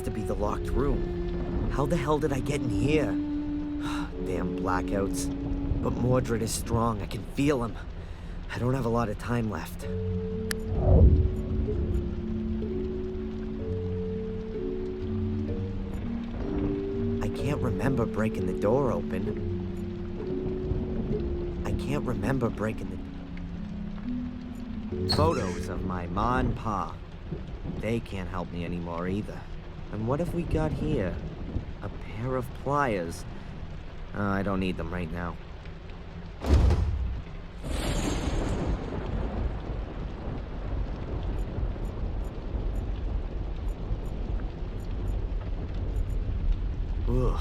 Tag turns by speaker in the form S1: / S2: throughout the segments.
S1: has to be the locked room. How the hell did I get in here? Damn blackouts. But Mordred is strong. I can feel him. I don't have a lot of time left. I can't remember breaking the door open. I can't remember breaking the... Photos of my ma and pa. They can't help me anymore either. And what have we got here? A pair of pliers. I don't need them right now. Ugh.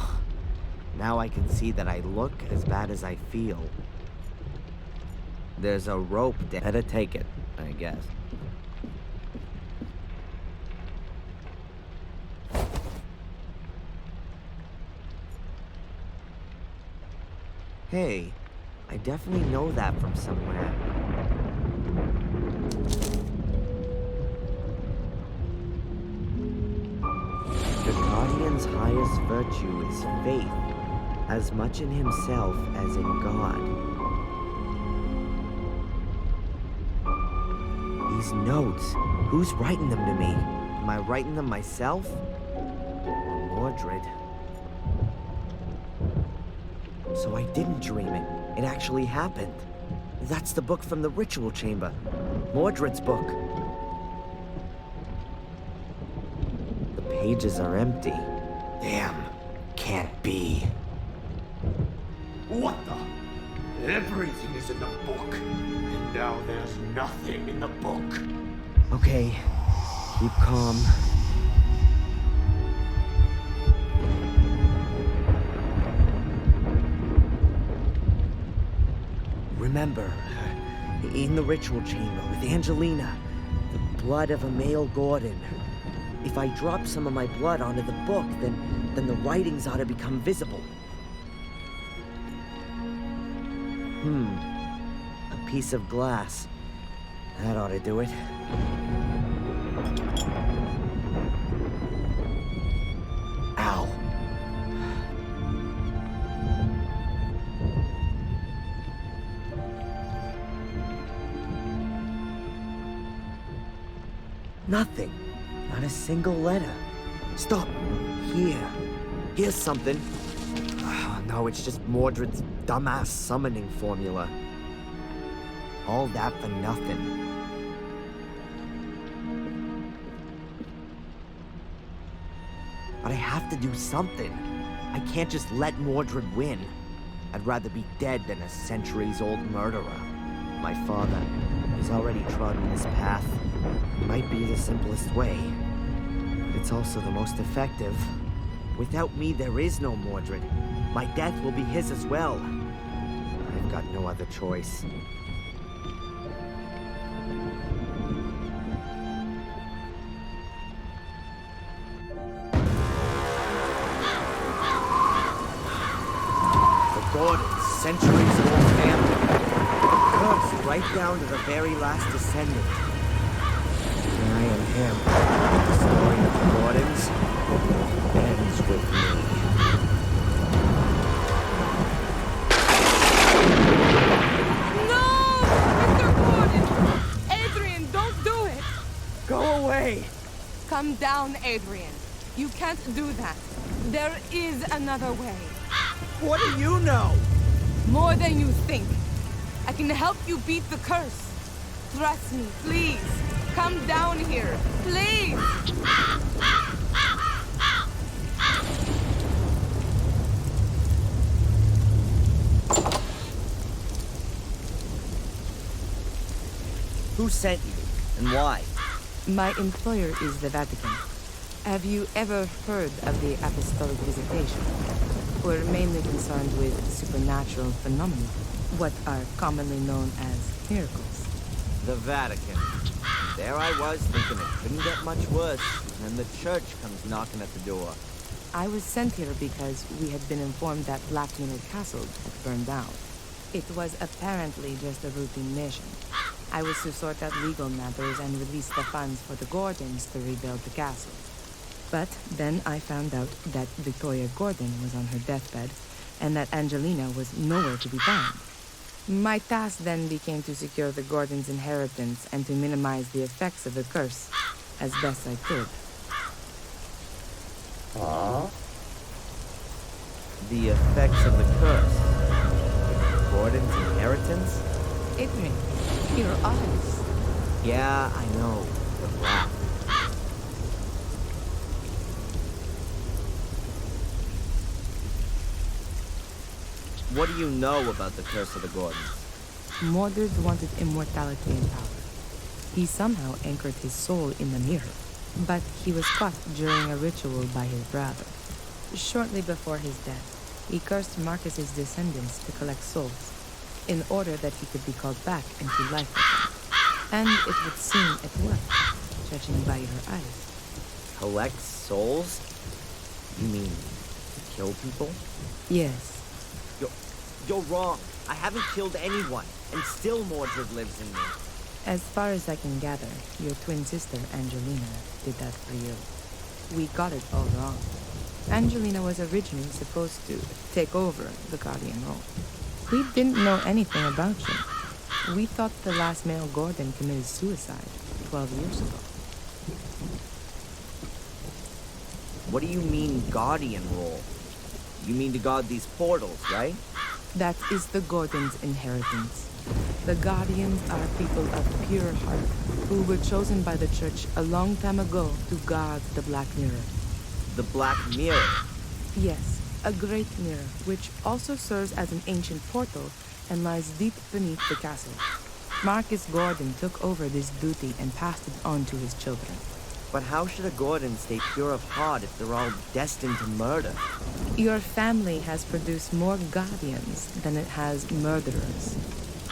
S1: Now I can see that I look as bad as I feel. There's a rope there. Better take it, I guess. Hey, I definitely know that from somewhere. The Guardian's highest virtue is faith, as much in himself as in God. These notes, who's writing them to me? Am I writing them myself? Or Mordred? So I didn't dream it. It actually happened. That's the book from the ritual chamber. Mordred's book. The pages are empty. Damn. Can't be.
S2: What the? Everything is in the book. And now there's nothing in the book.
S1: Okay. Keep calm. Remember, in the ritual chamber with Angelina, the blood of a male Gordon. If I drop some of my blood onto the book, then the writings ought to become visible. A piece of glass. That ought to do it. Ow. Nothing. Not a single letter. Stop. Here. Here's something. Oh, no, it's just Mordred's dumbass summoning formula. All that for nothing. But I have to do something. I can't just let Mordred win. I'd rather be dead than a centuries-old murderer. My father, he's already trodden this path. It might be the simplest way, but it's also the most effective. Without me, there is no Mordred. My death will be his as well. I've got no other choice. The Gordons, centuries-old family. Cursed right down to the very last descendant. I am him. The story of the Gordons ends with me.
S3: No! Mr. Gordon! Adrian, don't do it!
S1: Go away!
S3: Come down, Adrian. You can't do that. There is another way.
S1: What do you know?
S3: More than you think. I can help you beat the curse. Trust me, please. Come down here, please!
S1: Who sent you, and why?
S3: My employer is the Vatican. Have you ever heard of the apostolic visitation? We're mainly concerned with supernatural phenomena, what are commonly known as miracles.
S1: The Vatican. There I was, thinking it couldn't get much worse, and the church comes knocking at the door.
S3: I was sent here because we had been informed that Blackmiller Castle had burned down. It was apparently just a routine mission. I was to sort out legal matters and release the funds for the Gordons to rebuild the castle. But then I found out that Victoria Gordon was on her deathbed, and that Angelina was nowhere to be found. My task then became to secure the Gordons' inheritance and to minimize the effects of the curse as best I could.
S1: The effects of the curse. Gordon's inheritance?
S3: Adrian, your eyes.
S1: Yeah, I know. The rat. What do you know about the curse of the Gordons?
S3: Mordred wanted immortality and power. He somehow anchored his soul in the mirror, but he was caught during a ritual by his brother. Shortly before his death, he cursed Marcus's descendants to collect souls, in order that he could be called back into life again. And it would seem it worked, judging by your eyes.
S1: Collect souls? You mean kill people?
S3: Yes.
S1: You're wrong. I haven't killed anyone, and still Mordred lives in me.
S3: As far as I can gather, your twin sister, Angelina, did that for you. We got it all wrong. Angelina was originally supposed to take over the Guardian role. We didn't know anything about you. We thought the last male Gordon committed suicide 12 years ago.
S1: What do you mean, Guardian role? You mean to guard these portals, right?
S3: That is the Gordon's inheritance. The Guardians are people of pure heart, who were chosen by the Church a long time ago to guard the Black Mirror.
S1: The Black Mirror?
S3: Yes, a great mirror, which also serves as an ancient portal and lies deep beneath the castle. Marcus Gordon took over this duty and passed it on to his children.
S1: But how should a Gordon stay pure of heart if they're all destined to murder?
S3: Your family has produced more Guardians than it has murderers.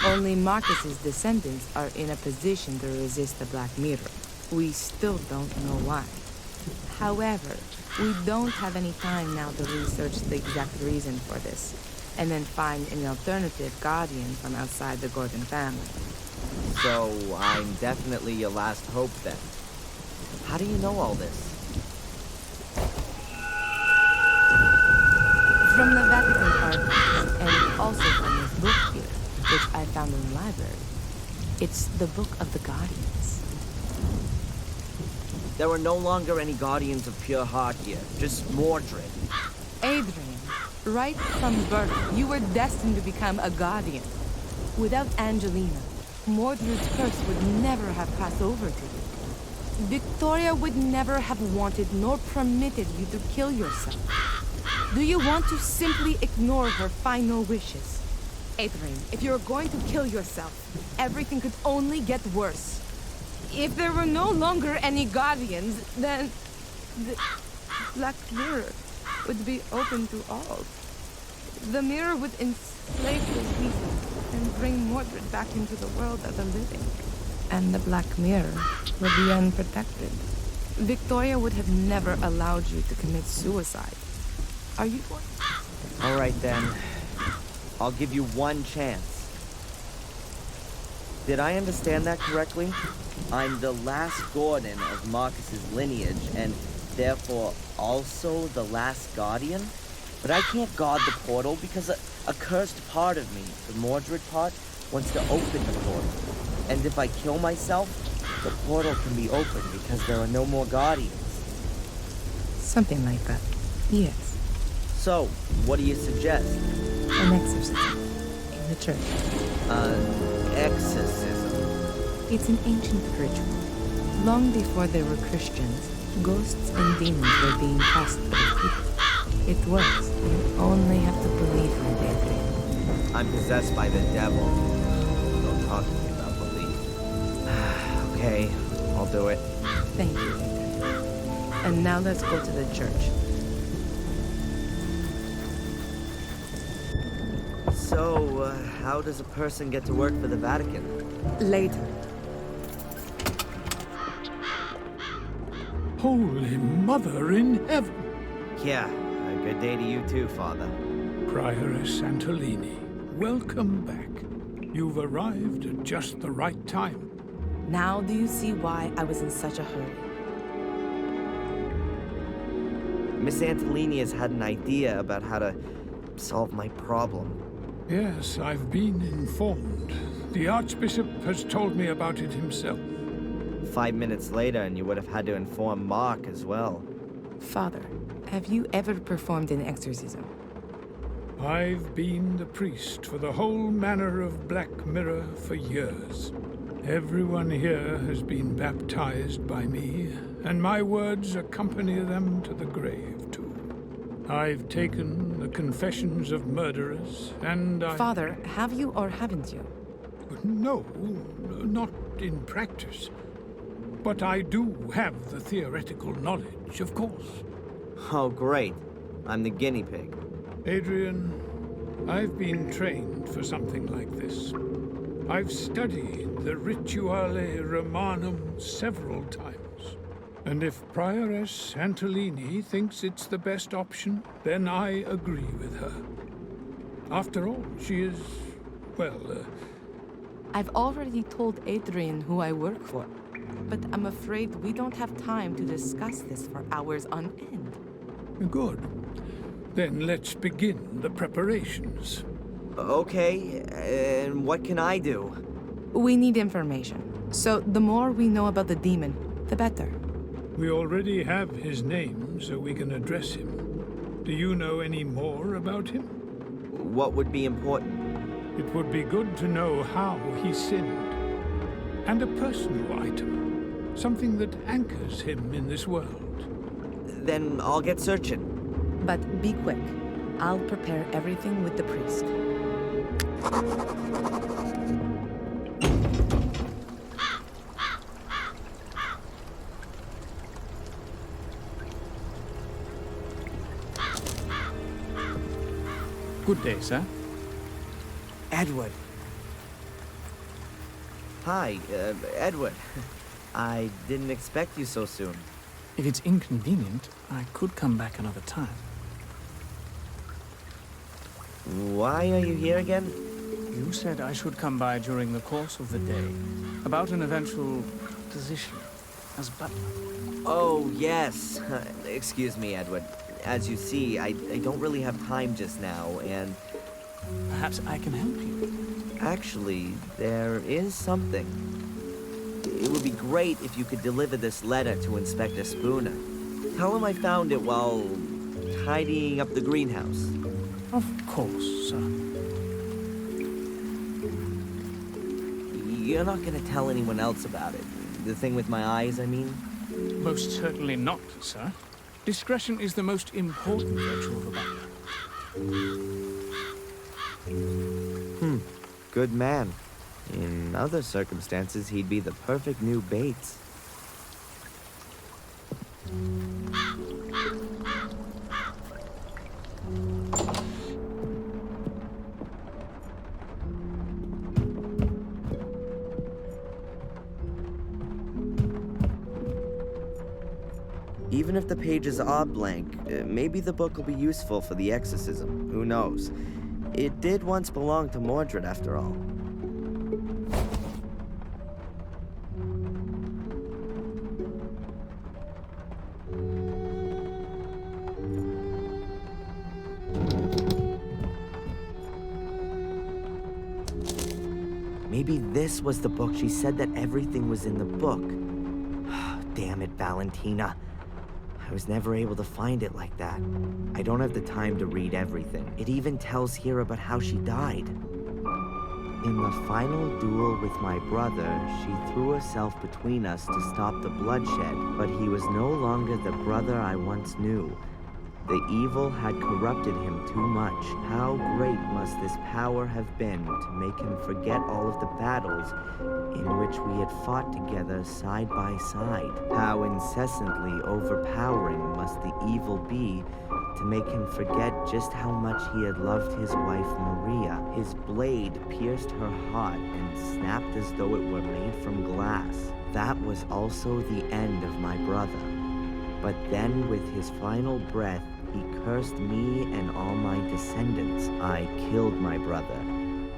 S3: Only Marcus's descendants are in a position to resist the Black Mirror. We still don't know why. However, we don't have any time now to research the exact reason for this, and then find an alternative Guardian from outside the Gordon family.
S1: So, I'm definitely your last hope then. How do you know all this?
S3: From the Vatican archives, and also from this book here, which I found in the library. It's the Book of the Guardians.
S1: There are no longer any Guardians of pure heart here, just Mordred.
S3: Adrian, right from birth, you were destined to become a Guardian. Without Angelina, Mordred's curse would never have passed over to you. Victoria would never have wanted nor permitted you to kill yourself. Do you want to simply ignore her final wishes? Adrian, if you're going to kill yourself, everything could only get worse. If there were no longer any Guardians, then the Black Mirror would be open to all. The mirror would enslave the weak and bring Mordred back into the world of the living. And the Black Mirror would be unprotected. Victoria would have never allowed you to commit suicide. Are you going?
S1: All right then. I'll give you one chance. Did I understand that correctly? I'm the last Gordon of Marcus's lineage, and therefore also the last Guardian? But I can't guard the portal because a cursed part of me, the Mordred part, wants to open the portal. And if I kill myself, the portal can be opened because there are no more Guardians.
S3: Something like that. Yes.
S1: So, what do you suggest?
S3: An exorcism. In the church.
S1: An exorcism?
S3: It's an ancient ritual. Long before there were Christians, ghosts and demons were being cast by people. It works. You only have to believe in it, Adrian.
S1: I'm possessed by the devil. Don't talk to me about belief. Okay, I'll do it.
S3: Thank you, Adrian. And now let's go to the church.
S1: So, how does a person get to work for the Vatican?
S3: Later.
S4: Holy Mother in Heaven!
S1: Yeah, a good day to you too, Father.
S4: Prioress Santolini, welcome back. You've arrived at just the right time.
S3: Now do you see why I was in such a hurry?
S1: Miss Antolini has had an idea about how to solve my problem.
S4: Yes, I've been informed. The Archbishop has told me about it himself.
S1: 5 minutes later, and you would have had to inform Mark as well.
S3: Father, have you ever performed an exorcism?
S4: I've been the priest for the whole manor of Black Mirror for years. Everyone here has been baptized by me, and my words accompany them to the grave, too. I've taken the confessions of murderers, and
S3: Father, have you or haven't you?
S4: No, not in practice. But I do have the theoretical knowledge, of course.
S1: Oh, great. I'm the guinea pig.
S4: Adrian, I've been trained for something like this. I've studied the Rituale Romanum several times. And if Prioress Antolini thinks it's the best option, then I agree with her. After all, she is, well,
S3: I've already told Adrian who I work for, but I'm afraid we don't have time to discuss this for hours on end.
S4: good. Then let's begin the preparations.
S1: Okay, and what can I do?
S3: We need information, so the more we know about the demon, the better.
S4: We already have his name, so we can address him. Do you know any more about him?
S1: What would be important?
S4: It would be good to know how he sinned. And a personal item. Something that anchors him in this world.
S1: Then I'll get searching.
S3: But be quick. I'll prepare everything with the priest.
S5: Good day, sir.
S1: Edward. Hi, Edward. I didn't expect you so soon.
S5: If it's inconvenient, I could come back another time.
S1: Why are you here again?
S5: You said I should come by during the course of the day, about an eventual position as butler.
S1: Oh, yes. Excuse me, Edward. As you see, I don't really have time just now, and...
S5: Perhaps I can help you.
S1: Actually, there is something. It would be great if you could deliver this letter to Inspector Spooner. Tell him I found it while tidying up the greenhouse.
S5: Of course, sir.
S1: You're not gonna tell anyone else about it. The thing with my eyes, I mean?
S5: Most certainly not, sir. Discretion is the most important virtue of a butler.
S1: Good man. In other circumstances, he'd be the perfect new Bates. Even if the pages are blank, maybe the book will be useful for the exorcism. Who knows? It did once belong to Mordred, after all. Maybe this was the book. She said that everything was in the book. Damn it, Valentina. I was never able to find it like that. I don't have the time to read everything. It even tells here about how she died. In the final duel with my brother, she threw herself between us to stop the bloodshed, but he was no longer the brother I once knew. The evil had corrupted him too much. How great must this power have been to make him forget all of the battles in which we had fought together side by side? How incessantly overpowering must the evil be to make him forget just how much he had loved his wife Maria. His blade pierced her heart and snapped as though it were made from glass. That was also the end of my brother. But then with his final breath, he cursed me and all my descendants. I killed my brother.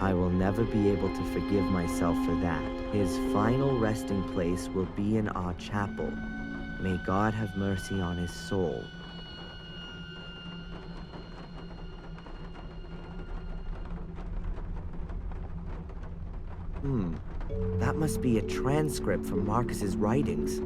S1: I will never be able to forgive myself for that. His final resting place will be in our chapel. May God have mercy on his soul. That must be a transcript from Marcus's writings.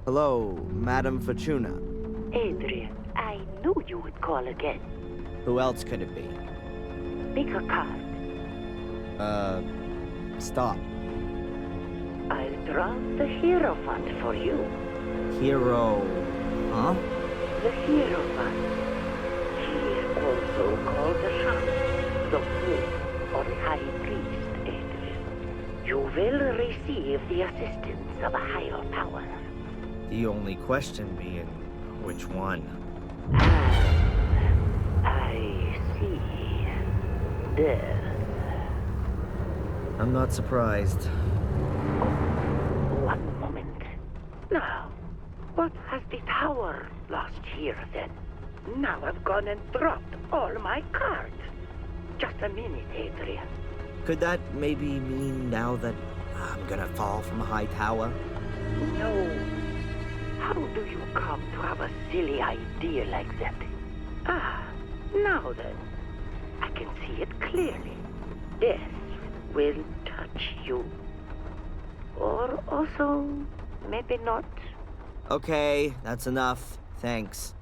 S1: Hello, Madame Fortuna.
S6: Adrian, I knew you would call again.
S1: Who else could it be?
S6: Pick a card.
S1: Stop.
S6: I'll draw the Hierophant for you.
S1: Hero... Huh?
S6: The Hierophant. He is also called the Son, the Pope, or the High Priest, Adrian. You will receive the assistance of a higher power.
S1: The only question being, which one?
S6: I see. Death.
S1: I'm not surprised.
S6: One moment. Now, what has the tower lost here then? Now I've gone and dropped all my cards. Just a minute, Adrian.
S1: Could that maybe mean now that I'm gonna fall from a high tower?
S6: No. How do you come to have a silly idea like that? Ah, now then. I can see it clearly. Death will touch you. Or also, maybe not.
S1: Okay, that's enough. Thanks.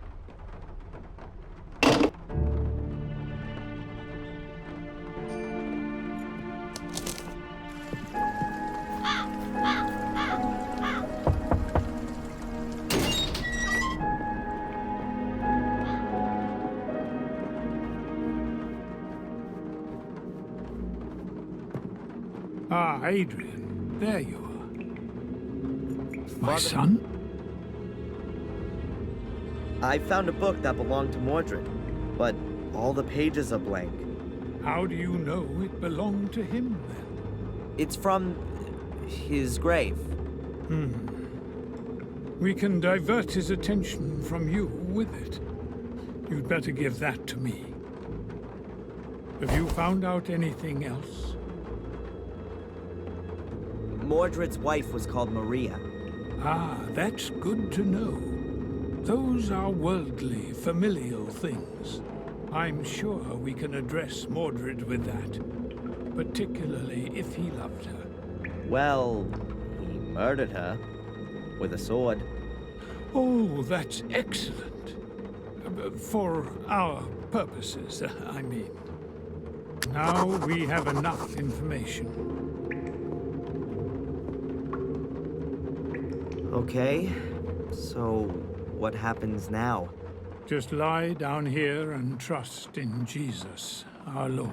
S4: Ah, Adrian, there you are. My son?
S1: I found a book that belonged to Mordred, but all the pages are blank.
S4: How do you know it belonged to him, then?
S1: It's from his grave.
S4: We can divert his attention from you with it. You'd better give that to me. Have you found out anything else?
S1: Mordred's wife was called Maria.
S4: Ah, that's good to know. Those are worldly, familial things. I'm sure we can address Mordred with that, particularly if he loved her.
S1: Well, he murdered her with a sword.
S4: Oh, that's excellent. For our purposes, I mean. Now we have enough information.
S1: Okay, so what happens now?
S4: Just lie down here and trust in Jesus, our Lord.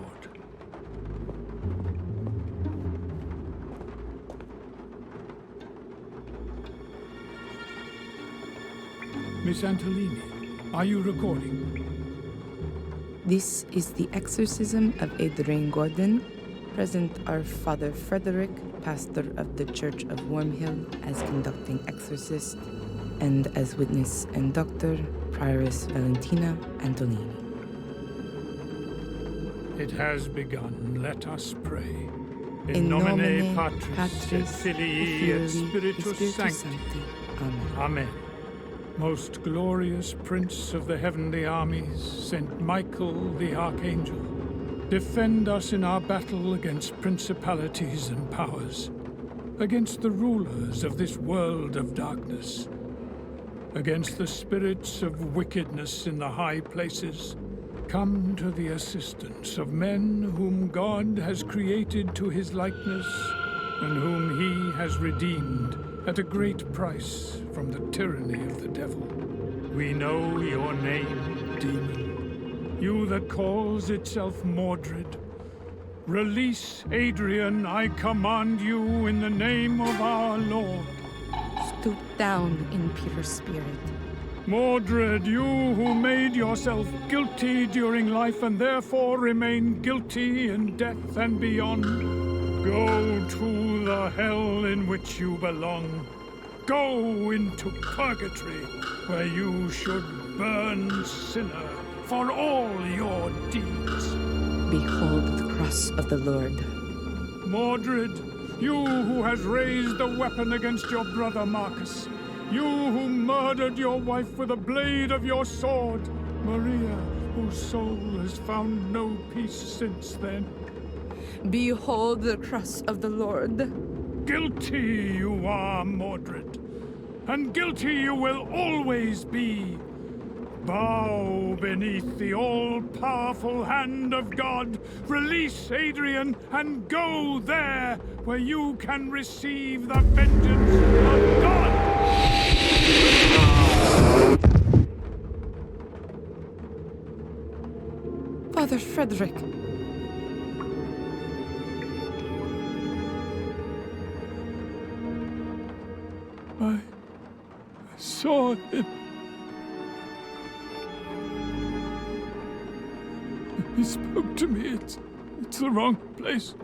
S4: Miss Antolini, are you recording?
S3: This is the exorcism of Adrian Gordon. Present are Father Frederick, pastor of the Church of Wormhill, as conducting exorcist, and as witness and doctor, Prioress Valentina Antolini.
S4: It has begun. Let us pray.
S3: In nomine
S4: Patris, et Filii, et Spiritus Sancti.
S3: Amen.
S4: Amen. Most glorious Prince of the heavenly armies, Saint Michael the Archangel, defend us in our battle against principalities and powers, against the rulers of this world of darkness, against the spirits of wickedness in the high places. Come to the assistance of men whom God has created to his likeness, and whom he has redeemed at a great price from the tyranny of the devil. We know your name, demon, you that calls itself Mordred. Release Adrian, I command you in the name of our Lord.
S3: Stoop down in pure spirit.
S4: Mordred, you who made yourself guilty during life and therefore remain guilty in death and beyond, Go to the hell in which you belong. Go into purgatory, where you should burn sinner for all your deeds.
S3: Behold the cross of the Lord.
S4: Mordred, you who has raised a weapon against your brother Marcus. You who murdered your wife with a blade of your sword. Maria, whose soul has found no peace since then.
S3: Behold the cross of the Lord.
S4: Guilty you are, Mordred, and guilty you will always be. Bow beneath the all-powerful hand of God. Release Adrian and go there where you can receive the vengeance of God.
S3: Father Frederick.
S4: I saw him. He spoke to me. It's the wrong place.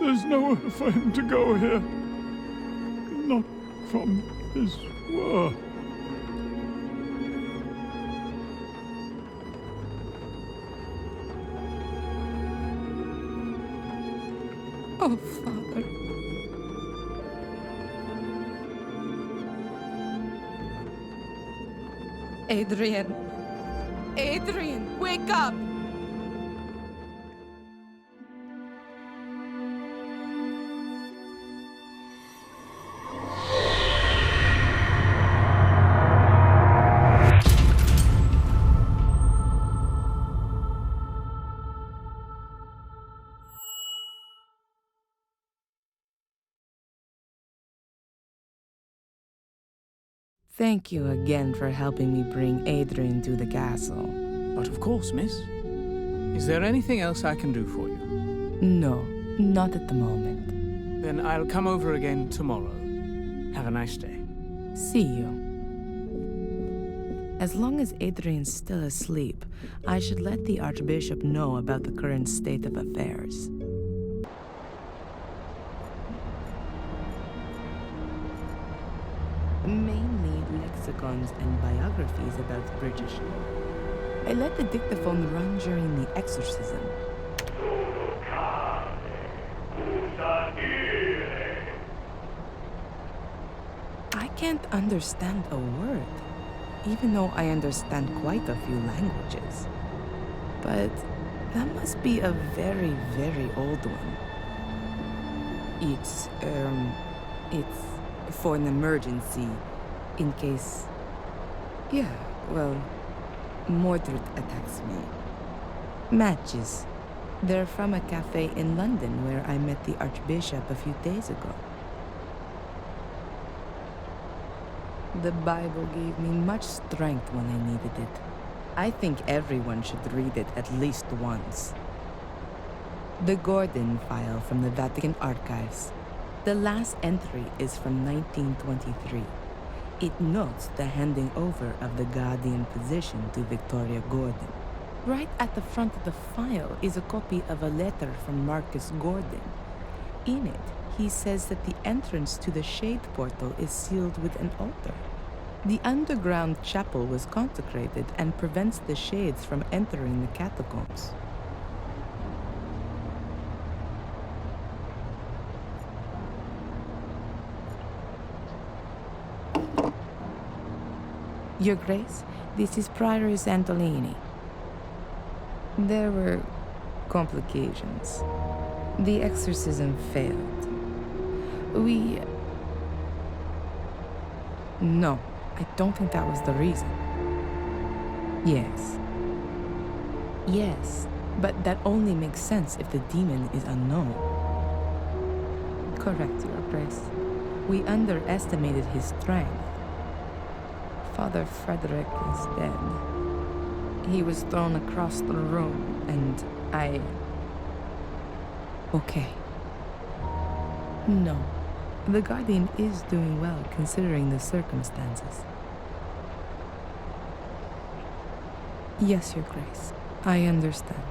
S4: There's nowhere for him to go here. Not from his world.
S3: Oh, Father. Adrian. Adrian, wake up! Thank you again for helping me bring Adrian to the castle.
S5: But of course, miss. Is there anything else I can do for you?
S3: No, not at the moment.
S5: Then I'll come over again tomorrow. Have a nice day.
S3: See you. As long as Adrian's still asleep, I should let the Archbishop know about the current state of affairs. Mainly lexicons and biographies about the British. I let the dictaphone run during the exorcism. I can't understand a word, even though I understand quite a few languages. But that must be a very, very old one. It's for an emergency, in case... Yeah, well, Mordred attacks me. Matches. They're from a cafe in London where I met the Archbishop a few days ago. The Bible gave me much strength when I needed it. I think everyone should read it at least once. The Gordon file from the Vatican Archives. The last entry is from 1923. It notes the handing over of the guardian position to Victoria Gordon. Right at the front of the file is a copy of a letter from Marcus Gordon. In it, he says that the entrance to the Shade Portal is sealed with an altar. The underground chapel was consecrated and prevents the Shades from entering the catacombs. Your Grace, this is Prioress Antolini. There were complications. The exorcism failed. No, I don't think that was the reason. Yes, but that only makes sense if the demon is unknown. Correct, Your Grace. We underestimated his strength. Father Frederick is dead. He was thrown across the room, and I... Okay. No. The Guardian is doing well, considering the circumstances. Yes, Your Grace. I understand.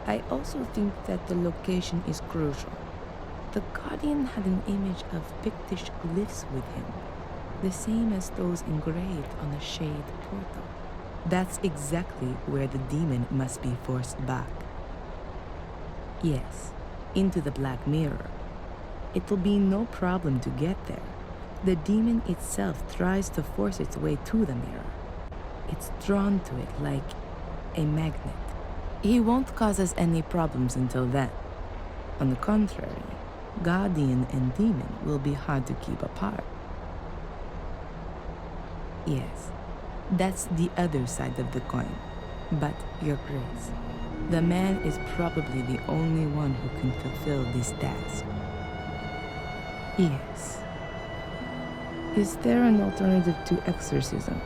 S3: I also think that the location is crucial. The Guardian had an image of Pictish glyphs with him, the same as those engraved on the Shade portal. That's exactly where the demon must be forced back. Yes, into the Black Mirror. It will be no problem to get there. The demon itself tries to force its way to the mirror. It's drawn to it like a magnet. He won't cause us any problems until then. On the contrary, Guardian and demon will be hard to keep apart. Yes, that's the other side of the coin. But, Your Grace, the man is probably the only one who can fulfill this task. Yes. Is there an alternative to exorcism?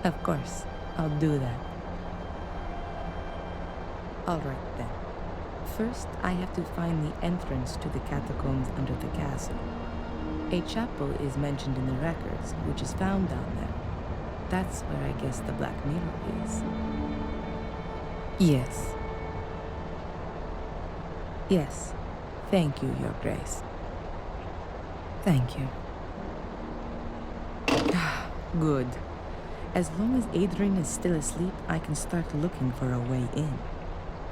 S3: Of course, I'll do that. All right then. First, I have to find the entrance to the catacombs under the castle. A chapel is mentioned in the records, which is found down there. That's where I guess the Black Mirror is. Yes. Yes. Thank you, Your Grace. Thank you. Good. As long as Adrian is still asleep, I can start looking for a way in.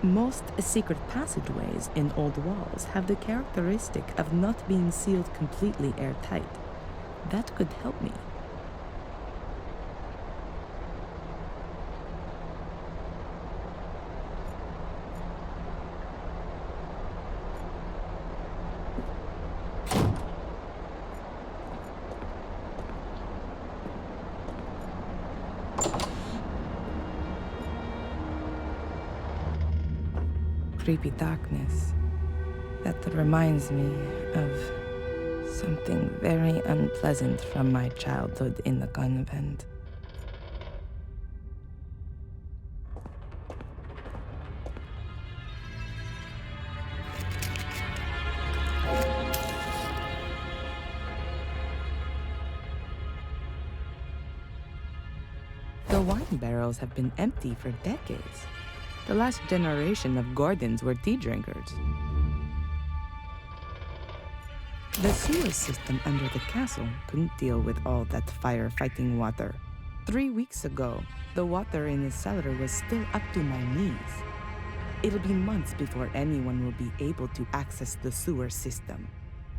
S3: Most secret passageways in old walls have the characteristic of not being sealed completely airtight. That could help me. Creepy darkness. That reminds me of something very unpleasant from my childhood in the convent. The wine barrels have been empty for decades. The last generation of Gordons were tea drinkers. The sewer system under the castle couldn't deal with all that firefighting water. 3 weeks ago, the water in the cellar was still up to my knees. It'll be months before anyone will be able to access the sewer system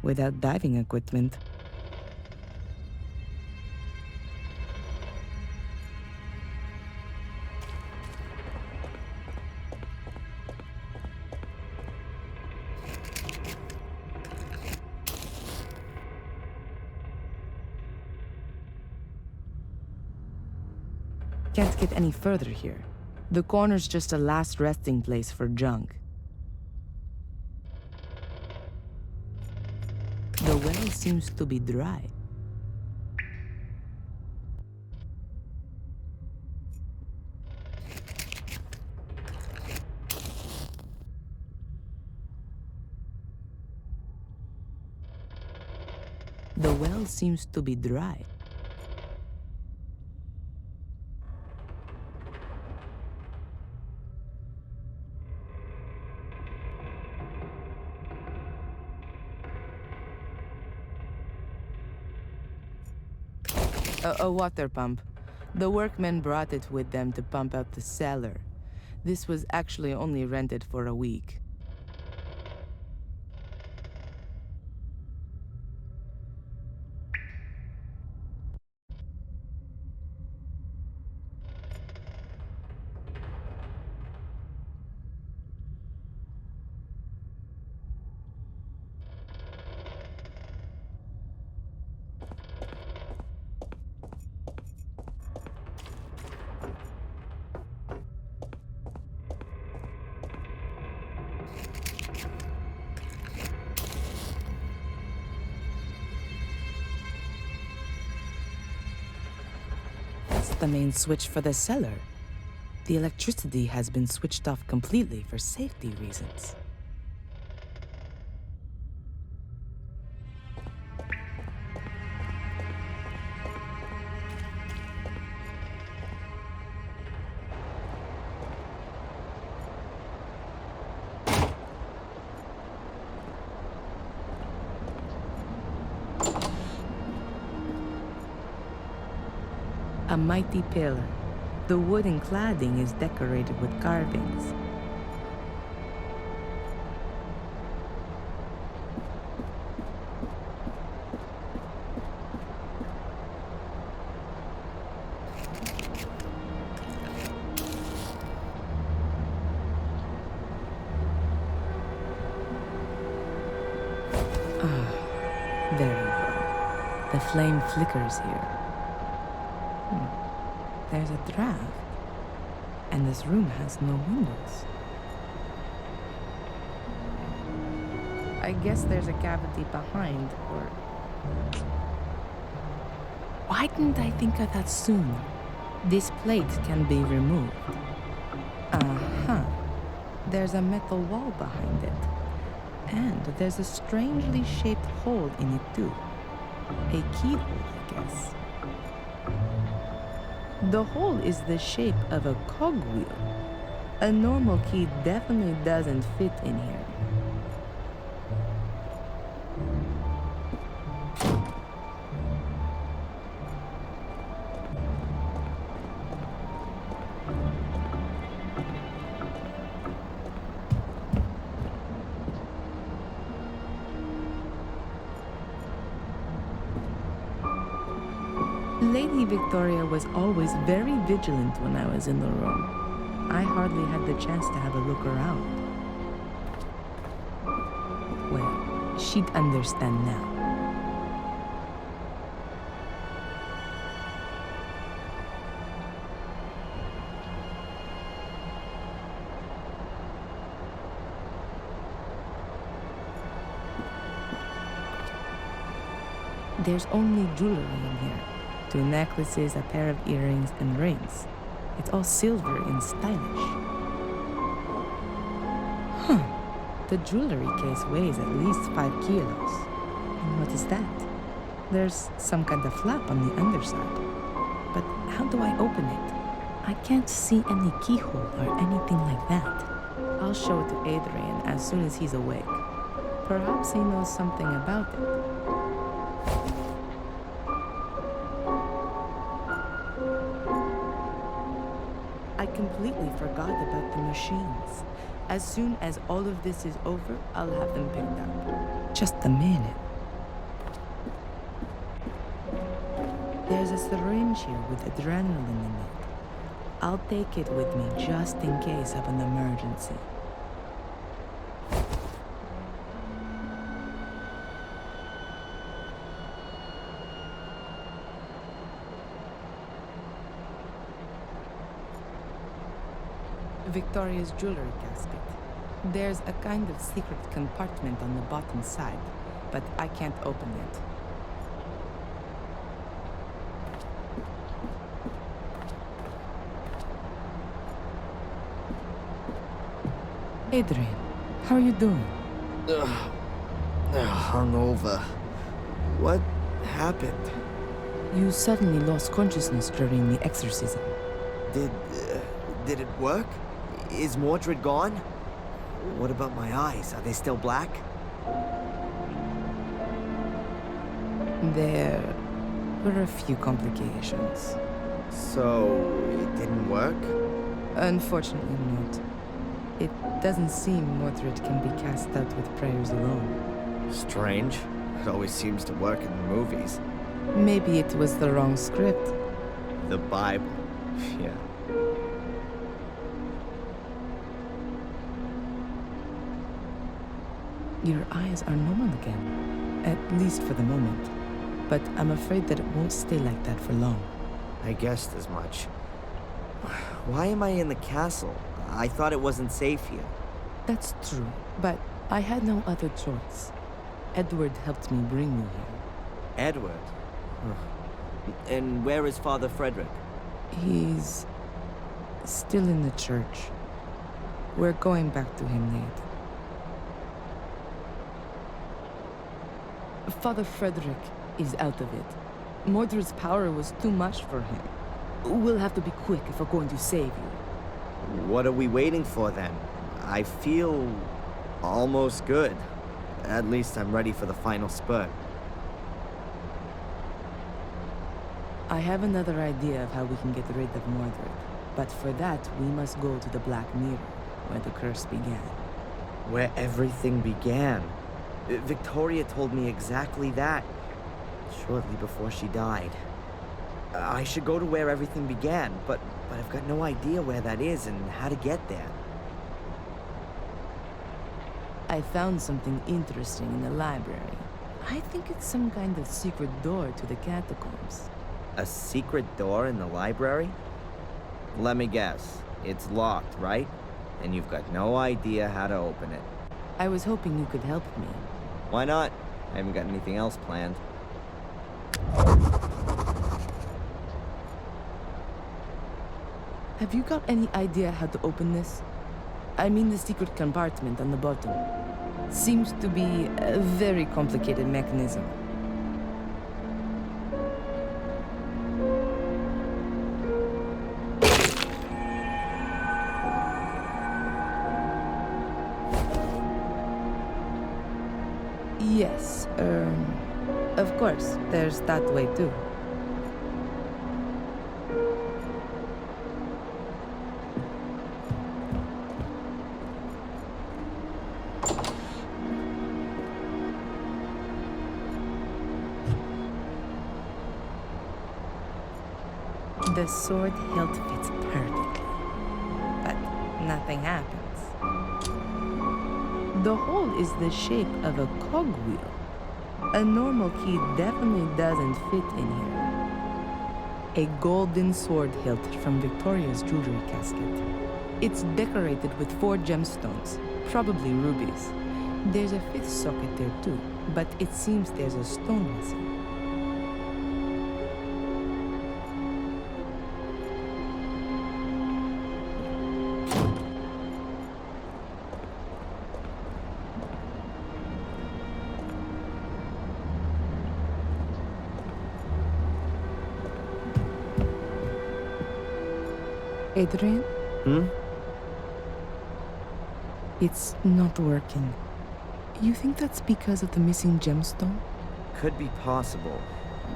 S3: without diving equipment. Can't get any further here. The corner's just a last resting place for junk. The well seems to be dry. The well seems to be dry. A water pump. The workmen brought it with them to pump out the cellar. This was actually only rented for a week. The main switch for the cellar. The electricity has been switched off completely for safety reasons. A mighty pillar. The wooden cladding is decorated with carvings. There you go. The flame flickers here. There's a draft. And this room has no windows. I guess there's a cavity behind, or... Why didn't I think of that sooner? This plate can be removed. Uh-huh. There's a metal wall behind it. And there's a strangely shaped hole in it too. A keyhole, I guess. The hole is the shape of a cogwheel. A normal key definitely doesn't fit in here. Lady Victoria was always very vigilant when I was in the room. I hardly had the chance to have a look around. Well, she'd understand now. There's only jewelry in here. 2 necklaces, a pair of earrings, and rings. It's all silver and stylish. Huh. The jewelry case weighs at least 5 kilos. And what is that? There's some kind of flap on the underside. But how do I open it? I can't see any keyhole or anything like that. I'll show it to Adrian as soon as he's awake. Perhaps he knows something about it. I completely forgot about the machines. As soon as all of this is over, I'll have them picked up. Just a minute. There's a syringe here with adrenaline in it. I'll take it with me just in case of an emergency. Victoria's jewelry casket. There's a kind of secret compartment on the bottom side, but I can't open it. Adrian, how are you doing?
S1: Hungover. What happened?
S3: You suddenly lost consciousness during the exorcism.
S1: Did it work? Is Mordred gone? What about my eyes? Are they still black?
S3: There were a few complications.
S1: So, it didn't work?
S3: Unfortunately not. It doesn't seem Mordred can be cast out with prayers alone.
S1: Strange. It always seems to work in the movies.
S3: Maybe it was the wrong script.
S1: The Bible. Yeah.
S3: Your eyes are normal again, at least for the moment. But I'm afraid that it won't stay like that for long.
S1: I guessed as much. Why am I in the castle? I thought it wasn't safe here.
S3: That's true, but I had no other choice. Edward helped me bring you here.
S1: Edward? And where is Father Frederick?
S3: He's still in the church. We're going back to him, Nate. Father Frederick is out of it. Mordred's power was too much for him. We'll have to be quick if we're going to save you.
S1: What are we waiting for then? I feel almost good. At least I'm ready for the final spurt.
S3: I have another idea of how we can get rid of Mordred. But for that, we must go to the Black Mirror, where the curse began.
S1: Where everything began. Victoria told me exactly that, shortly before she died. I should go to where everything began, but I've got no idea where that is and how to get there.
S3: I found something interesting in the library. I think it's some kind of secret door to the catacombs.
S1: A secret door in the library? Let me guess. It's locked, right? And you've got no idea how to open it.
S3: I was hoping you could help me.
S1: Why not? I haven't got anything else planned.
S3: Have you got any idea how to open this? I mean the secret compartment on the bottom. Seems to be a very complicated mechanism. Yes, of course, there's that way too. The sword hilt fits perfectly, but nothing happens. The hole is the shape of a cogwheel. A normal key definitely doesn't fit in here. A golden sword hilt from Victoria's jewelry casket. It's decorated with 4 gemstones, probably rubies. There's a 5th socket there too, but it seems there's a stone missing. Adrian?
S1: Hmm?
S3: It's not working. You think that's because of the missing gemstone?
S1: Could be possible.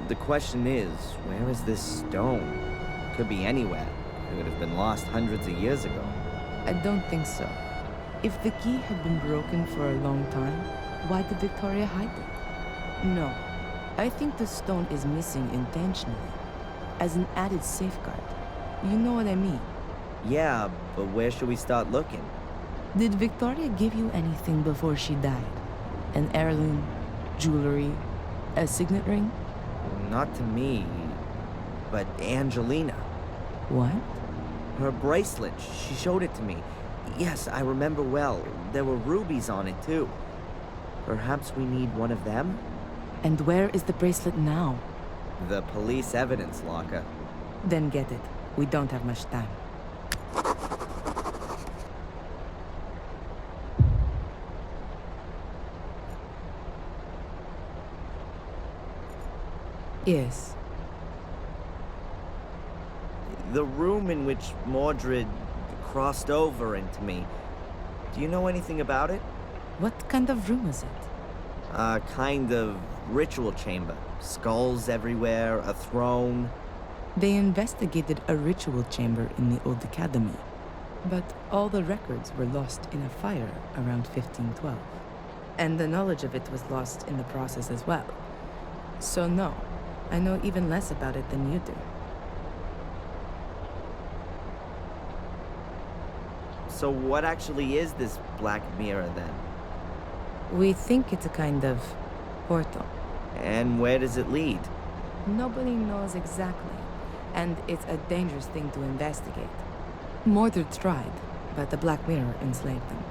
S1: The question is, where is this stone? Could be anywhere. It would have been lost hundreds of years ago.
S3: I don't think so. If the key had been broken for a long time, why did Victoria hide it? No. I think the stone is missing intentionally, as an added safeguard. You know what I mean?
S1: Yeah, but where should we start looking?
S3: Did Victoria give you anything before she died? An heirloom, jewelry, a signet ring?
S1: Not to me, but Angelina.
S3: What?
S1: Her bracelet, she showed it to me. Yes, I remember well. There were rubies on it too. Perhaps we need one of them?
S3: And where is the bracelet now?
S1: The police evidence locker.
S3: Then get it. We don't have much time. Yes.
S1: The room in which Mordred crossed over into me. Do you know anything about it?
S3: What kind of room is it?
S1: A kind of ritual chamber. Skulls everywhere, a throne.
S3: They investigated a ritual chamber in the old academy, but all the records were lost in a fire around 1512. And the knowledge of it was lost in the process as well. So no, I know even less about it than you do.
S1: So what actually is this Black Mirror then?
S3: We think it's a kind of portal.
S1: And where does it lead?
S3: Nobody knows exactly, and it's a dangerous thing to investigate. Mordred tried, but the Black Mirror enslaved them.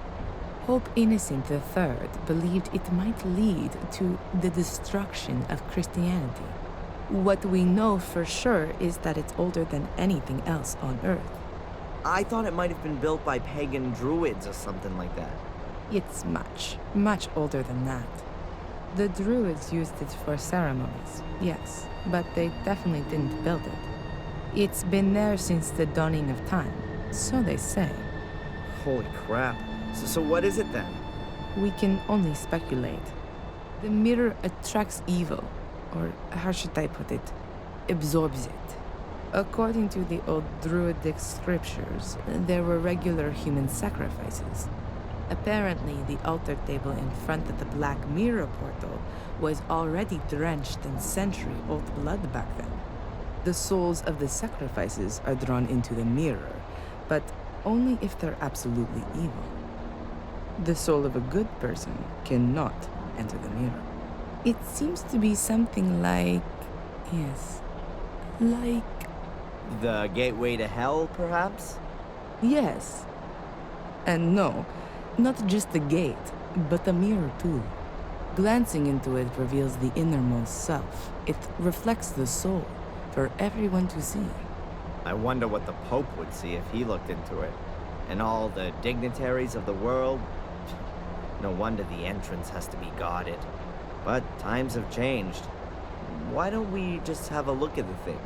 S3: Pope Innocent III believed it might lead to the destruction of Christianity. What we know for sure is that it's older than anything else on Earth.
S1: I thought it might have been built by pagan druids or something like that.
S3: It's much older than that. The Druids used it for ceremonies, yes, but they definitely didn't build it. It's been there since the dawning of time, so they say.
S1: Holy crap. So what is it then?
S3: We can only speculate. The mirror attracts evil, or how should I put it? absorbs it. According to the old druidic scriptures, there were regular human sacrifices. Apparently, the altar table in front of the Black Mirror portal was already drenched in century-old blood back then. The souls of the sacrifices are drawn into the mirror, but only if they're absolutely evil. The soul of a good person cannot enter the mirror. It seems to be something like... yes, like...
S1: The gateway to hell, perhaps?
S3: yes. And no, not just the gate, but the mirror too. Glancing into it reveals the innermost self. It reflects the soul for everyone to see.
S1: I wonder what the Pope would see if he looked into it. And all the dignitaries of the world. No wonder the entrance has to be guarded. But times have changed. Why don't we just have a look at the thing?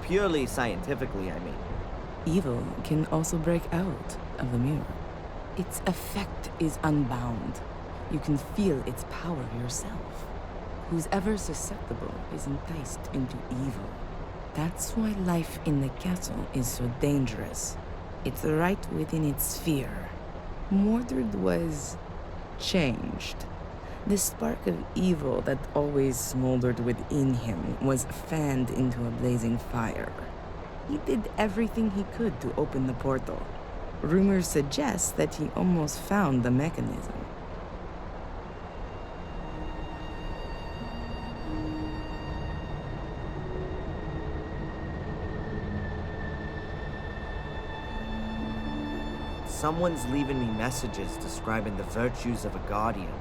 S1: Purely scientifically, I mean.
S3: Evil can also break out of the mirror. Its effect is unbound. You can feel its power yourself. Who's ever susceptible is enticed into evil. That's why life in the castle is so dangerous. It's right within its sphere. Mordred was... changed. The spark of evil that always smoldered within him was fanned into a blazing fire. He did everything he could to open the portal. Rumors suggest that he almost found the mechanism.
S1: Someone's leaving me messages describing the virtues of a guardian.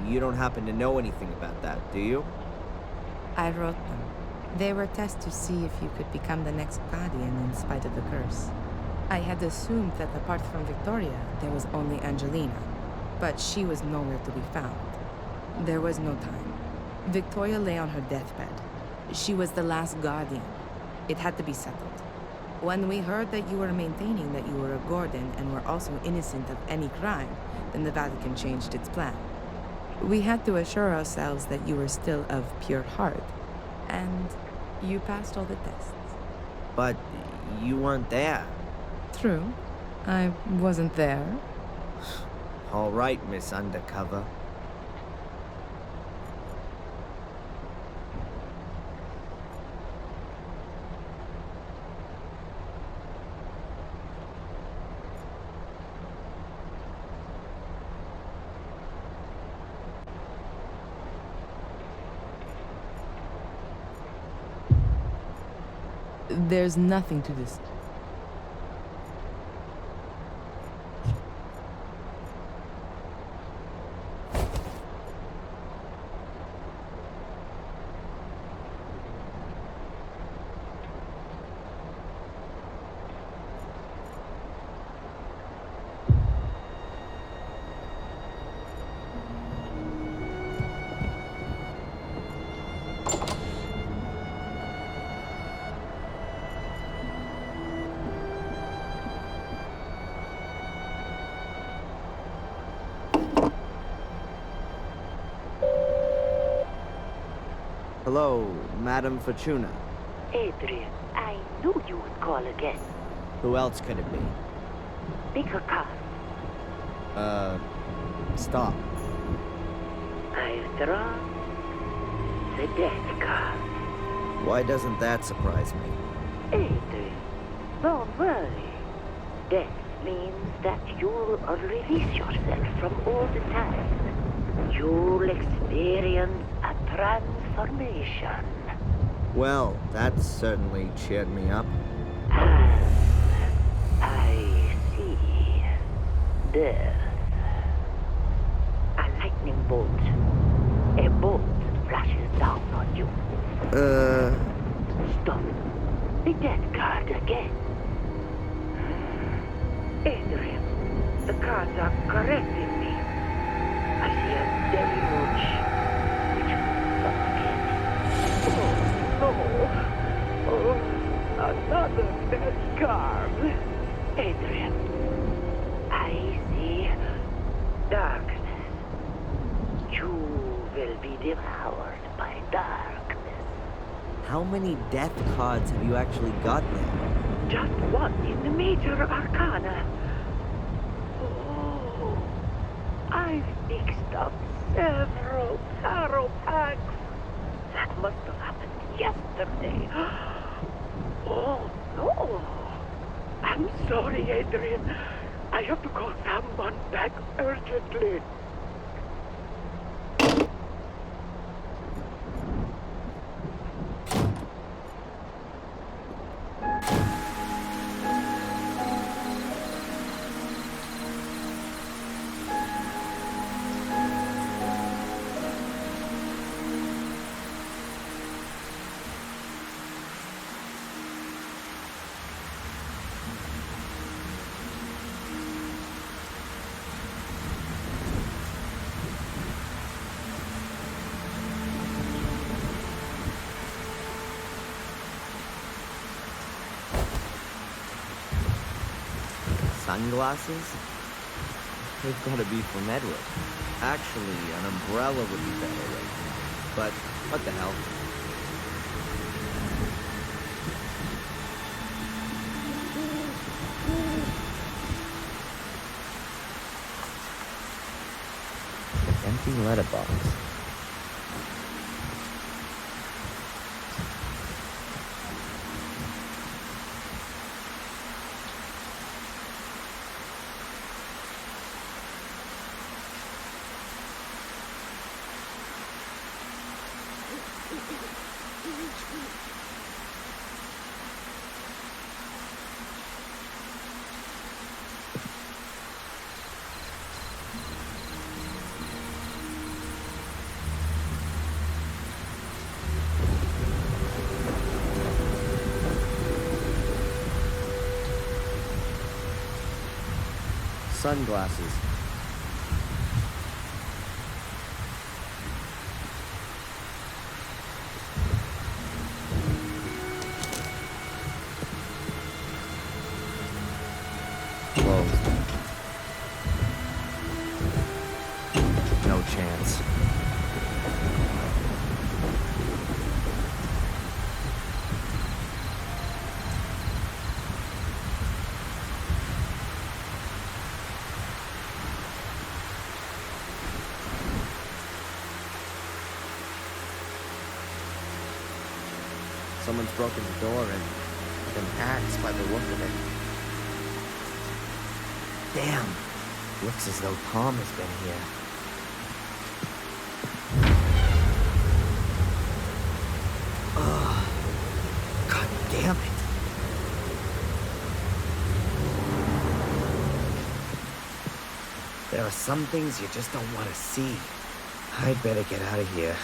S1: You don't happen to know anything about that, do you?
S3: I wrote them. They were tests to see if you could become the next guardian in spite of the curse. I had assumed that apart from Victoria, there was only Angelina, but she was nowhere to be found. There was no time. Victoria lay on her deathbed. She was the last guardian. It had to be settled. When we heard that you were maintaining that you were a Gordon and were also innocent of any crime, then the Vatican changed its plan. We had to assure ourselves that you were still of pure heart, and you passed all the tests.
S1: But you weren't there.
S3: True. I wasn't there.
S1: All right, Miss Undercover.
S3: There's nothing to this.
S1: Hello, Madame Fortuna.
S6: Adrian, I knew you would call again.
S1: Who else could it be?
S6: Pick a card.
S1: Stop.
S6: I've drawn the death card.
S1: Why doesn't that surprise me?
S6: Adrian, don't worry. Death means that you'll release yourself from all the time. You'll experience a transformation.
S1: Well, that certainly cheered me up.
S6: And I see death. A lightning bolt. A bolt flashes down on you. Stop. The death card again. Adrian, the cards are correcting me. I see a deluge, which will suffocate. Oh, another death card. Adrian, I see darkness. You will be devoured by darkness.
S1: How many death cards have you actually got there?
S6: Just one in the Major Arcana. Oh, I've mixed up several tarot packs. That must have happened yesterday. Oh, no. I'm sorry, Adrian. I have to call someone back urgently.
S1: Sunglasses? They've got to be from Edward. Actually, an umbrella would be better right now. But what the hell? An empty letterbox. Sunglasses. Closed. No chance. Someone's broken the door and been axed by the look of it. Damn. Looks as though Tom has been here. Ugh. God damn it. There are some things you just don't want to see. I'd better get out of here.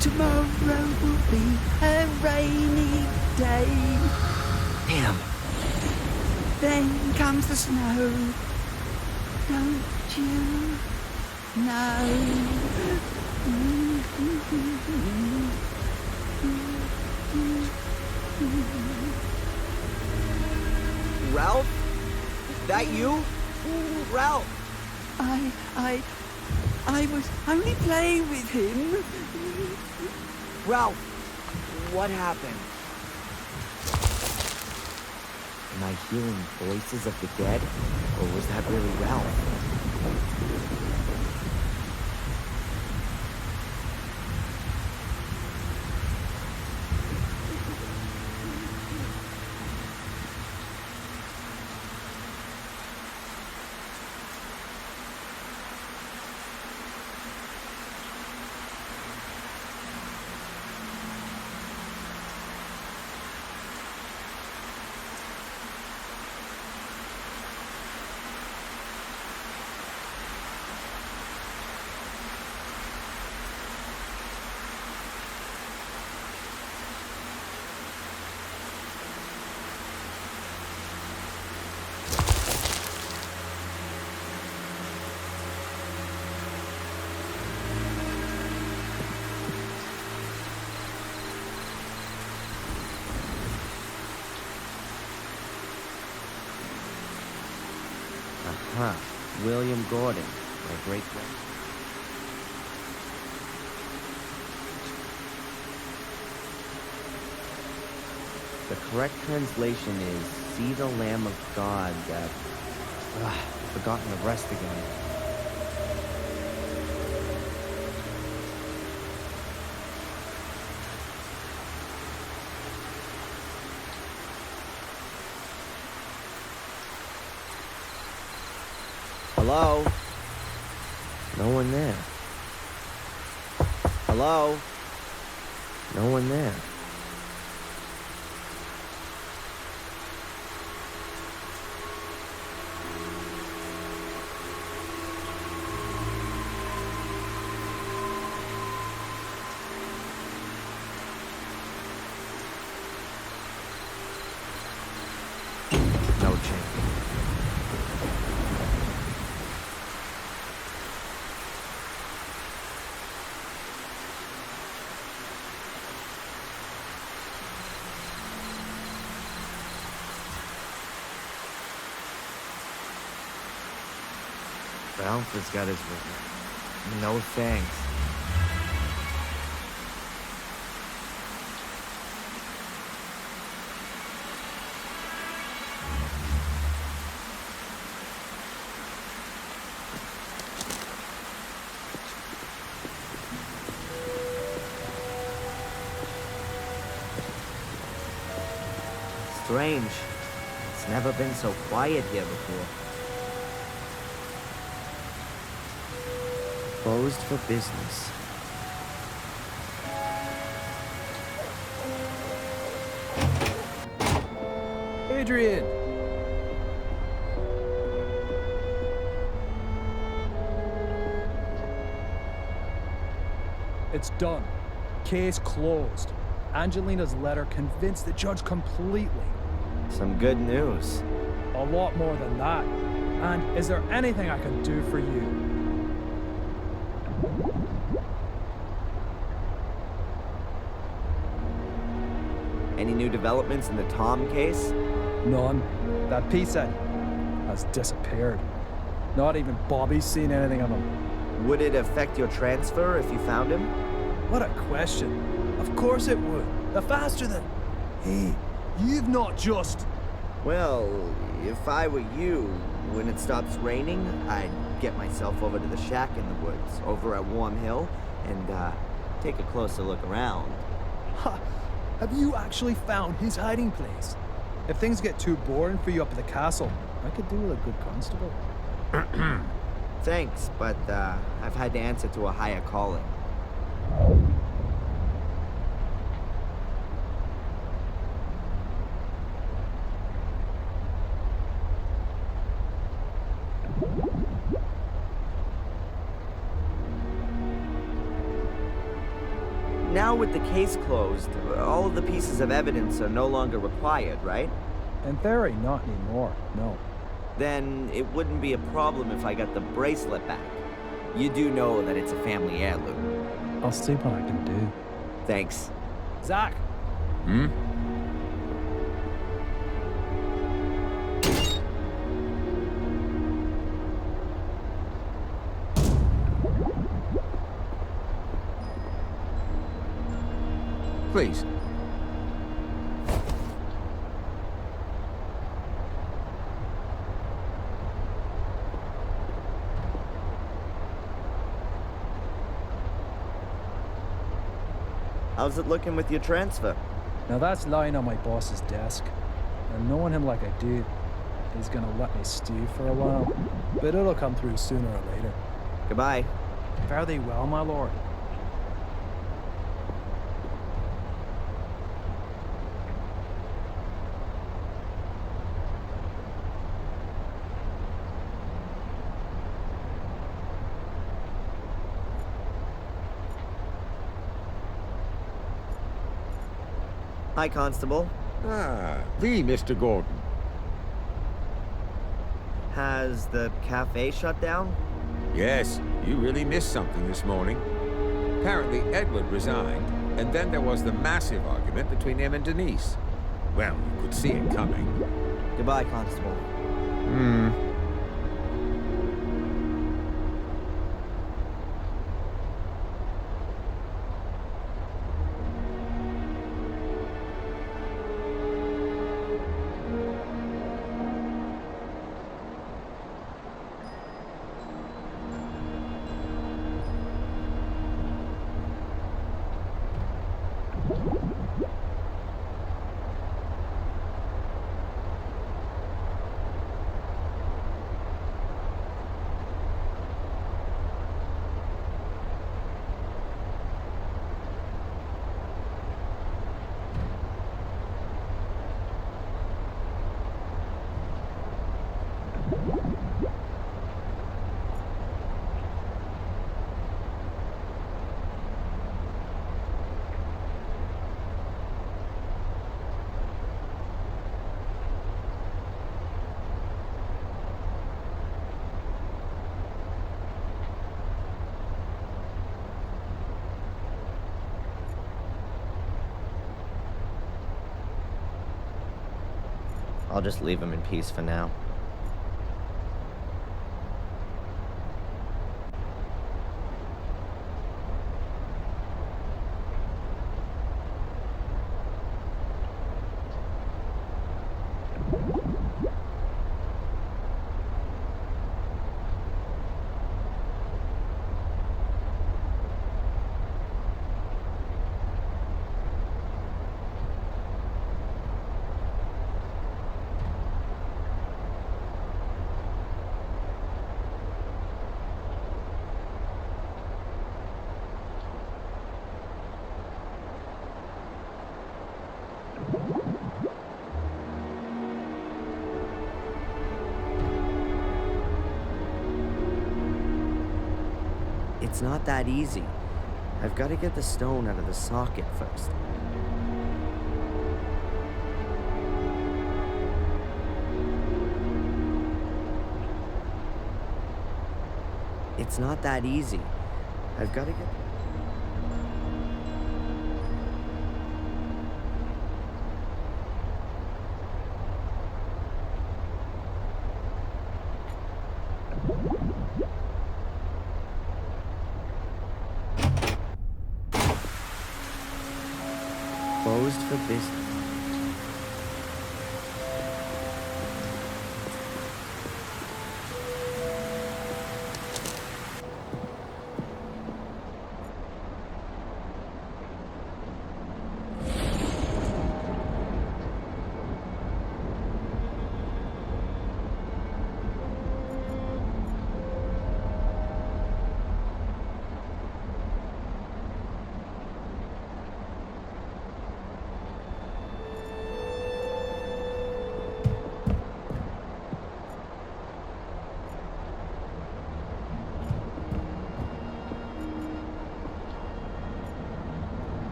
S7: Tomorrow will be a rainy day.
S1: Damn.
S7: Then comes the snow. Don't you know?
S1: Ralph? That you? Ralph!
S7: I was only playing with him.
S1: Ralph! What happened? Am I hearing voices of the dead? Or was that really Ralph? Huh. William Gordon, my great-grand. The correct translation is, see the Lamb of God that... forgotten the rest again. Hello? No one there. Hello? No one there. No chance. Ralph has got his reward. No thanks. Strange. It's never been so quiet here before. Closed for business.
S8: Adrian! It's done. Case closed. Angelina's letter convinced the judge completely.
S1: Some good news.
S8: A lot more than that. And is there anything I can do for you?
S1: Any new developments in the Tom case?
S8: None. That P-set has disappeared. Not even Bobby's seen anything of him.
S1: Would it affect your transfer if you found him?
S8: What a question. Of course it would. The faster the... Hey, you've not just...
S1: Well, if I were you, when it stops raining, I'd get myself over to the shack in the woods, over at Warm Hill, and, take a closer look around.
S8: Ha! Have you actually found his hiding place? If things get too boring for you up at the castle, I could do with a good constable.
S1: Thanks, but, I've had to answer to a higher calling. Now with the case closed, all of the pieces of evidence are no longer required, right?
S8: In theory, not anymore, no.
S1: Then it wouldn't be a problem if I got the bracelet back. You do know that it's a family heirloom.
S8: I'll see what I can do.
S1: Thanks.
S8: Zach!
S9: Please.
S1: How's it looking with your transfer?
S8: Now that's lying on my boss's desk. And knowing him like I do, he's gonna let me stew for a while. But it'll come through sooner or later.
S1: Goodbye.
S8: Fare thee well, my lord.
S1: Hi, Constable.
S9: Ah, the Mr. Gordon.
S1: Has the cafe shut down?
S9: Yes, you really missed something this morning. Apparently Edward resigned, and then there was the massive argument between him and Denise. Well, you could see it coming.
S1: Goodbye, Constable. I'll just leave him in peace for now. It's not that easy. I've got to get the stone out of the socket first. It's not that easy. I've got to get... Closed for business.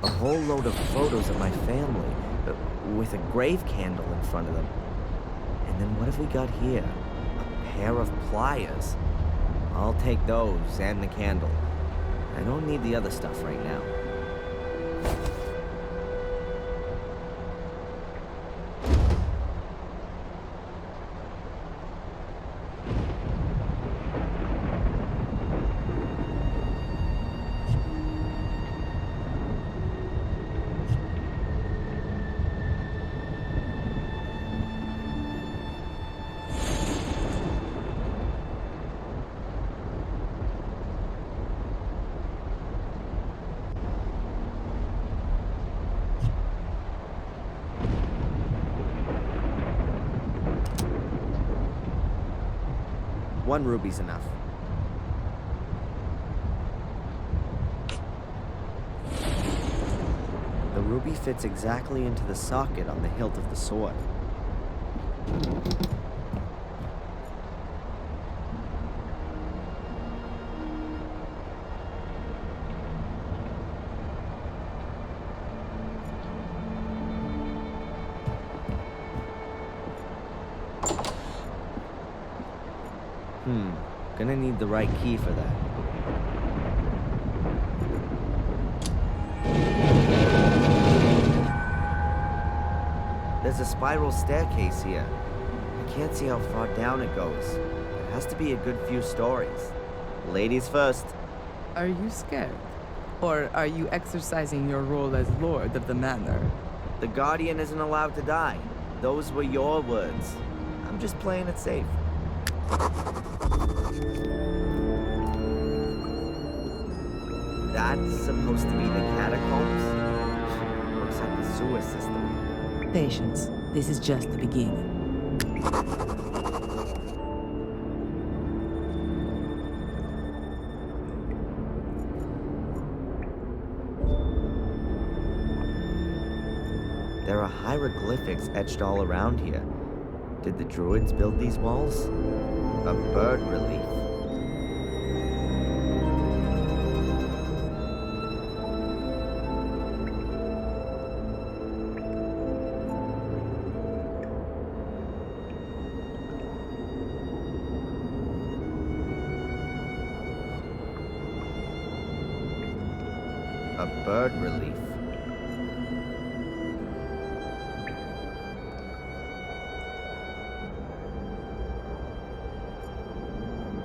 S1: A whole load of photos of my family, with a grave candle in front of them. And then what have we got here? A pair of pliers. I'll take those and the candle. I don't need the other stuff right now. 1 ruby's enough. The ruby fits exactly into the socket on the hilt of the sword. Gonna need the right key for that. There's a spiral staircase here. I can't see how far down it goes. It has to be a good few stories. Ladies first.
S3: Are you scared? Or are you exercising your role as Lord of the Manor?
S1: The Guardian isn't allowed to die. Those were your words. I'm just playing it safe. That's supposed to be the catacombs? Looks like the sewer system.
S3: Patience. This is just the beginning.
S1: There are hieroglyphics etched all around here. Did the Druids build these walls? A bird relief. A bird relief.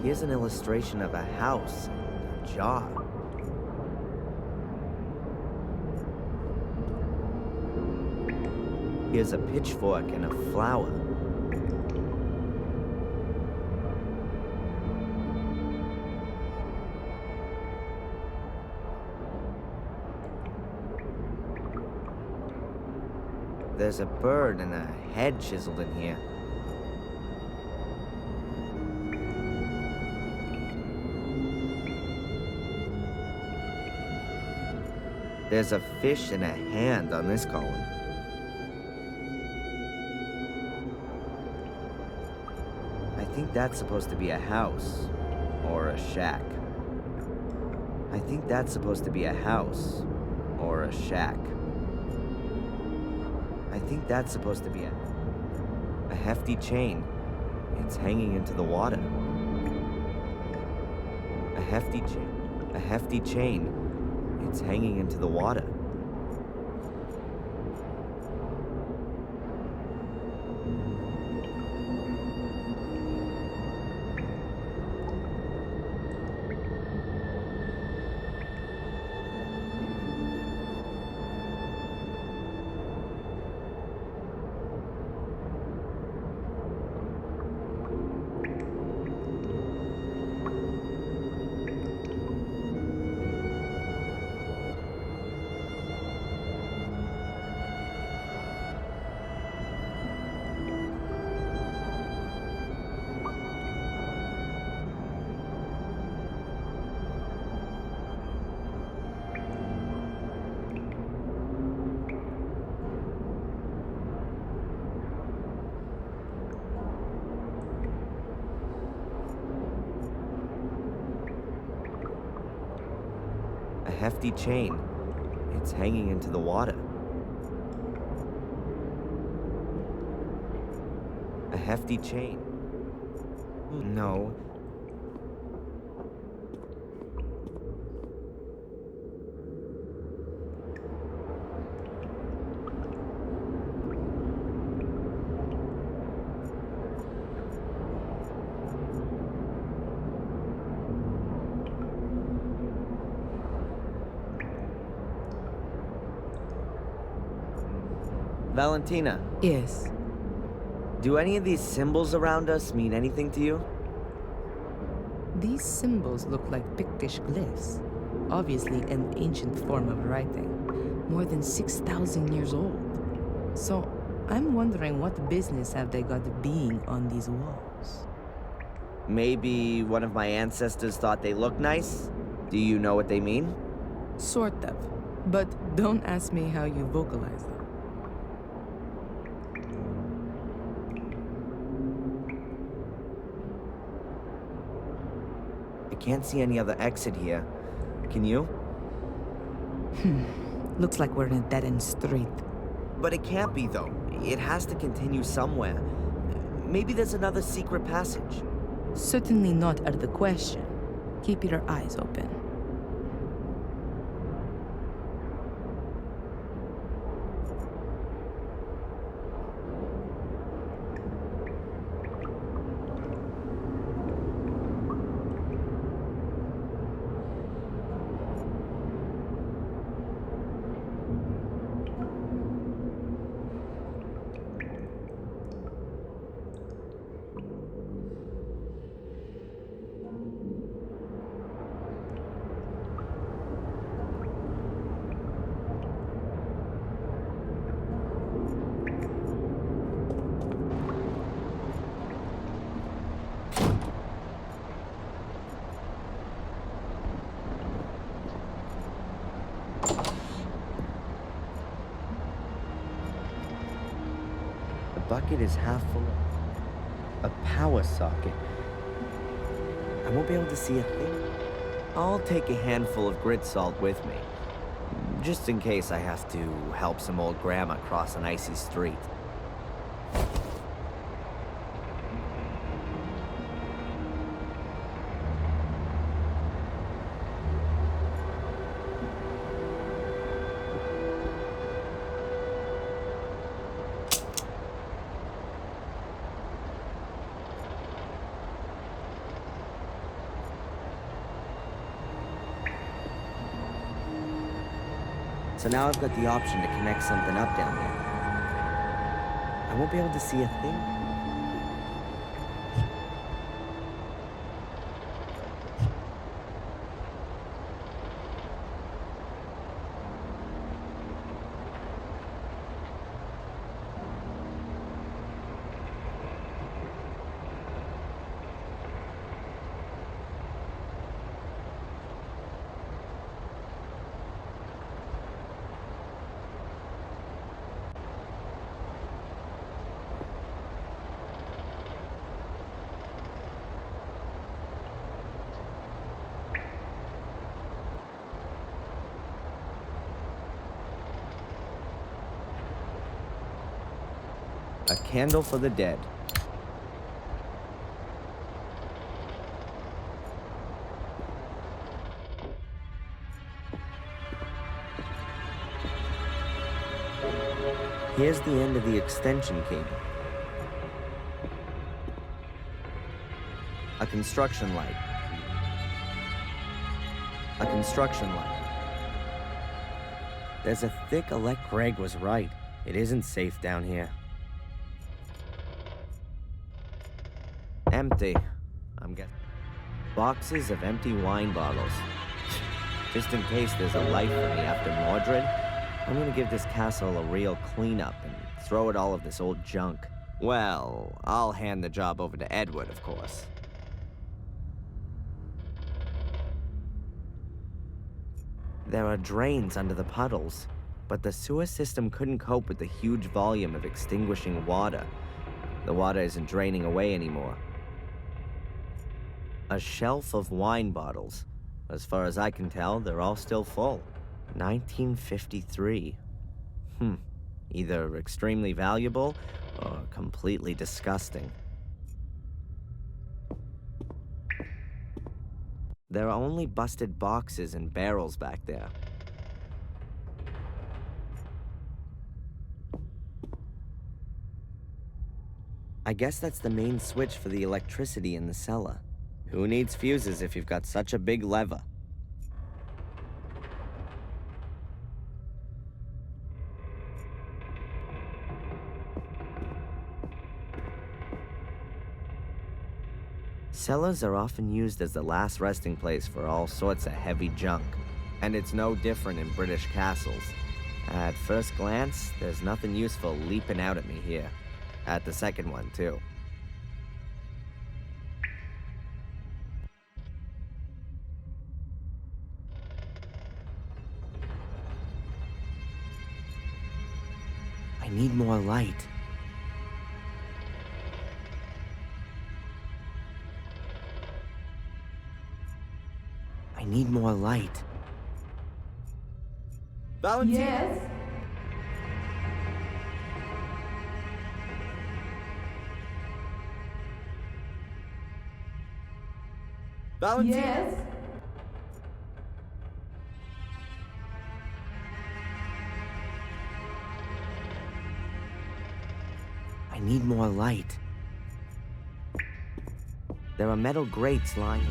S1: Here's an illustration of a house and a jar. Here's a pitchfork and a flower. There's a bird and a head chiseled in here. There's a fish and a hand on this column. I think that's supposed to be a house or a shack. I think that's supposed to be a house or a shack. I think that's supposed to be a hefty chain. It's hanging into the water. A hefty chain. A hefty chain. It's hanging into the water. A hefty chain. It's hanging into the water. A hefty chain. No. Valentina,
S3: Yes.
S1: do any of these symbols around us mean anything to you?
S3: These symbols look like Pictish glyphs. Obviously an ancient form of writing. More than 6,000 years old. So, I'm wondering what business have they got being on these walls?
S1: Maybe one of my ancestors thought they looked nice? Do you know what they mean?
S3: Sort of. But don't ask me how you vocalize them.
S1: I can't see any other exit here. Can you?
S3: Looks like we're in a dead-end street.
S1: But it can't be, though. It has to continue somewhere. Maybe there's another secret passage.
S3: Certainly not out of the question. Keep your eyes open.
S1: Bucket is half full of a power socket. I won't be able to see a thing. I'll take a handful of grit salt with me, just in case I have to help some old grandma cross an icy street. So now I've got the option to connect something up down there. I won't be able to see a thing. A candle for the dead. Here's the end of the extension cable. A construction light. A construction light. There's a thick Greg was right. It isn't safe down here. Empty. I'm guessing. Boxes of empty wine bottles. Just in case there's a life for me after Mordred, I'm gonna give this castle a real cleanup and throw it all of this old junk. Well, I'll hand the job over to Edward, of course. There are drains under the puddles, but the sewer system couldn't cope with the huge volume of extinguishing water. The water isn't draining away anymore. A shelf of wine bottles. As far as I can tell, they're all still full. 1953. Either extremely valuable or completely disgusting. There are only busted boxes and barrels back there. I guess that's the main switch for the electricity in the cellar. Who needs fuses if you've got such a big lever? Cellars are often used as the last resting place for all sorts of heavy junk, and it's no different in British castles. At first glance, there's nothing useful leaping out at me here. At the second one, too. need more light. I need more light. Valentina!
S7: Yes?
S1: Valentina!
S7: Yes?
S1: I need more light. There are metal grates lying.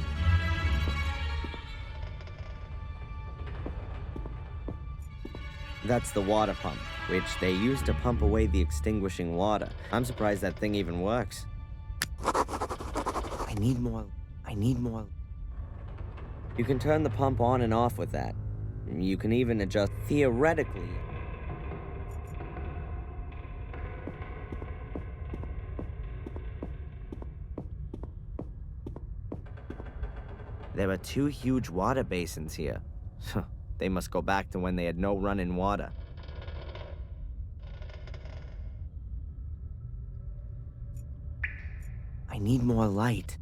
S1: That's the water pump, which they use to pump away the extinguishing water. I'm surprised that thing even works. I need more. You can turn the pump on and off with that. You can even adjust theoretically. There are 2 huge water basins here. They must go back to when they had no running water. I need more light.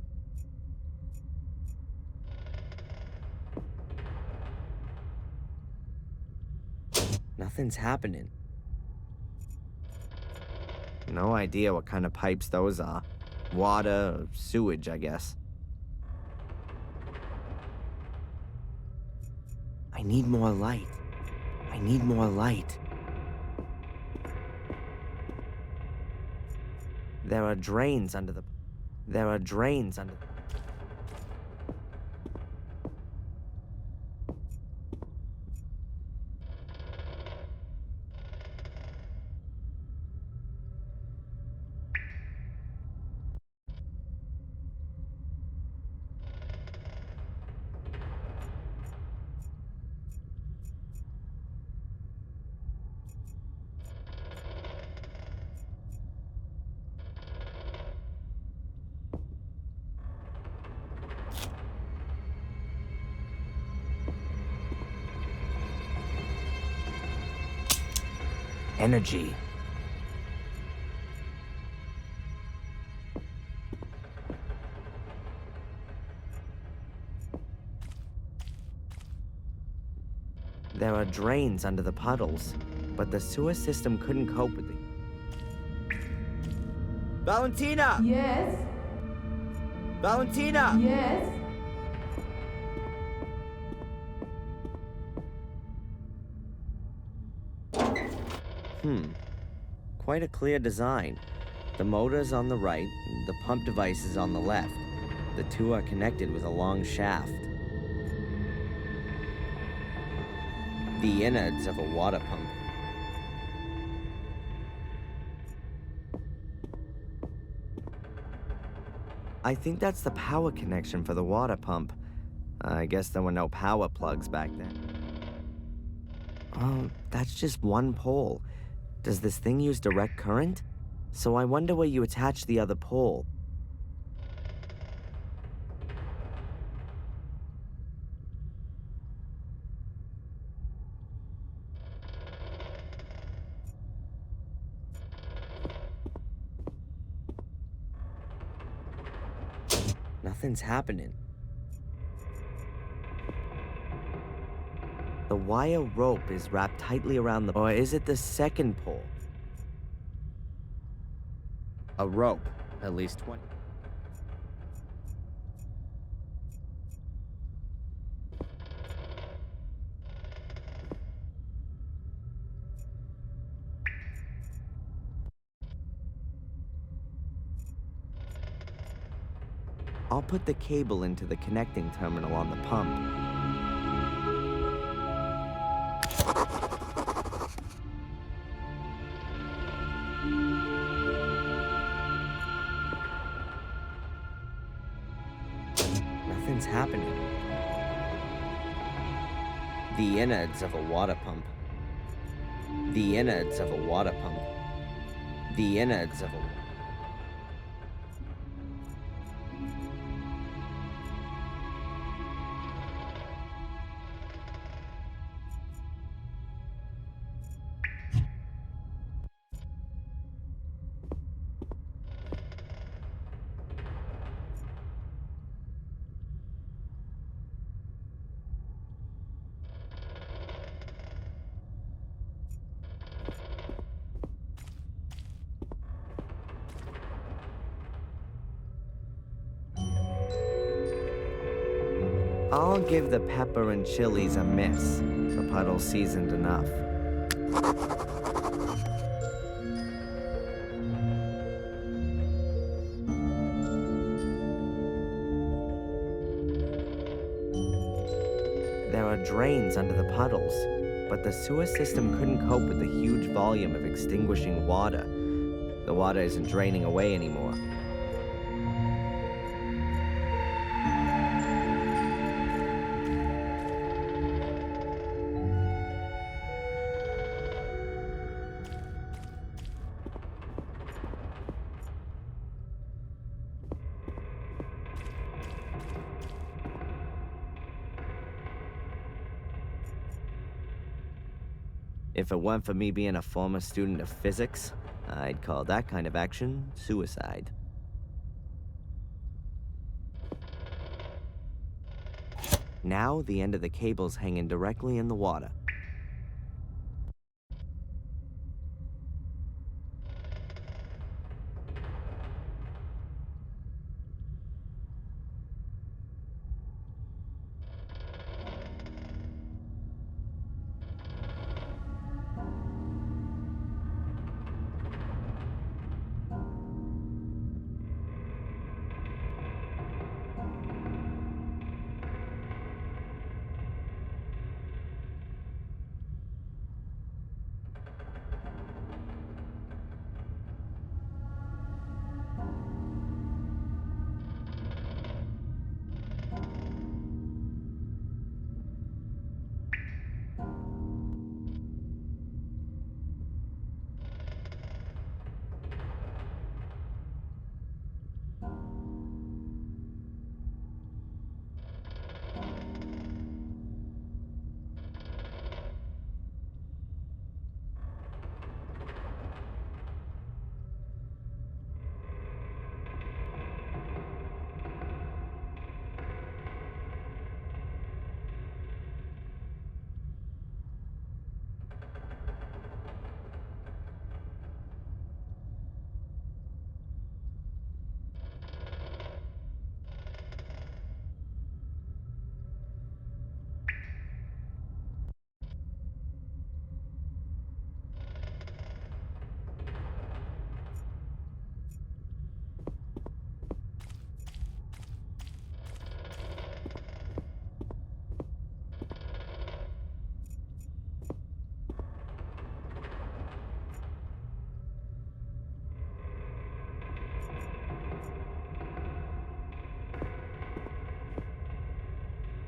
S1: Nothing's happening. No idea what kind of pipes those are. Water, or sewage, I guess. I need more light. I need more light. There are drains under the... Energy. There are drains under the puddles, but the sewer system couldn't cope with it. Valentina!
S7: Yes?
S1: Valentina!
S7: Yes?
S1: Quite a clear design. The motor's on the right, the pump device is on the left. The 2 are connected with a long shaft. The innards of a water pump. I think that's the power connection for the water pump. I guess there were no power plugs back then. Oh, that's just one pole. Does this thing use direct current? So I wonder where you attach the other pole. Nothing's happening. The wire rope is wrapped tightly around the... Or is it the second pole? A rope, at least 20. I'll put the cable into the connecting terminal on the pump. Nothing's happening. The innards of a water pump. The innards of a water pump. The innards of a... I'll give the pepper and chilies a miss. The puddle's seasoned enough. There are drains under the puddles, but the sewer system couldn't cope with the huge volume of extinguishing water. The water isn't draining away anymore. If it weren't for me being a former student of physics, I'd call that kind of action suicide. Now, the end of the cable's hanging directly in the water.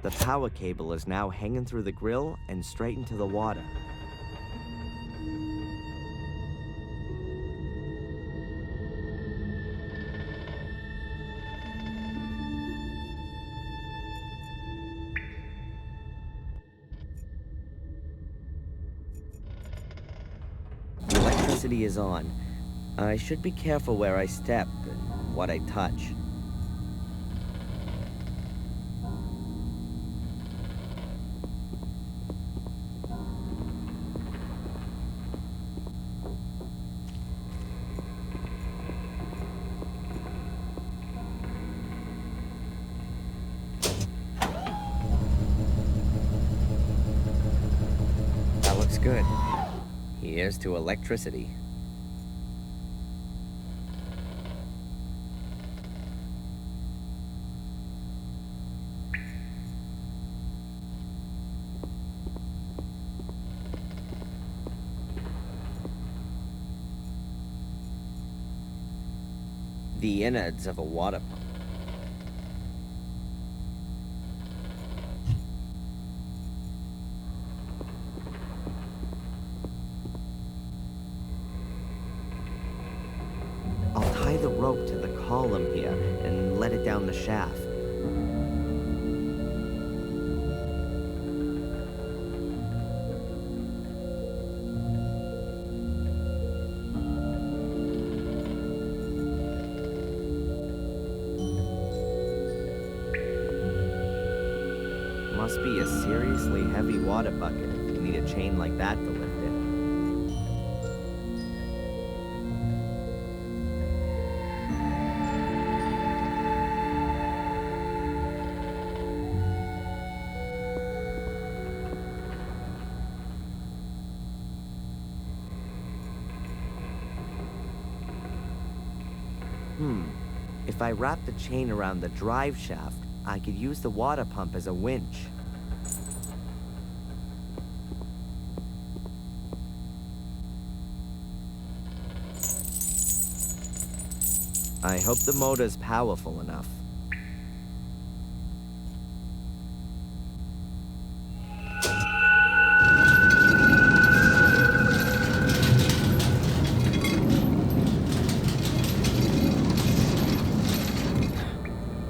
S1: The power cable is now hanging through the grill and straight into the water. The electricity is on. I should be careful where I step and what I touch. That looks good. Here's to electricity. The innards of a water pump. I'll tie the rope to the column here and let it down the shaft. Must be a seriously heavy water bucket if you need a chain like that to lift it. If I wrap the chain around the drive shaft, I could use the water pump as a winch. I hope the motor's powerful enough.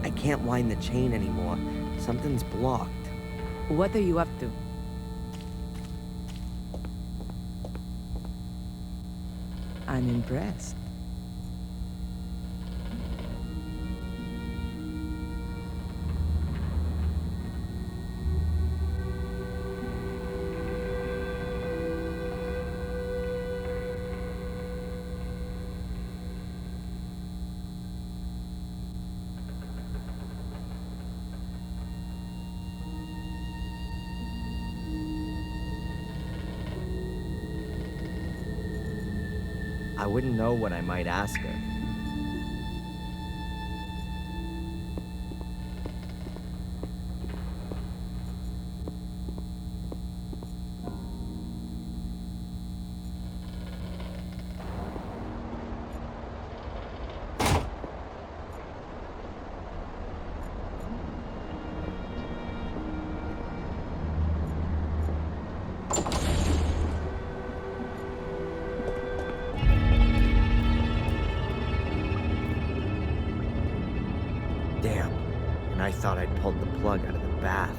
S1: I can't wind the chain anymore. Something's blocked.
S3: What are you up to? I'm impressed.
S1: I wouldn't know what I might ask her. Damn, and I thought I'd pulled the plug out of the bath.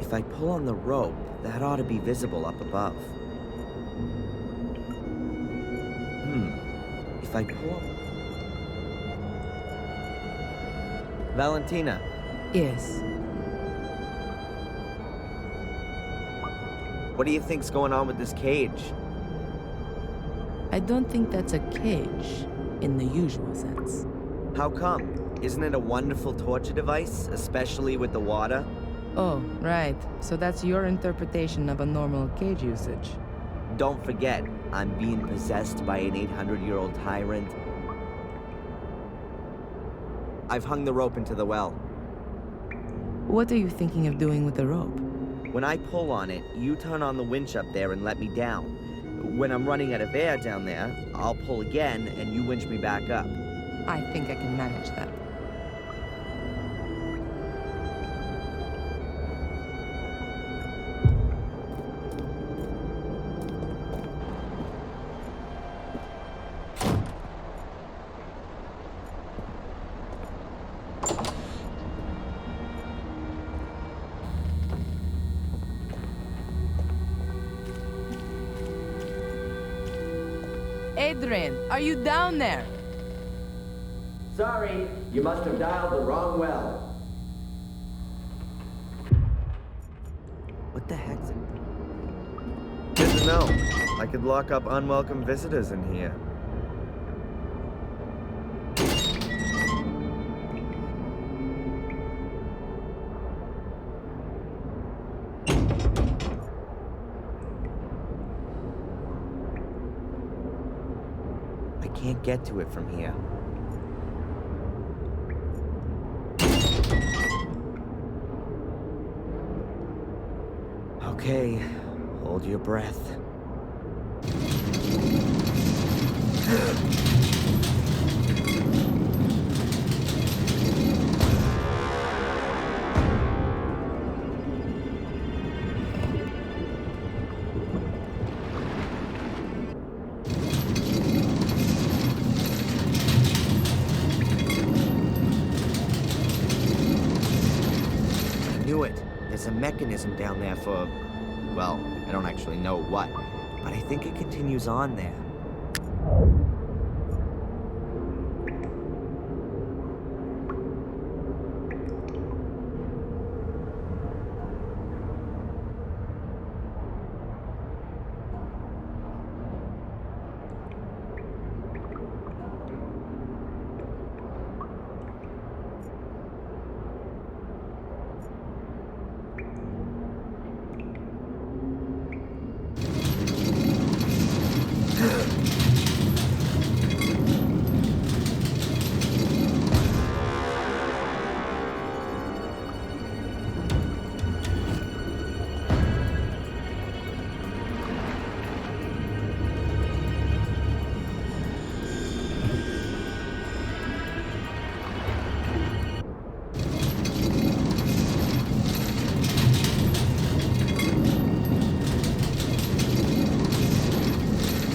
S1: If I pull on the rope, that ought to be visible up above. If I pull on... Valentina,
S3: Yes.
S1: what do you think's going on with this cage?
S3: I don't think that's a cage in the usual sense.
S1: How come? Isn't it a wonderful torture device, especially with the water?
S3: Oh, right. So that's your interpretation of a normal cage usage.
S1: Don't forget, I'm being possessed by an 800-year-old tyrant. I've hung the rope into the well.
S3: What are you thinking of doing with the rope?
S1: When I pull on it, you turn on the winch up there and let me down. When I'm running out of air down there, I'll pull again and you winch me back up.
S3: I think I can manage that. Adrian, are you down there?
S1: Sorry, you must have dialed the wrong well. What the heck's it? Good to know. I could lock up unwelcome visitors in here. I can't get to it from here. Okay, hold your breath. I knew it. There's a mechanism down there for Well, I don't actually know what, but I think it continues on there.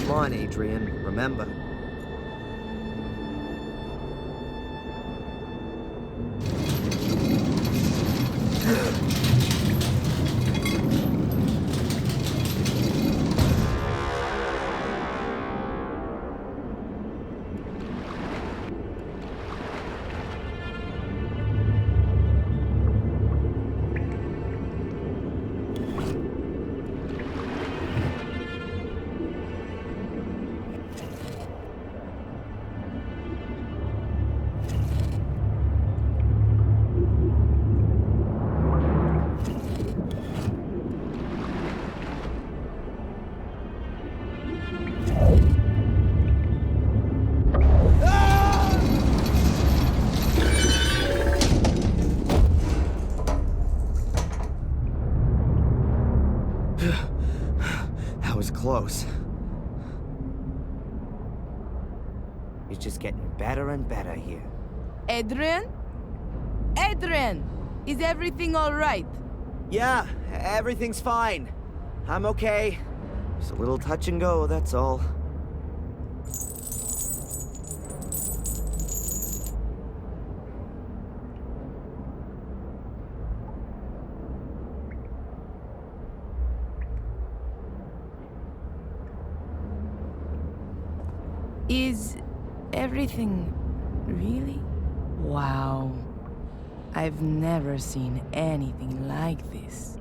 S1: Come on, Adrian, remember. That was close. It's just getting better and better here.
S3: Adrian? Adrian! Is everything all right?
S1: Yeah, everything's fine. I'm okay. Just a little touch and go, that's all.
S3: Is everything really? Wow. I've never seen anything like this.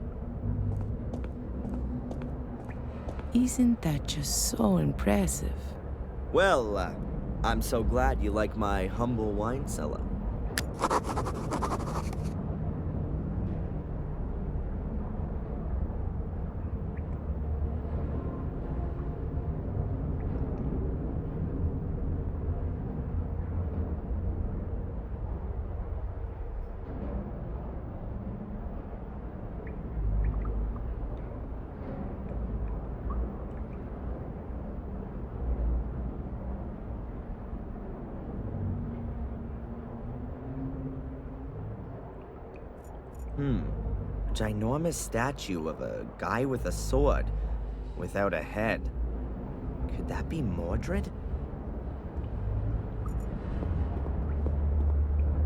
S3: Isn't that just so impressive?
S1: Well, I'm so glad you like my humble wine cellar. Ginormous statue of a guy with a sword, without a head. Could that be Mordred?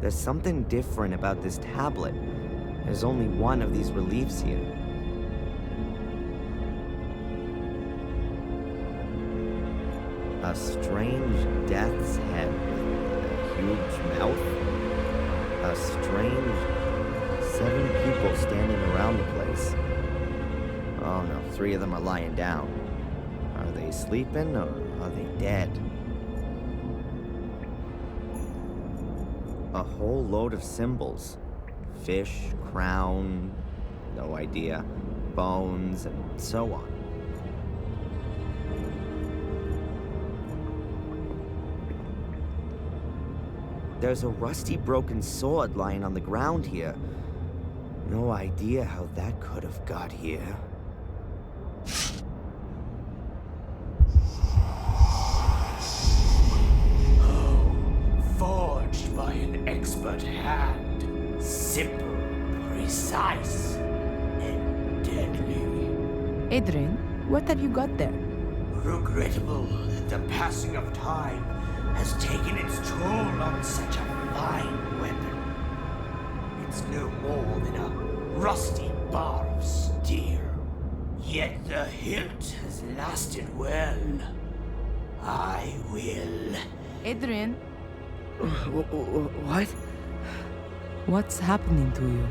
S1: There's something different about this tablet. There's only one of these reliefs here. A strange death's head with a huge mouth. A strange 7 people standing around the place. Oh no, 3 of them are lying down. Are they sleeping or are they dead? A whole load of symbols. Fish, crown, no idea, bones, and so on. There's a rusty broken sword lying on the ground here. No idea how that could have got here.
S2: Oh, forged by an expert hand. Simple, precise, and deadly.
S3: Adrian, what have you got there?
S2: Regrettable that the passing of time has taken its toll on such a fine weapon. It's no more than a rusty bar of steel. hilt has lasted well. I will.
S3: Adrian,
S1: What?
S3: what's happening to you?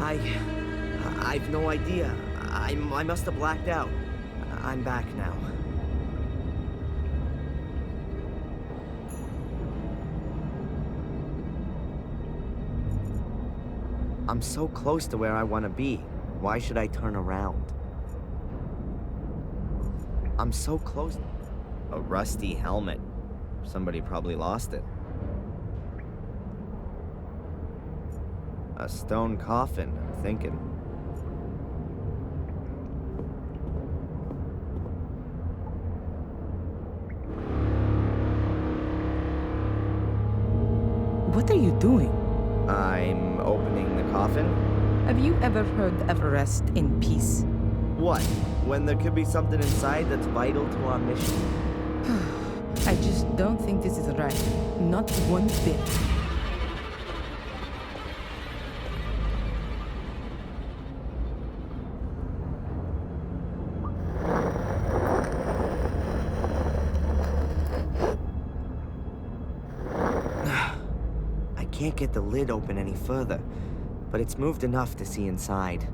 S1: I've no idea. I must have blacked out. I'm back now. I'm so close to where I want to be. Why should I turn around? I'm so close. A rusty helmet. Somebody probably lost it. A stone coffin, I'm thinking.
S3: What are you doing?
S1: I'm opening the coffin?
S3: Have you ever heard of rest in peace?
S1: What? When there could be something inside that's vital to our mission?
S3: I just don't think this is right. Not one bit.
S1: I can't get the lid open any further, but it's moved enough to see inside.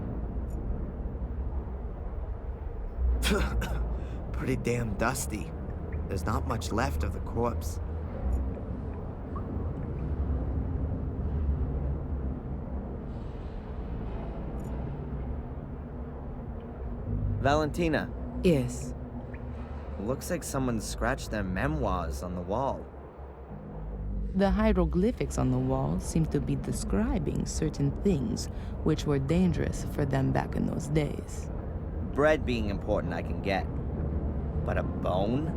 S1: Pretty damn dusty. There's not much left of the corpse. Valentina,
S3: Yes.
S1: looks like someone scratched their memoirs on the wall.
S3: The hieroglyphics on the wall seem to be describing certain things which were dangerous for them back in those days.
S1: Bread being important I can get. But a bone?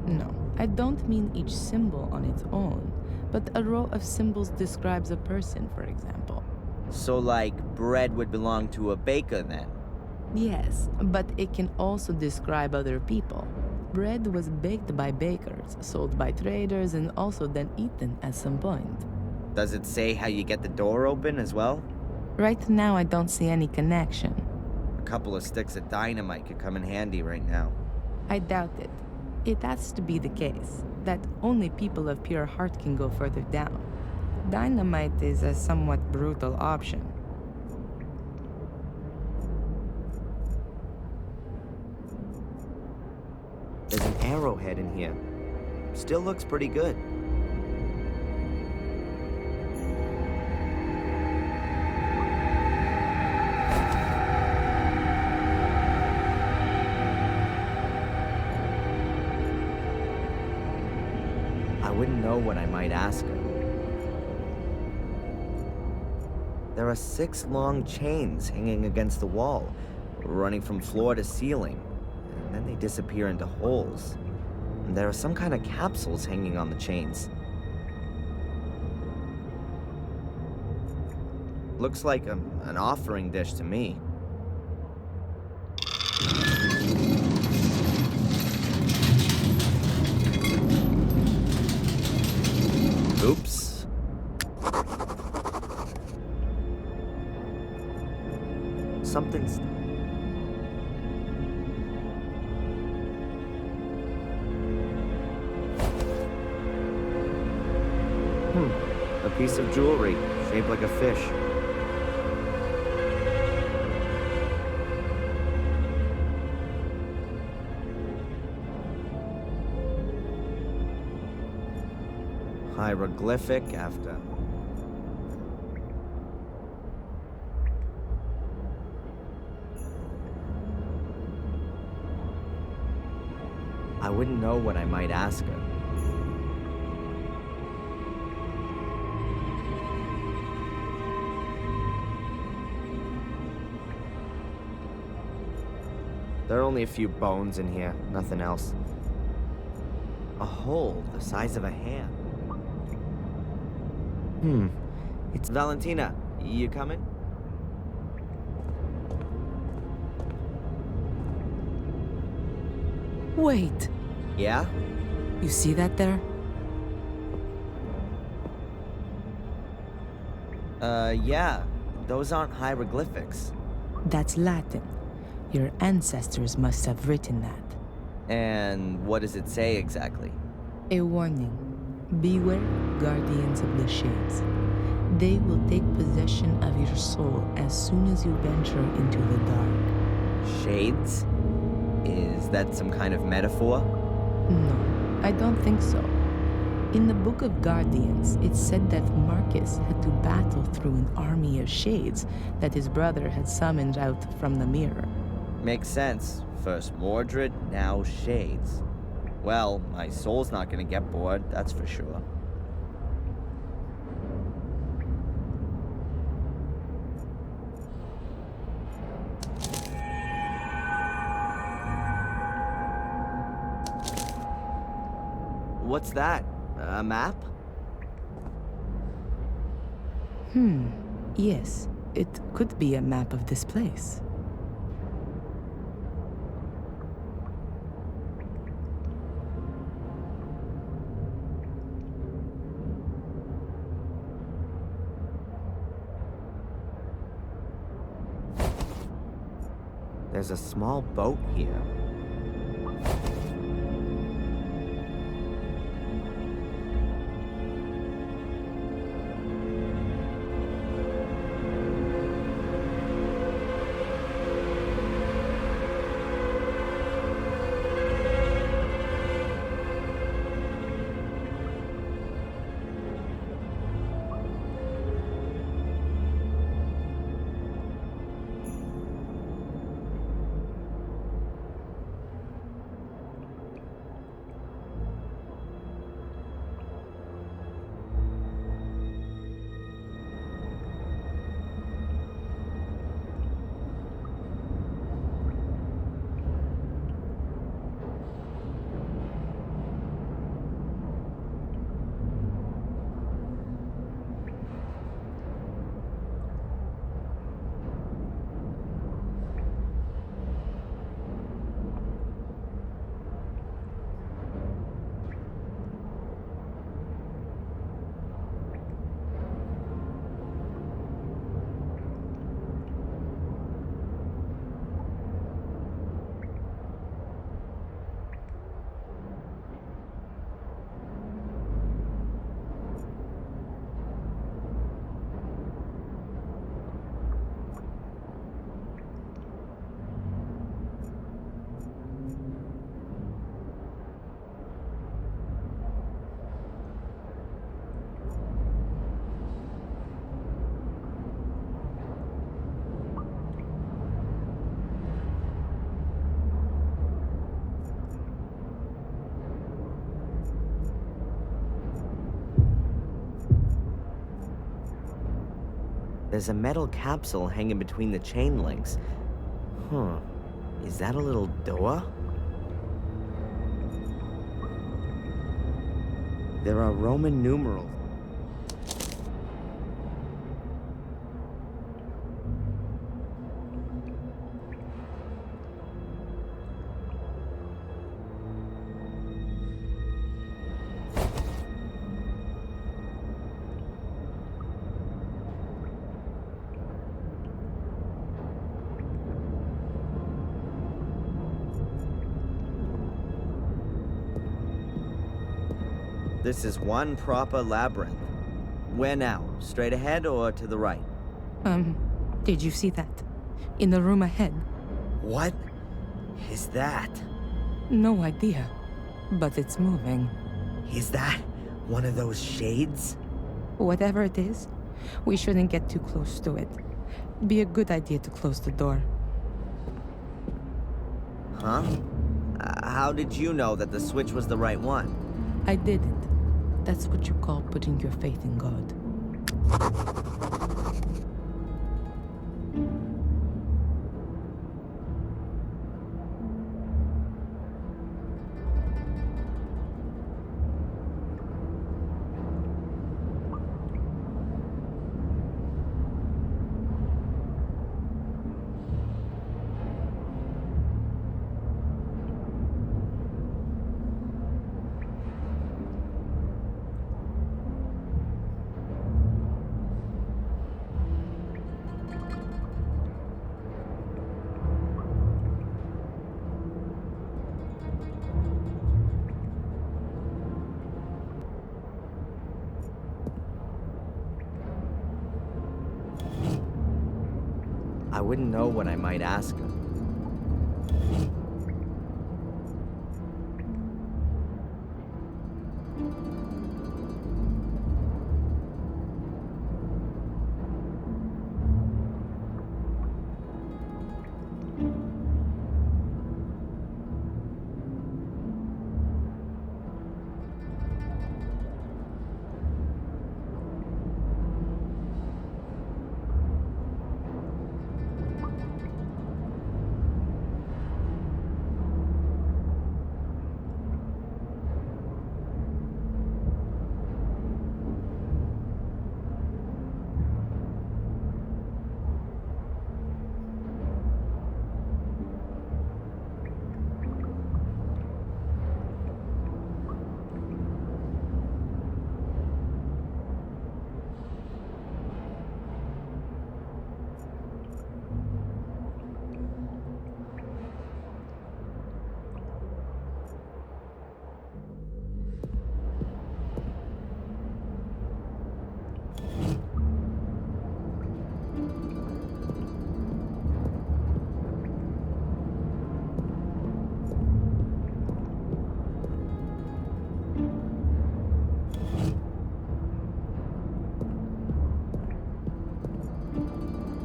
S3: No, I don't mean each symbol on its own, but a row of symbols describes a person, for example.
S1: So like, bread would belong to a baker then?
S3: Yes, but it can also describe other people. Bread was baked by bakers, sold by traders, and also then eaten at some point.
S1: Does it say how you get the door open as well?
S3: Right now, I don't see any connection.
S1: A couple of sticks of dynamite could come in handy right now.
S3: I doubt it. It has to be the case that only people of pure heart can go further down. Dynamite is a somewhat brutal option.
S1: There's an arrowhead in here. Still looks pretty good. I wouldn't know what I might ask her. There are 6 long chains hanging against the wall, running from floor to ceiling. And then they disappear into holes. And there are some kind of capsules hanging on the chains. Looks like an offering dish to me. Oops. Something's... A piece of jewelry, shaped like a fish. Hieroglyphic after... I wouldn't know what I might ask her. There are only a few bones in here, nothing else. A hole the size of a hand. It's Valentina. You coming?
S3: Wait,
S1: Yeah?
S3: you see that there?
S1: Yeah. Those aren't hieroglyphics.
S3: That's Latin. Your ancestors must have written that.
S1: And what does it say exactly?
S3: A warning. Beware, guardians of the shades. They will take possession of your soul as soon as you venture into the dark.
S1: Shades? Is that some kind of metaphor?
S3: No, I don't think so. In the Book of Guardians, it said that Marcus had to battle through an army of shades that his brother had summoned out from the mirror.
S1: Makes sense. First Mordred, now Shades. Well, my soul's not gonna get bored, that's for sure. What's that? A map?
S3: Yes, it could be a map of this place.
S1: There's a small boat here. There's a metal capsule hanging between the chain links. Huh. Is that a little door? There are Roman numerals. This is one proper labyrinth. Where now? Straight ahead or to the right?
S3: Did you see that? In the room ahead?
S1: What is that?
S3: No idea, but it's moving.
S1: Is that one of those shades?
S3: Whatever it is, we shouldn't get too close to it. Be a good idea to close the door.
S1: Huh? How did you know that the switch was the right one?
S3: I didn't. That's what you call putting your faith in God.
S1: I wouldn't know what I might ask her.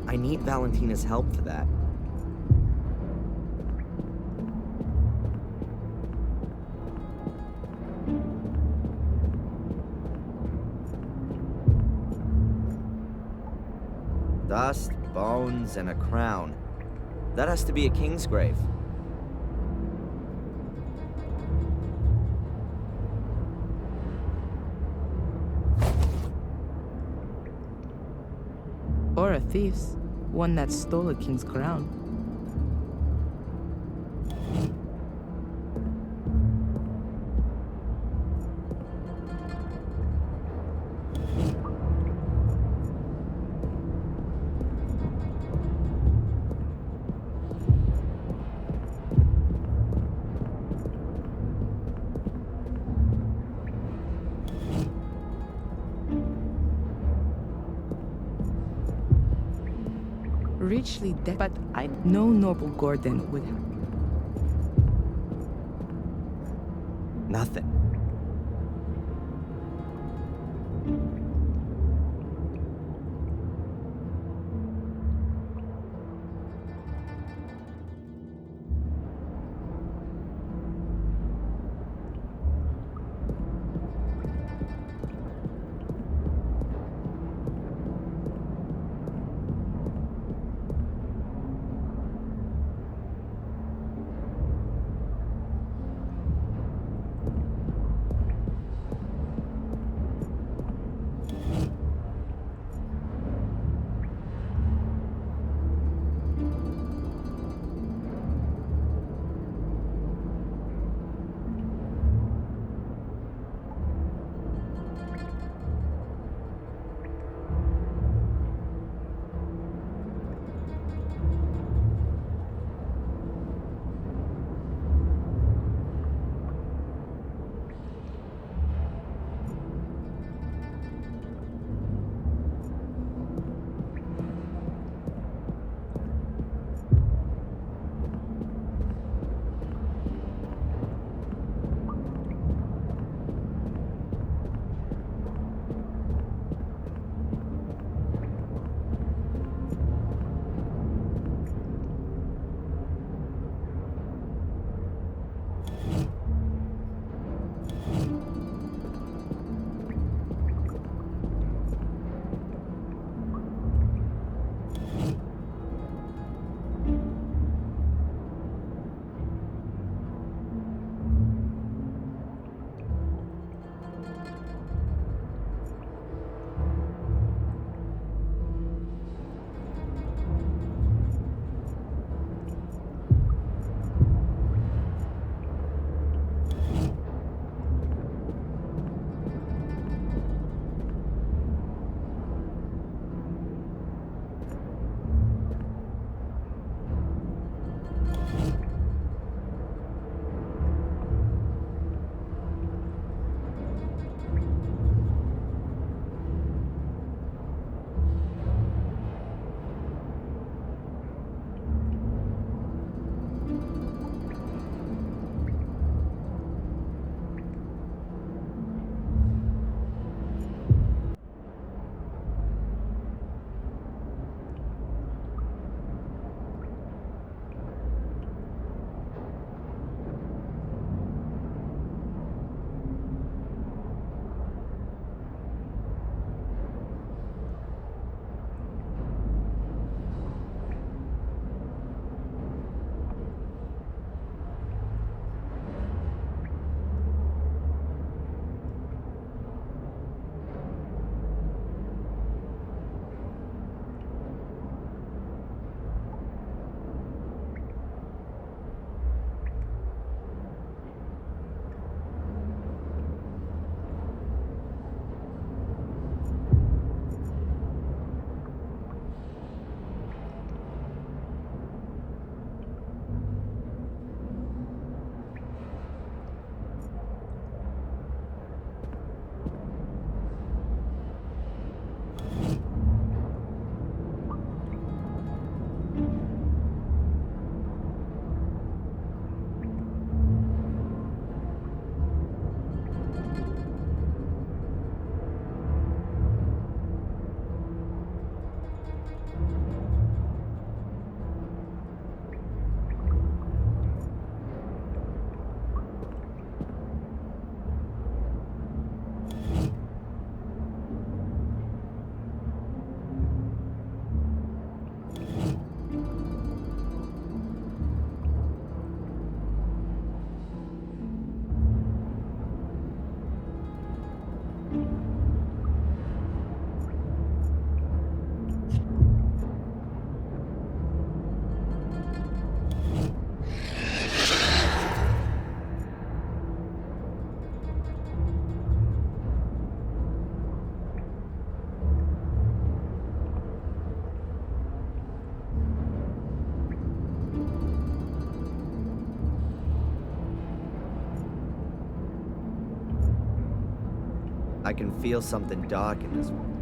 S1: I need Valentina's help for that. Dust, bones, and a crown. That has to be a king's grave.
S3: Or a thief's. One that stole a king's crown. Richly decked, but I know noble Gordon would have.
S1: Nothing. I can feel something dark in this room.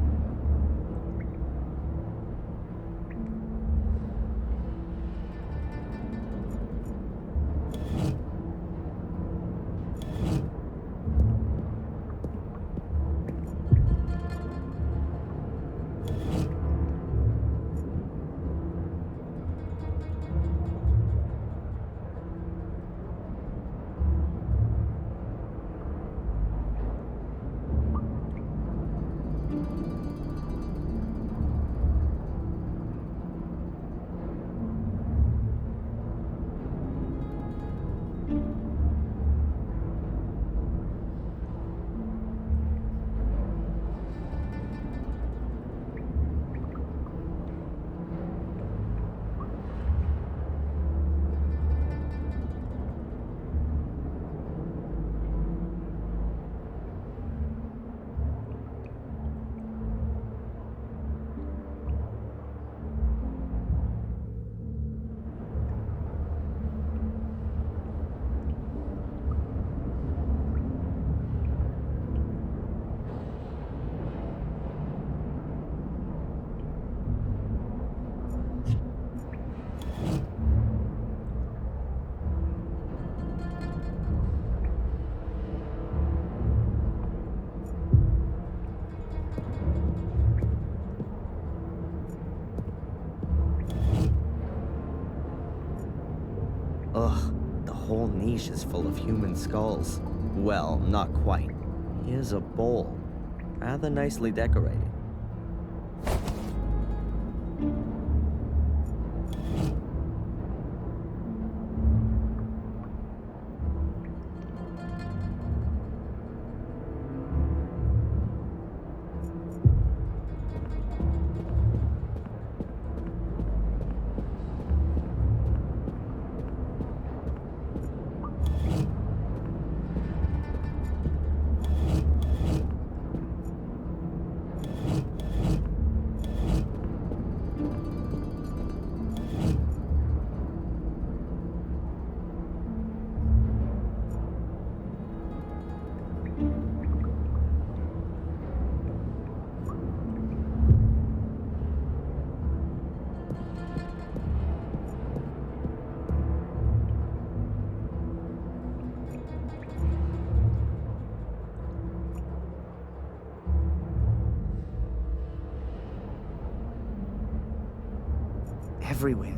S1: Ugh, the whole niche is full of human skulls. Well, not quite. Here's a bowl, rather nicely decorated. Everywhere.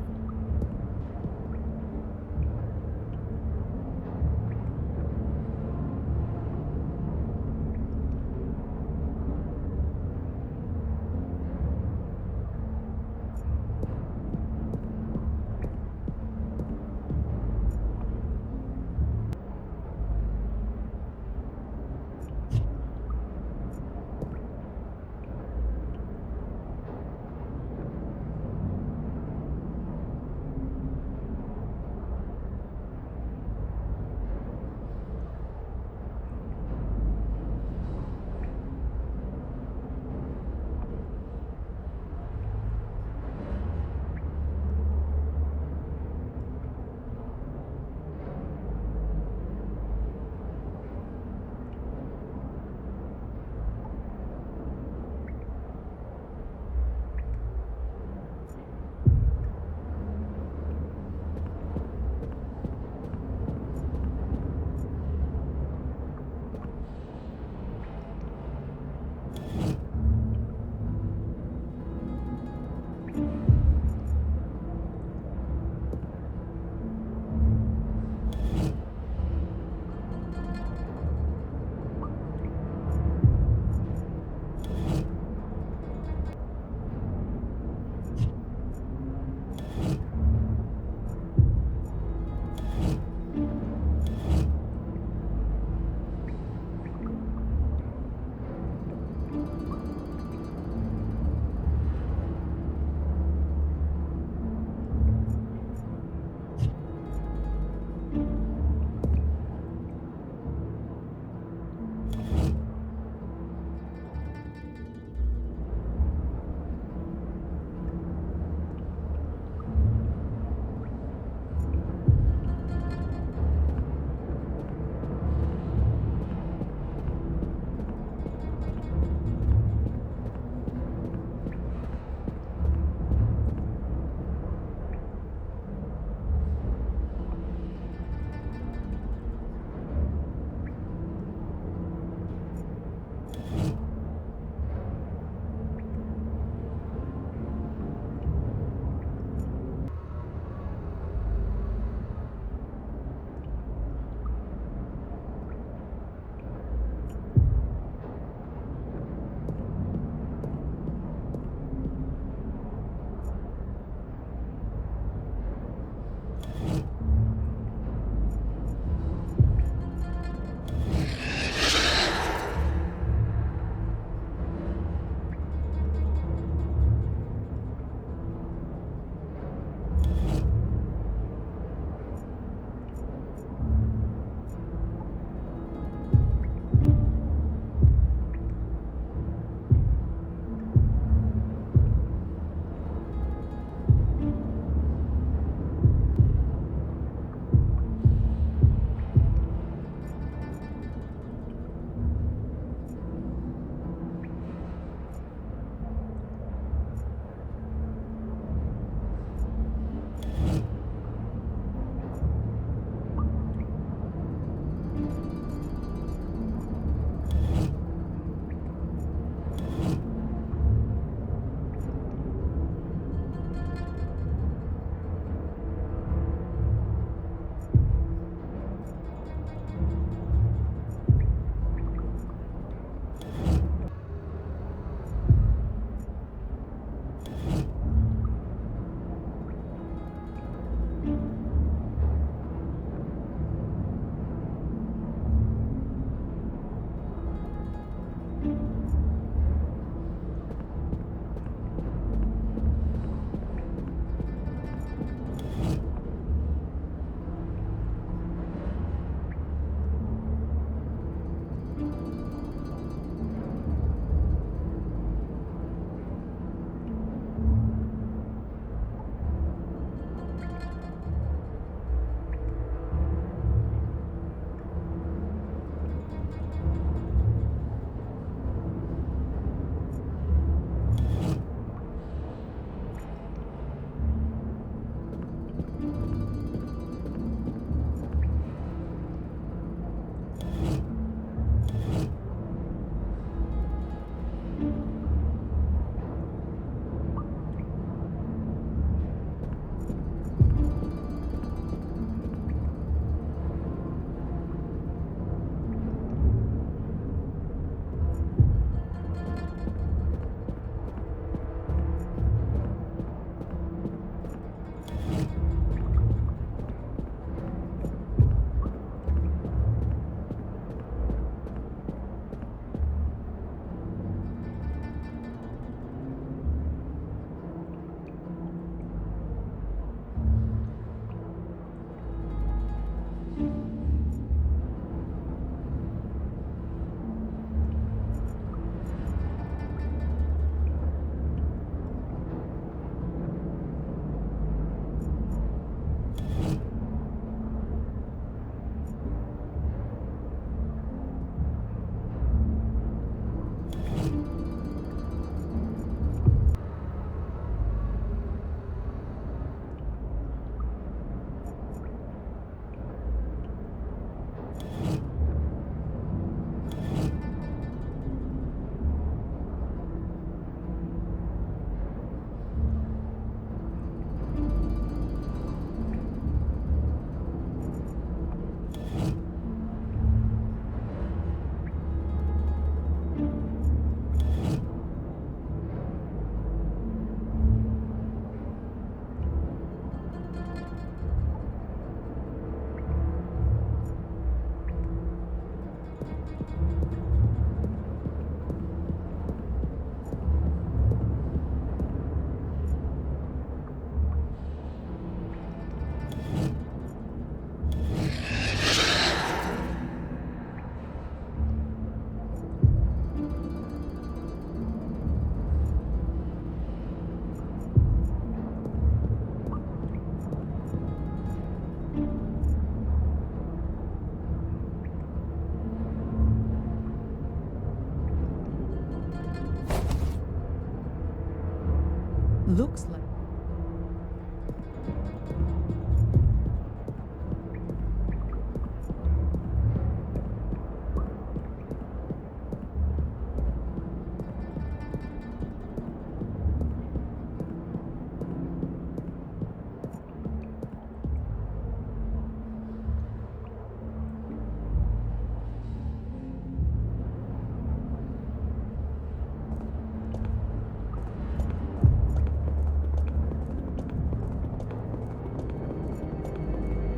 S3: Looks like...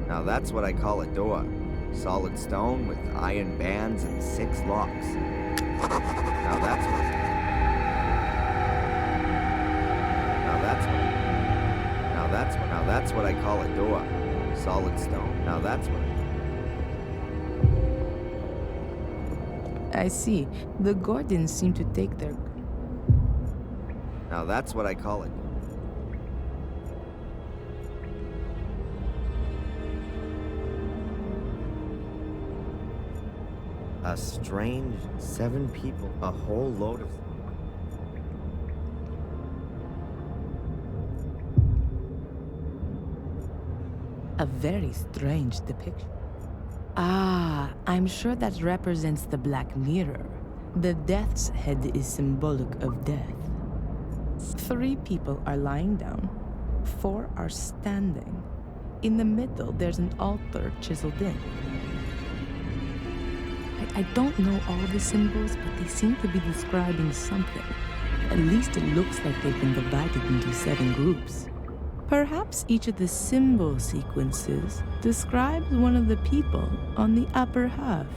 S1: Now that's what I call a door. Solid stone with iron bands and 6 locks. Now that's what... Now that's what I call a door. Solid stone. Now that's what...
S3: I see. The Gordons seem to take their...
S1: Now that's what I call it. A strange 7 people, a whole load of...
S3: A very strange depiction. Ah, I'm sure that represents the Black Mirror. The death's head is symbolic of death. 3 people are lying down. 4 are standing. In the middle, there's an altar chiseled in. I don't know all the symbols, but they seem to be describing something. At least it looks like they've been divided into 7 groups. Perhaps each of the symbol sequences describes one of the people on the upper half.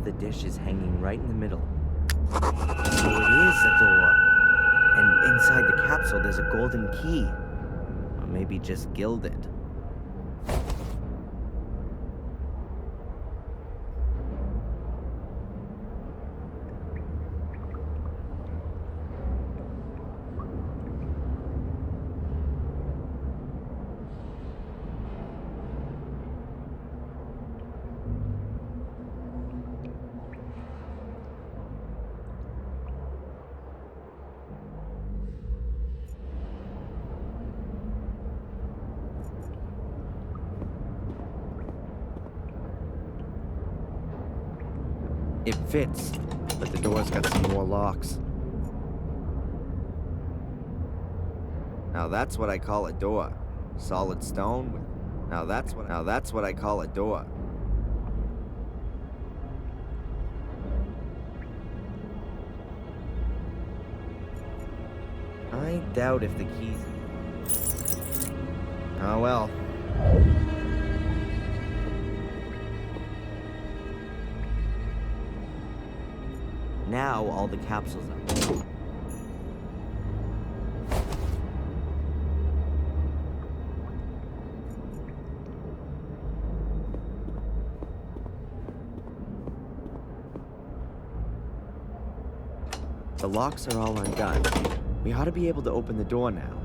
S1: The dish is hanging right in the middle. So it is a door. And inside the capsule there's a golden key. Or maybe just gilded. It fits, but the door's got some more locks. Now that's what I call a door. Solid stone with... Now that's what I call a door. I doubt if the keys... Oh well. Now all the capsules are... The locks are all undone. We ought to be able to open the door now.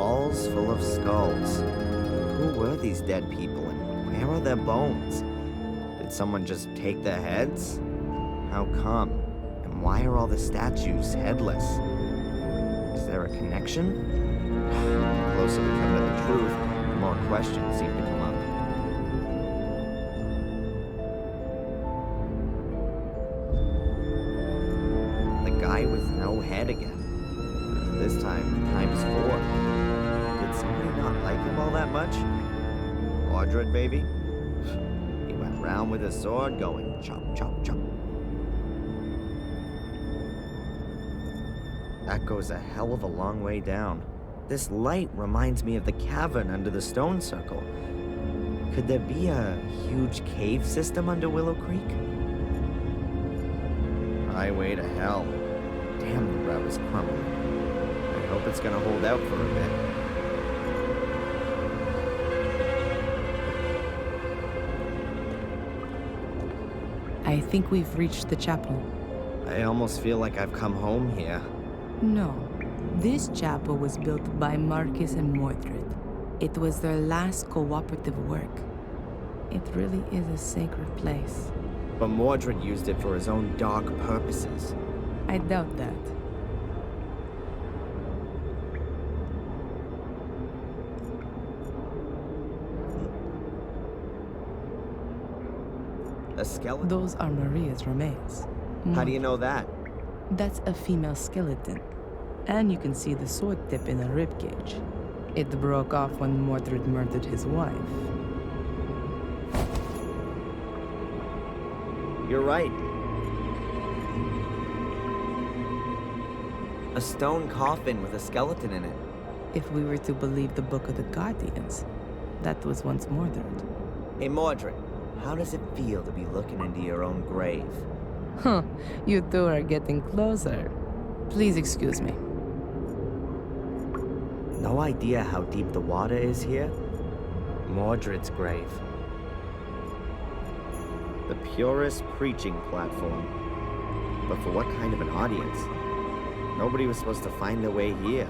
S1: walls full of skulls. Who were these dead people and where are their bones? Did someone just take their heads? How come? And why are all the statues headless? Is there a connection? The closer we come to the truth, the more questions seem to come up. The guy with no head again. This time, times 4. Did somebody not like him all that much? Mordred, baby? He went round with his sword going chop, chop, chop. That goes a hell of a long way down. This light reminds me of the cavern under the stone circle. Could there be a huge cave system under Willow Creek? Highway to hell. Damn, the route is crumbling. I hope it's gonna hold out for a bit.
S3: I think we've reached the chapel.
S1: I almost feel like I've come home here.
S3: No. This chapel was built by Marcus and Mordred. It was their last cooperative work. It really is a sacred place.
S1: But Mordred used it for his own dark purposes.
S3: I doubt that.
S1: A skeleton?
S3: Those are Maria's remains.
S1: How do you know that?
S3: That's a female skeleton. And you can see the sword tip in her ribcage. It broke off when Mordred murdered his wife.
S1: You're right. A stone coffin with a skeleton in it.
S3: If we were to believe the Book of the Guardians, that was once Mordred.
S1: Hey, Mordred, how does it feel to be looking into your own grave?
S3: Huh, you two are getting closer. Please excuse me.
S1: No idea how deep the water is here? Mordred's grave. The purest preaching platform. But for what kind of an audience? Nobody was supposed to find their way here.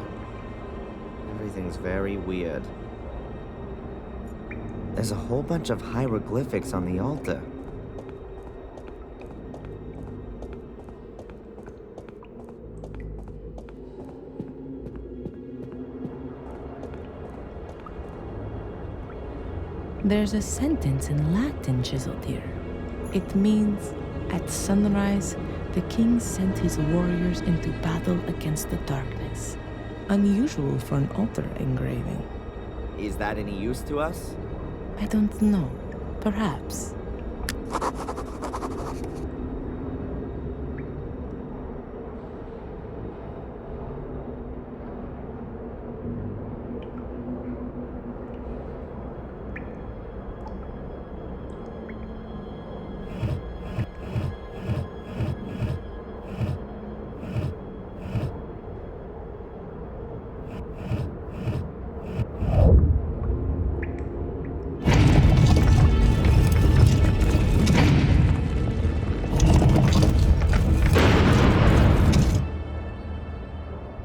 S1: Everything's very weird. There's a whole bunch of hieroglyphics on the altar.
S3: There's a sentence in Latin chiseled here. It means, at sunrise, the king sent his warriors into battle against the darkness. Unusual for an altar engraving.
S1: Is that any use to us?
S3: I don't know. Perhaps.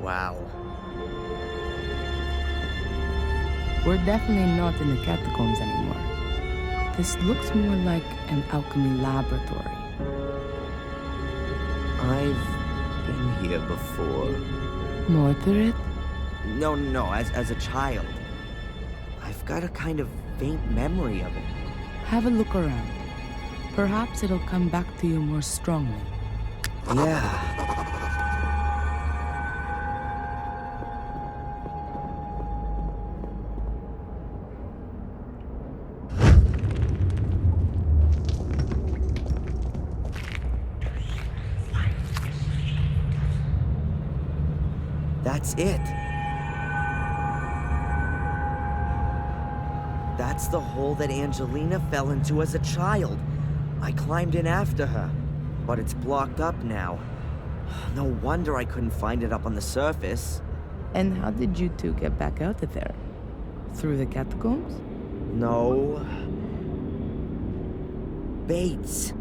S1: Wow.
S3: We're definitely not in the catacombs anymore. This looks more like an alchemy laboratory.
S1: I've been here before.
S3: Mordred?
S1: No, as a child. I've got a kind of faint memory of it.
S3: Have a look around. Perhaps it'll come back to you more strongly.
S1: Yeah. That's it. That's the hole that Angelina fell into as a child. I climbed in after her, but it's blocked up now. No wonder I couldn't find it up on the surface.
S3: And how did you two get back out of there? Through the catacombs?
S1: No. Bates.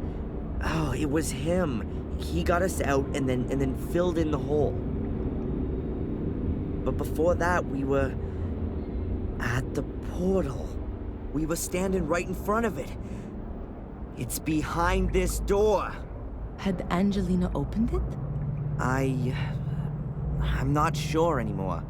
S1: Oh, it was him. He got us out and then filled in the hole. But before that, we were At the portal. We were standing right in front of it. It's behind this door.
S3: Had Angelina opened it?
S1: I'm not sure anymore.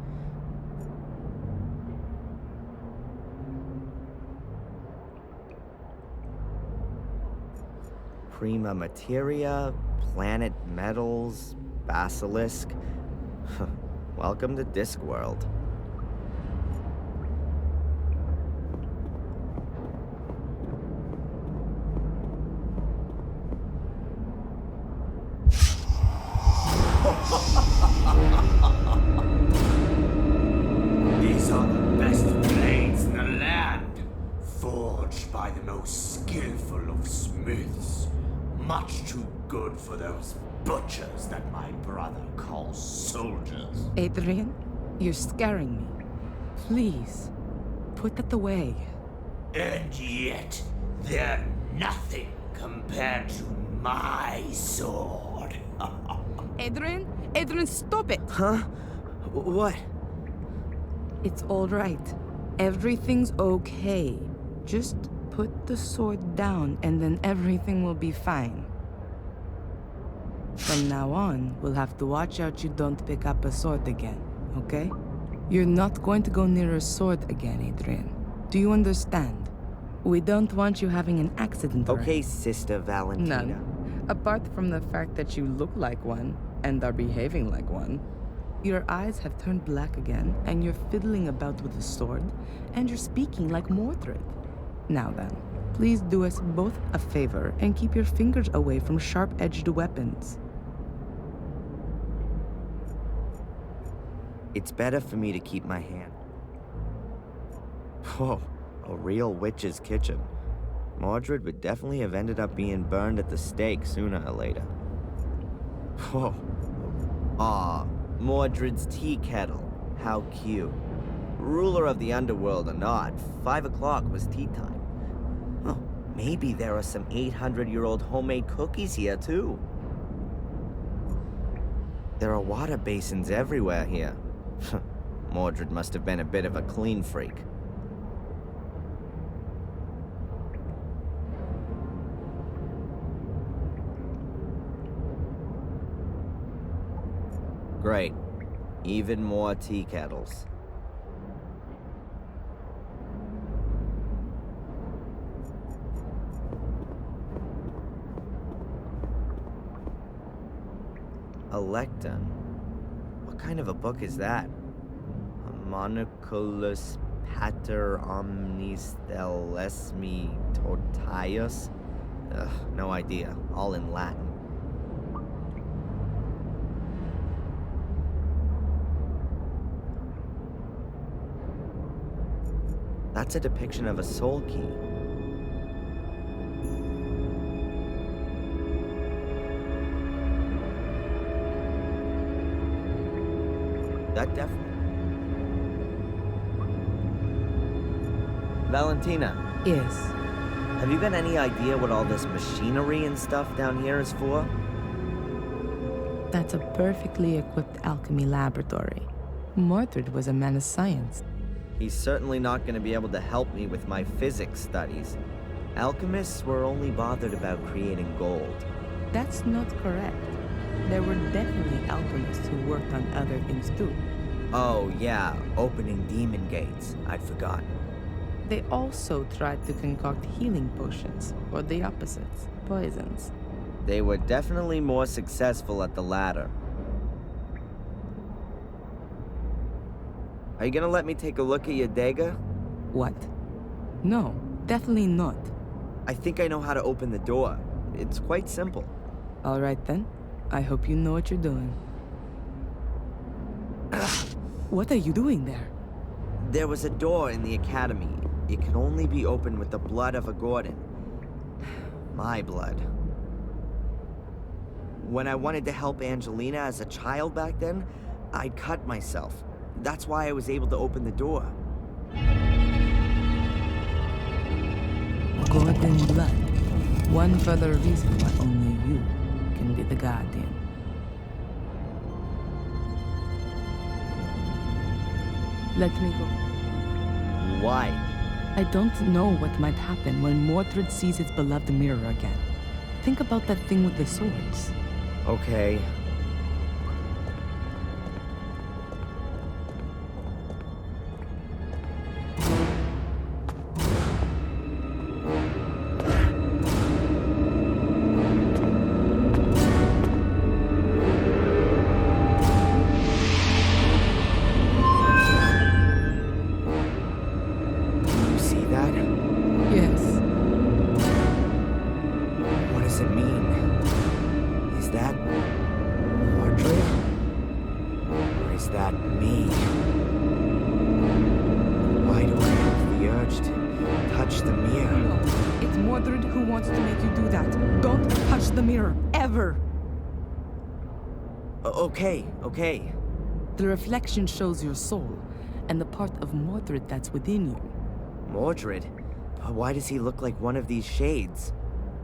S1: Prima materia, planet metals, basilisk. Welcome to Discworld.
S2: These are the best blades in the land, forged by the most skillful of smiths. Much too good for those butchers that my brother calls soldiers.
S3: Adrian, you're scaring me. Please, put that away.
S2: And yet, they're nothing compared to my sword.
S3: Adrian, stop it!
S1: Huh? What?
S3: It's all right. Everything's okay. Just put the sword down and then everything will be fine. From now on, we'll have to watch out you don't pick up a sword again, okay? You're not going to go near a sword again, Adrian. Do you understand? We don't want you having an accident.
S1: Okay, Sister Valentina.
S3: None. Apart from the fact that you look like one and are behaving like one. Your eyes have turned black again, and you're fiddling about with a sword, and you're speaking like Mordred. Now then, please do us both a favor and keep your fingers away from sharp-edged weapons.
S1: It's better for me to keep my hand. Whoa, a real witch's kitchen. Mordred would definitely have ended up being burned at the stake sooner or later. Whoa. Aw, Mordred's tea kettle. How cute. Ruler of the underworld or not, 5 o'clock was tea time. Oh, maybe there are some 800-year-old homemade cookies here, too. There are water basins everywhere here. Mordred must have been a bit of a clean freak. Great. Even more tea kettles. A lectern? What kind of a book is that? Homunculus pater omnis delesmi totius? Ugh, no idea. All in Latin. That's a depiction of a soul key. That definitely... Valentina.
S3: Yes.
S1: Have you got any idea what all this machinery and stuff down here is for?
S3: That's a perfectly equipped alchemy laboratory. Mordred was a man of science.
S1: He's certainly not going to be able to help me with my physics studies. Alchemists were only bothered about creating gold.
S3: That's not correct. There were definitely alchemists who worked on other things too.
S1: Oh yeah, opening demon gates. I'd forgotten.
S3: They also tried to concoct healing potions, or the opposites, poisons.
S1: They were definitely more successful at the latter. Are you gonna let me take a look at your dagger?
S3: What? No, definitely not.
S1: I think I know how to open the door. It's quite simple.
S3: All right then. I hope you know what you're doing. What are you doing there?
S1: There was a door in the academy. It can only be opened with the blood of a Gordon. My blood. When I wanted to help Angelina as a child back then, I'd cut myself. That's why I was able to open the door.
S3: Gordon blood. One further reason why only you can be the guardian. Let me go.
S1: Why?
S3: I don't know what might happen when Mordred sees its beloved mirror again. Think about that thing with the swords.
S1: Okay. You see that?
S3: Yes.
S1: What does it mean? Is that Mordred? Or is that me? Why do I have the urge to touch the mirror?
S3: No, it's Mordred who wants to make you do that. Don't touch the mirror, ever!
S1: Okay.
S3: The reflection shows your soul, and the part of Mordred that's within you.
S1: Mordred? Why does he look like one of these shades?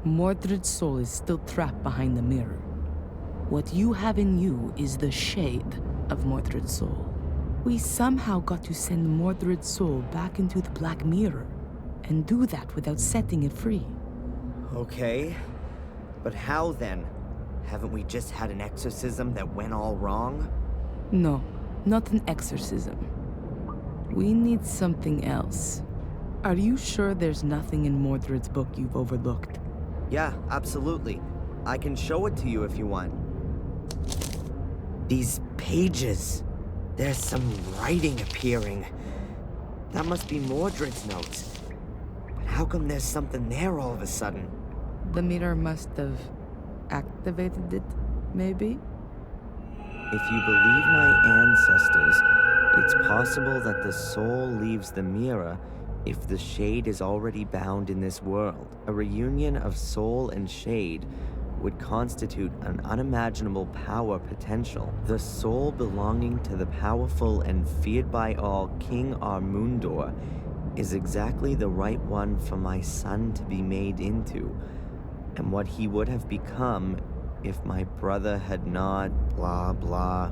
S3: Mordred's soul is still trapped behind the mirror. What you have in you is the shade of Mordred's soul. We somehow got to send Mordred's soul back into the Black Mirror, and do that without setting it free.
S1: Okay. But how then? Haven't we just had an exorcism that went all wrong?
S3: No, not an exorcism. We need something else. Are you sure there's nothing in Mordred's book you've overlooked?
S1: Yeah, absolutely. I can show it to you if you want. These pages. There's some writing appearing. That must be Mordred's notes. But how come there's something there all of a sudden?
S3: The mirror must have activated it, maybe?
S1: If you believe my ancestors, it's possible that the soul leaves the mirror if the shade is already bound in this world. A reunion of soul and shade would constitute an unimaginable power potential. The soul belonging to the powerful and feared by all King Armundor is exactly the right one for my son to be made into, and what he would have become if my brother had not blah blah.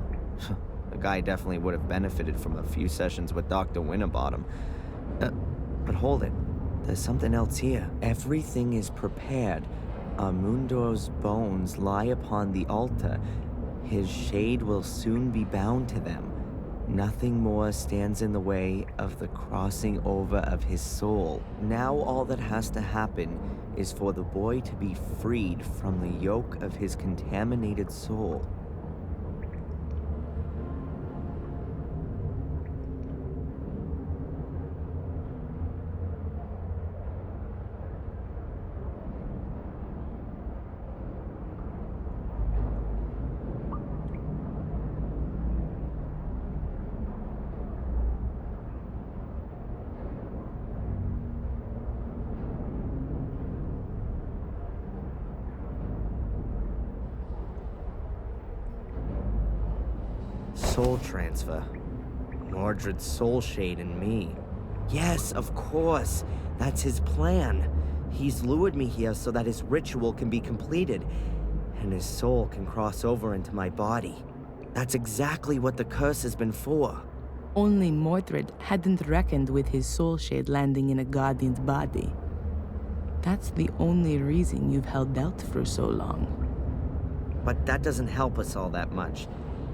S1: The guy definitely would have benefited from a few sessions with Dr. Winterbottom. But hold it, there's something else here. Everything is prepared. Armundor's bones lie upon the altar. His shade will soon be bound to them. Nothing more stands in the way of the crossing over of his soul. Now all that has to happen is for the boy to be freed from the yoke of his contaminated soul. Soul transfer. Mordred's soul shade in me. Yes, of course. That's his plan. He's lured me here so that his ritual can be completed, and his soul can cross over into my body. That's exactly what the curse has been for.
S3: Only Mordred hadn't reckoned with his soul shade landing in a guardian's body. That's the only reason you've held out for so long.
S1: But that doesn't help us all that much.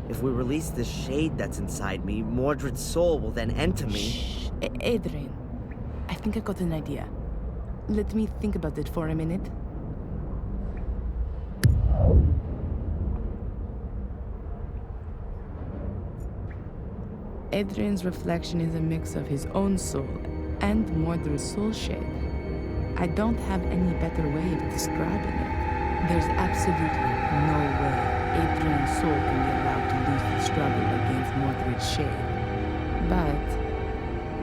S1: If we release the shade that's inside me, Mordred's soul will then enter me.
S3: Shh, Adrian. I think I got an idea. Let me think about it for a minute. Adrian's reflection is a mix of his own soul and Mordred's soul shade. I don't have any better way of describing it. There's absolutely no way Adrian's soul can be allowed to lose the struggle against Mordred's shade. But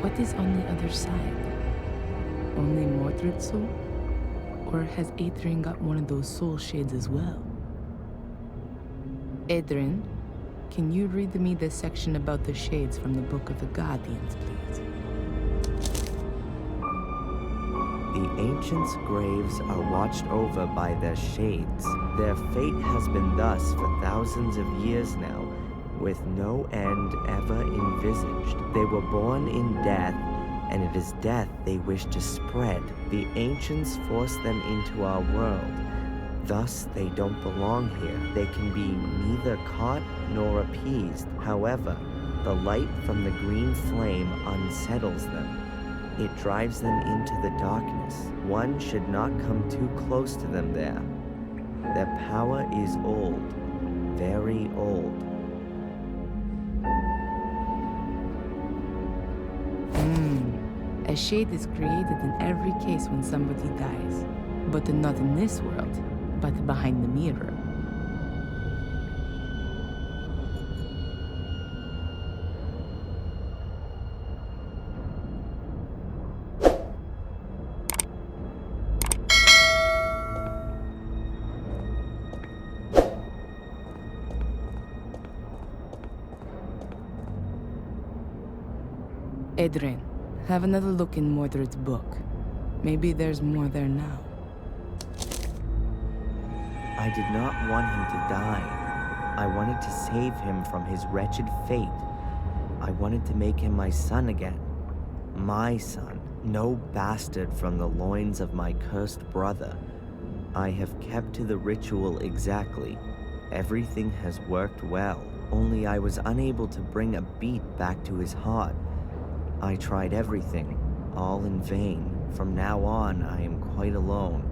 S3: what is on the other side? Only Mordred's soul? Or has Adrian got one of those soul shades as well? Adrian, can you read me the section about the shades from the Book of the Guardians, please?
S1: The ancients' graves are watched over by their shades. Their fate has been thus for thousands of years now, with no end ever envisaged. They were born in death and it is death they wish to spread. The ancients forced them into our world. Thus, they don't belong here. They can be neither caught nor appeased. However, the light from the green flame unsettles them. It drives them into the darkness. One should not come too close to them there. Their power is old, very old.
S3: A shade is created in every case when somebody dies. But not in this world, but behind the mirror. Darren, have another look in Mordred's book. Maybe there's more there now.
S1: I did not want him to die. I wanted to save him from his wretched fate. I wanted to make him my son again. My son, no bastard from the loins of my cursed brother. I have kept to the ritual exactly. Everything has worked well, only I was unable to bring a beat back to his heart. I tried everything, all in vain. From now on, I am quite alone.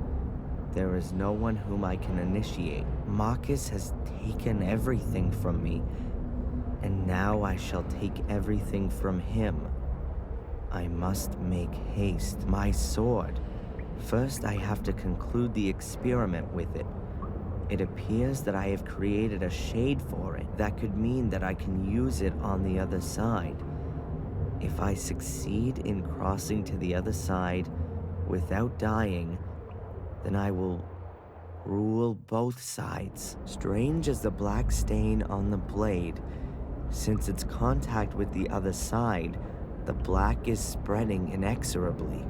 S1: There is no one whom I can initiate. Marcus has taken everything from me, and now I shall take everything from him. I must make haste. My sword. First, I have to conclude the experiment with it. It appears that I have created a shade for it. That could mean that I can use it on the other side. If I succeed in crossing to the other side without dying, then I will rule both sides. Strange as the black stain on the blade, since its contact with the other side, the black is spreading inexorably.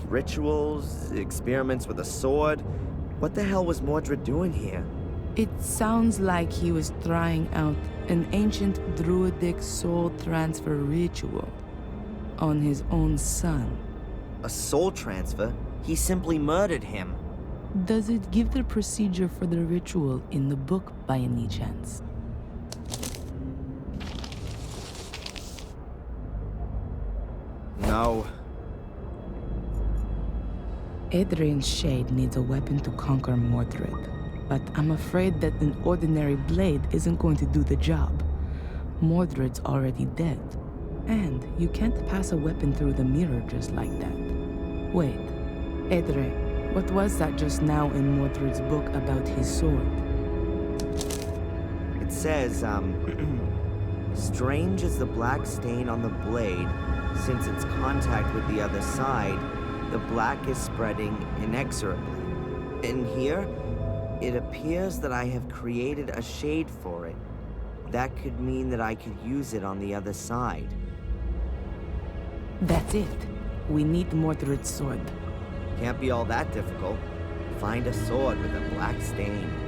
S1: rituals, experiments with a sword. What the hell was Mordred doing here?
S3: It sounds like he was trying out an ancient druidic soul transfer ritual on his own son.
S1: A soul transfer? He simply murdered him.
S3: Does it give the procedure for the ritual in the book by any chance?
S1: No.
S3: Adrian's Shade needs a weapon to conquer Mordred, but I'm afraid that an ordinary blade isn't going to do the job. Mordred's already dead, and you can't pass a weapon through the mirror just like that. Wait, Adrian, what was that just now in Mordred's book about his sword?
S1: It says, strange as the black stain on the blade, since its contact with the other side, the black is spreading inexorably. In here, it appears that I have created a shade for it. That could mean that I could use it on the other side.
S3: That's it. We need Mordred's sword.
S1: Can't be all that difficult. Find a sword with a black stain.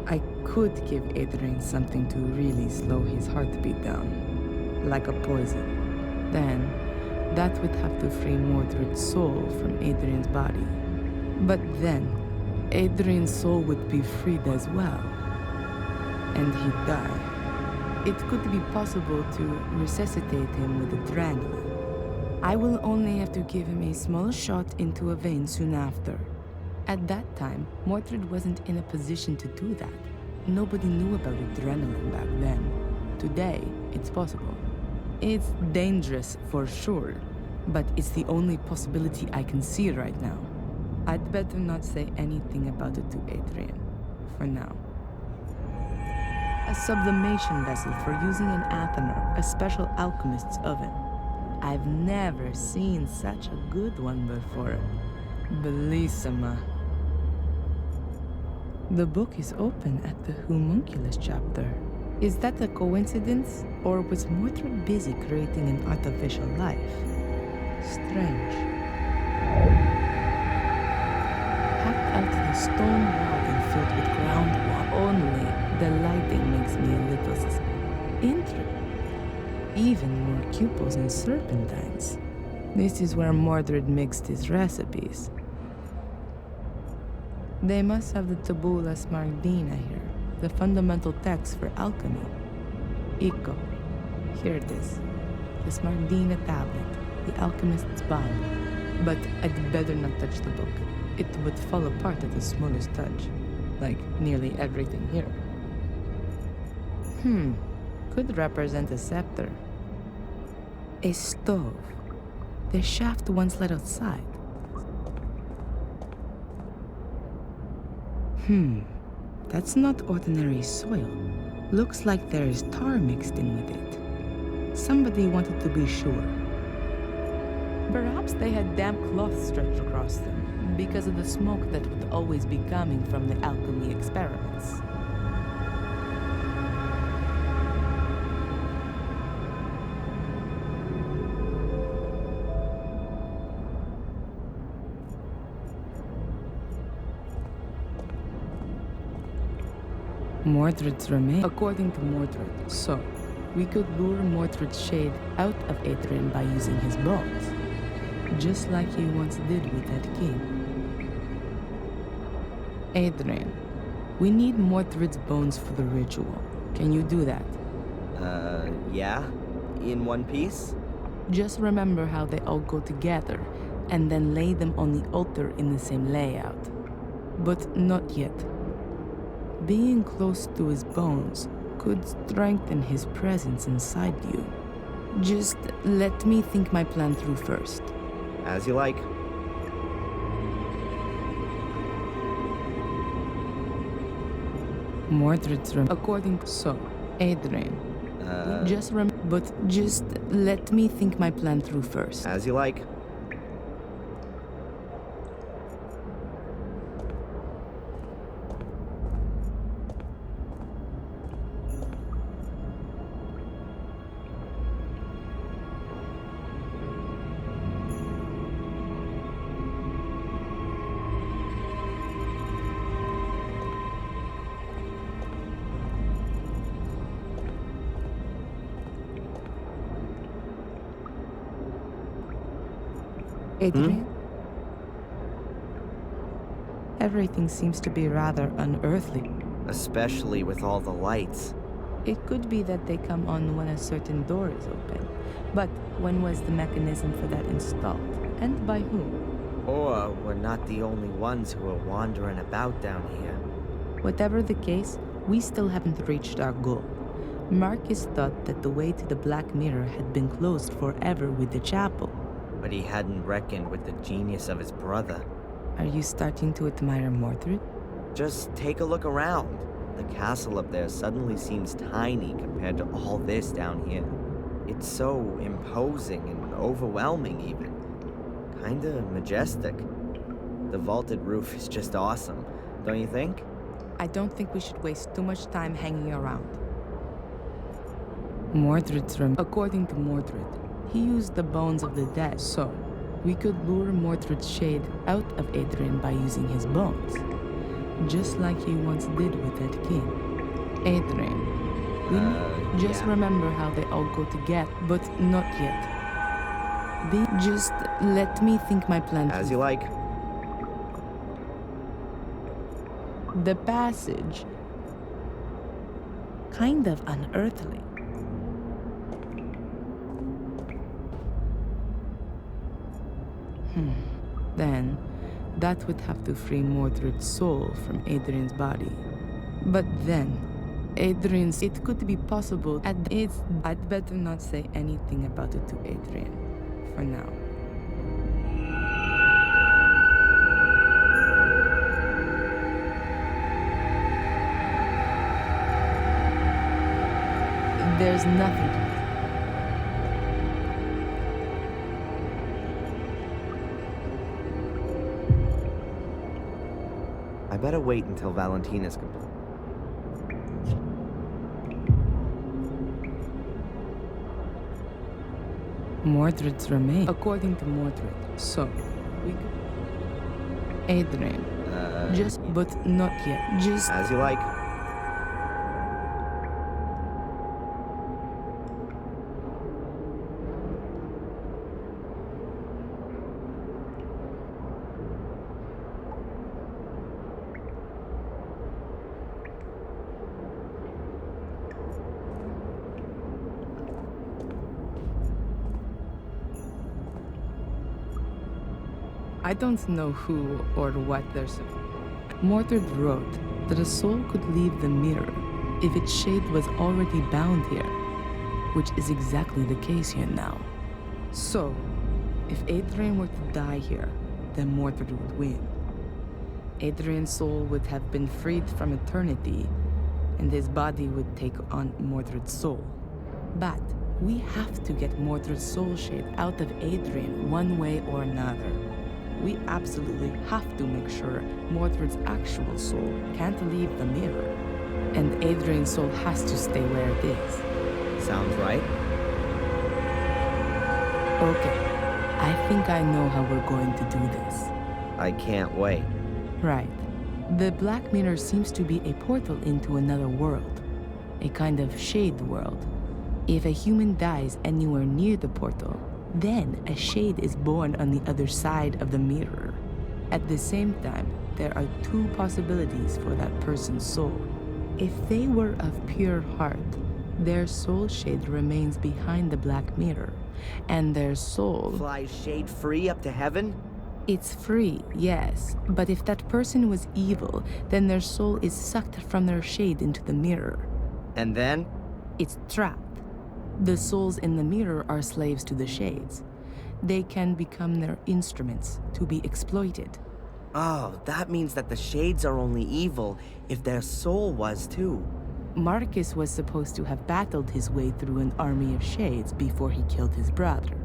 S3: I could give Adrian something to really slow his heartbeat down, like a poison. Then, that would have to free Mordred's soul from Adrian's body. But then, Adrian's soul would be freed as well, and he'd die. It could be possible to resuscitate him with adrenaline. I will only have to give him a small shot into a vein soon after. At that time, Mordred wasn't in a position to do that. Nobody knew about adrenaline back then. Today, it's possible. It's dangerous for sure, but it's the only possibility I can see right now. I'd better not say anything about it to Adrian, for now. A sublimation vessel for using in Athenor, a special alchemist's oven. I've never seen such a good one before. Bellissima. The book is open at the homunculus chapter. Is that a coincidence, or was Mordred busy creating an artificial life? Strange. Hacked out the stone wall and filled with groundwater only. The lighting makes me a little suspicious. Interesting. Even more cupels and serpentines. This is where Mordred mixed his recipes. They must have the Tabula Smardina here, the fundamental text for alchemy. Ecco, here it is. The Smardina tablet, the alchemist's Bible. But I'd better not touch the book. It would fall apart at the smallest touch, like nearly everything here. Could represent a scepter. A stove. The shaft once led outside. That's not ordinary soil. Looks like there is tar mixed in with it. Somebody wanted to be sure. Perhaps they had damp cloth stretched across them because of the smoke that would always be coming from the alchemy experiments. Mordred's remains, according to Mordred. So, we could lure Mordred's shade out of Adrian by using his bones. just like you once did with that king. Adrian, we need Mordred's bones for the ritual. Can you do that?
S1: Yeah? In one piece?
S3: Just remember how they all go together, and then lay them on the altar in the same layout. But not yet. Being close to his bones could strengthen his presence inside you. Just let me think my plan through first.
S1: As you like.
S3: Mordred's room. According so, Adrian. But just let me think my plan through first.
S1: As you like.
S3: Adrian? Everything seems to be rather unearthly.
S1: Especially with all the lights.
S3: It could be that they come on when a certain door is open. But when was the mechanism for that installed? And by whom?
S1: Or we're not the only ones who are wandering about down here.
S3: Whatever the case, we still haven't reached our goal. Marcus thought that the way to the Black Mirror had been closed forever with the chapel.
S1: But he hadn't reckoned with the genius of his brother.
S3: Are you starting to admire Mordred?
S1: Just take a look around. The castle up there suddenly seems tiny compared to all this down here. It's so imposing and overwhelming even. Kinda majestic. The vaulted roof is just awesome, don't you think?
S3: I don't think we should waste too much time hanging around. Mordred's room. According to Mordred, he used the bones of the dead, so we could lure Mordred's shade out of Adrian by using his bones. Just like he once did with that king. Adrian, just remember how they all go together, but not yet. Just let me think my plan.
S1: As you like.
S3: The passage. Kind of unearthly. Then, that would have to free Mordred's soul from Adrian's body. But then, it could be possible I'd better not say anything about it to Adrian, for now. There's nothing to it.
S1: I better wait until Valentina's complete.
S3: Mordred's remain. According to Mordred, so we could. Adrian. But not yet. Just.
S1: As you like.
S3: I don't know who or what there's. Mordred wrote that a soul could leave the mirror if its shade was already bound here, which is exactly the case here now. So, if Adrian were to die here, then Mordred would win. Adrian's soul would have been freed from eternity, and his body would take on Mordred's soul. But we have to get Mordred's soul shade out of Adrian one way or another. We absolutely have to make sure Mordred's actual soul can't leave the mirror. And Adrian's soul has to stay where it is.
S1: Sounds right.
S3: Okay, I think I know how we're going to do this.
S1: I can't wait.
S3: Right. The Black Mirror seems to be a portal into another world. A kind of shade world. If a human dies anywhere near the portal, Then a shade is born on the other side of the mirror. At the same time, there are two possibilities for that person's soul. If they were of pure heart, their soul shade remains behind the black mirror, and their soul...
S1: Flies shade free up to heaven?
S3: It's free, yes, but if that person was evil, then their soul is sucked from their shade into the mirror.
S1: And then?
S3: It's trapped. The souls in the mirror are slaves to the shades. They can become their instruments to be exploited.
S1: Oh, that means that the shades are only evil if their soul was too.
S3: Marcus was supposed to have battled his way through an army of shades before he killed his brother.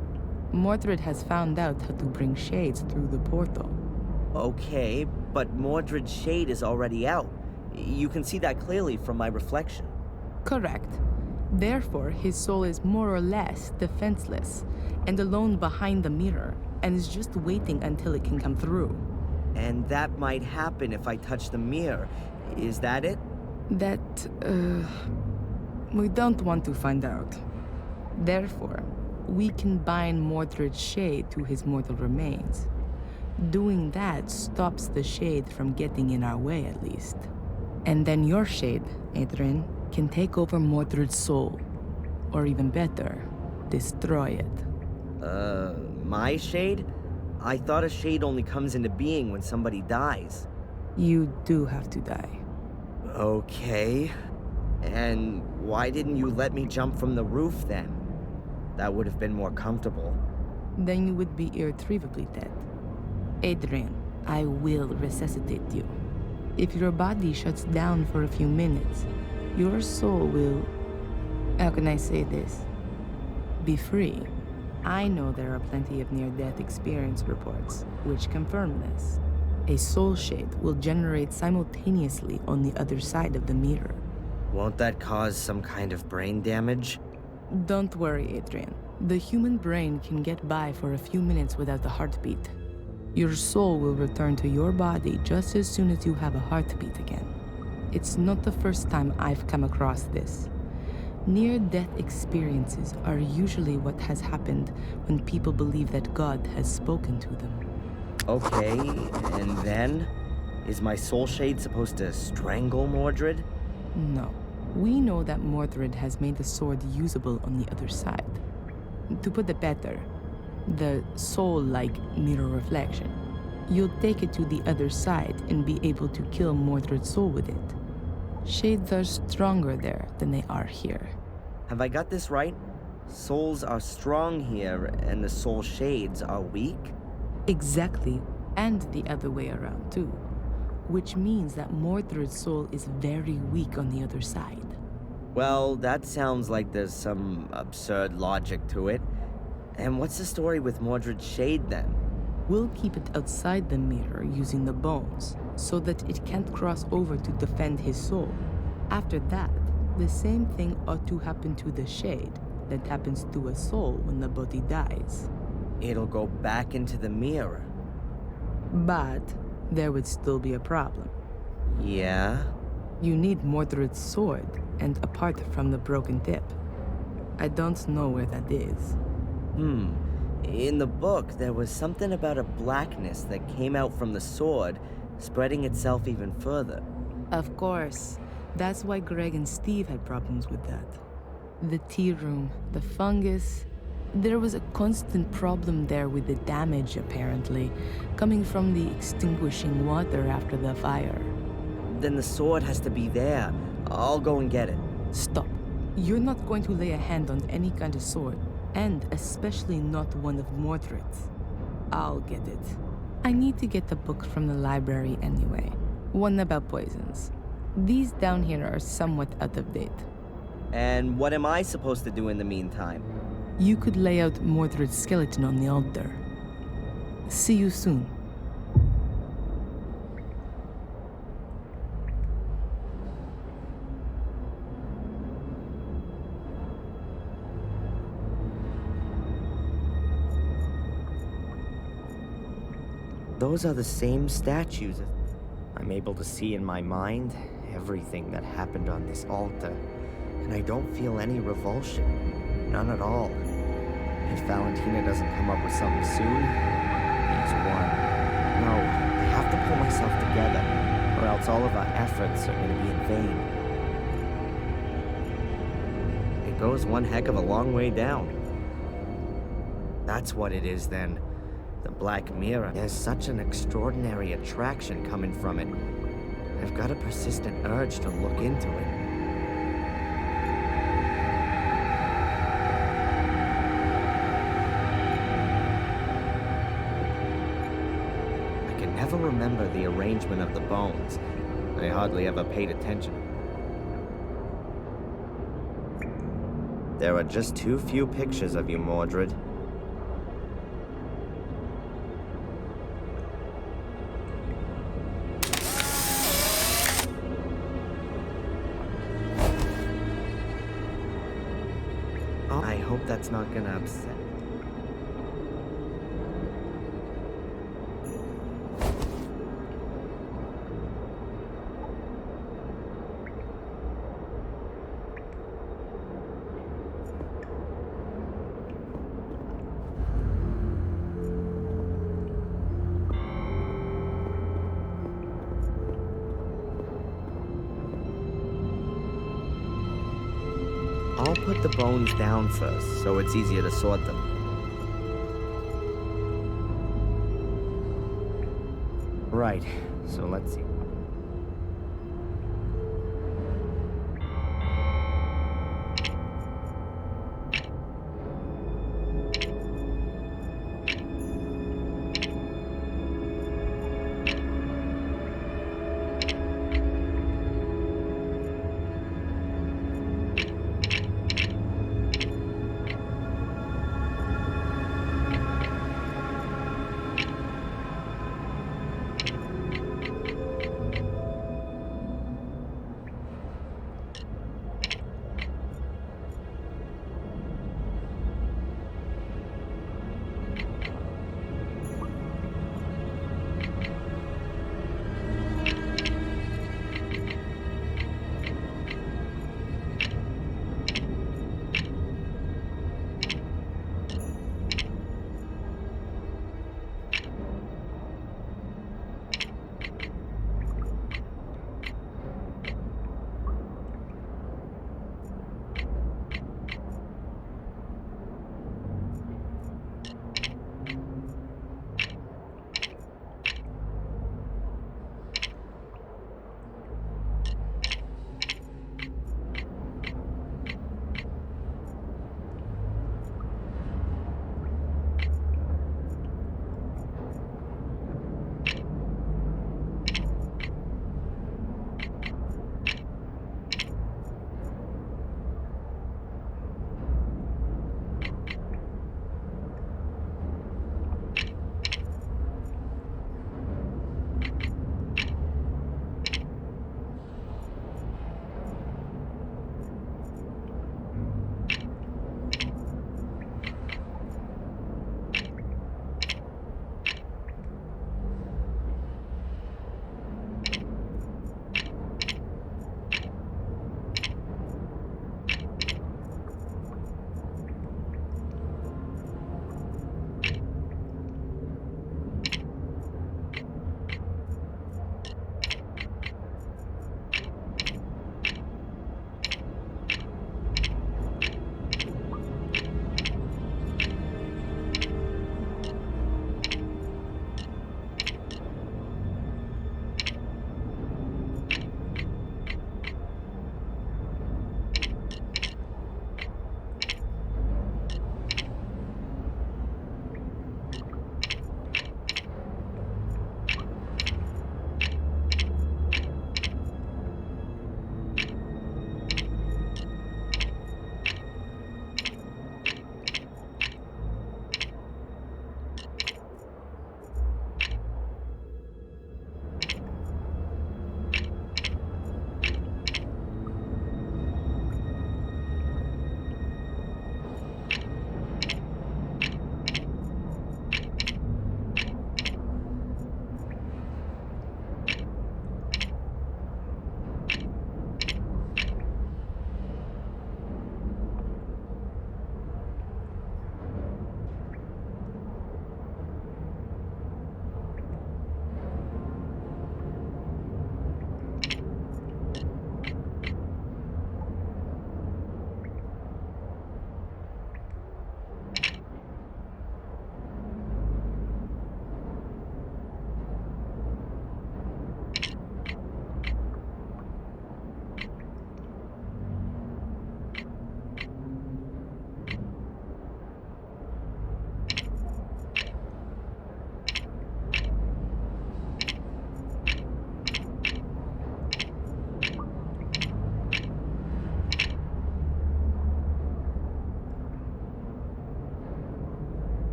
S3: Mordred has found out how to bring shades through the portal.
S1: Okay, but Mordred's shade is already out. You can see that clearly from my reflection.
S3: Correct. Therefore, his soul is more or less defenseless and alone behind the mirror, and is just waiting until it can come through.
S1: And that might happen if I touch the mirror. Is that it?
S3: That, we don't want to find out. Therefore, we can bind Mordred's shade to his mortal remains. Doing that stops the shade from getting in our way, at least. And then your shade, Adrian, can take over Mordred's soul. Or even better, destroy it.
S1: My shade? I thought a shade only comes into being when somebody dies.
S3: You do have to die.
S1: Okay. And why didn't you let me jump from the roof then? That would have been more comfortable.
S3: Then you would be irretrievably dead. Adrian, I will resuscitate you. If your body shuts down for a few minutes, your soul will... How can I say this? Be free. I know there are plenty of near-death experience reports, which confirm this. A soul shade will generate simultaneously on the other side of the mirror.
S1: Won't that cause some kind of brain damage?
S3: Don't worry, Adrian. The human brain can get by for a few minutes without a heartbeat. Your soul will return to your body just as soon as you have a heartbeat again. It's not the first time I've come across this. Near-death experiences are usually what has happened when people believe that God has spoken to them.
S1: Okay, and then? Is my soul shade supposed to strangle Mordred?
S3: No. We know that Mordred has made the sword usable on the other side. To put it better, the soul-like mirror reflection. You'll take it to the other side and be able to kill Mordred's soul with it. Shades are stronger there than they are here.
S1: Have I got this right? Souls are strong here, and the soul shades are weak?
S3: Exactly, and the other way around too. Which means that Mordred's soul is very weak on the other side.
S1: Well, that sounds like there's some absurd logic to it. And what's the story with Mordred's shade then?
S3: We'll keep it outside the mirror using the bones, so that it can't cross over to defend his soul. After that, the same thing ought to happen to the shade that happens to a soul when the body dies.
S1: It'll go back into the mirror.
S3: But there would still be a problem.
S1: Yeah?
S3: You need Mordred's sword, and apart from the broken tip. I don't know where that is.
S1: In the book, there was something about a blackness that came out from the sword, spreading itself even further.
S3: Of course. That's why Greg and Steve had problems with that. The tea room, the fungus... There was a constant problem there with the damage, apparently, coming from the extinguishing water after the fire.
S1: Then the sword has to be there. I'll go and get it.
S3: Stop. You're not going to lay a hand on any kind of sword, and especially not one of Mordred's. I'll get it. I need to get the book from the library anyway. One about poisons. These down here are somewhat out of date.
S1: And what am I supposed to do in the meantime?
S3: You could lay out Mordred's skeleton on the altar. See you soon.
S1: Those are the same statues. I'm able to see in my mind everything that happened on this altar, and I don't feel any revulsion. None at all. If Valentina doesn't come up with something soon, he's won. No, I have to pull myself together, or else all of our efforts are going to be in vain. It goes one heck of a long way down. That's what it is, then. The Black Mirror. There's such an extraordinary attraction coming from it. I've got a persistent urge to look into it. I can never remember the arrangement of the bones. I hardly ever paid attention. There are just too few pictures of you, Mordred. Oh, I hope that's not gonna upset. I'll put the bones down first, so it's easier to sort them. Right, so let's see.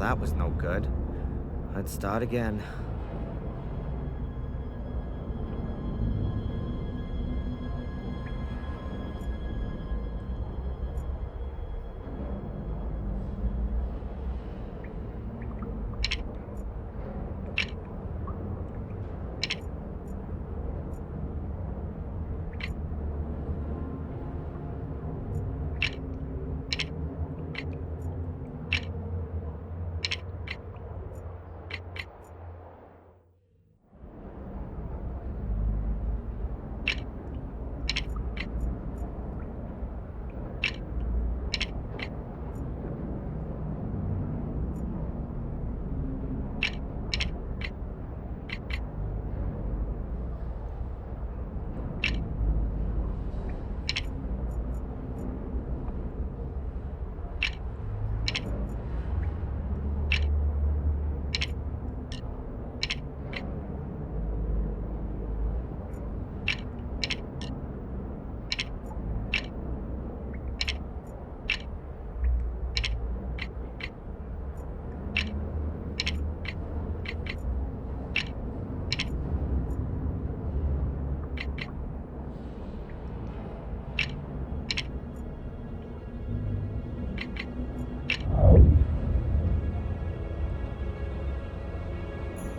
S1: that was no good. I'd start again.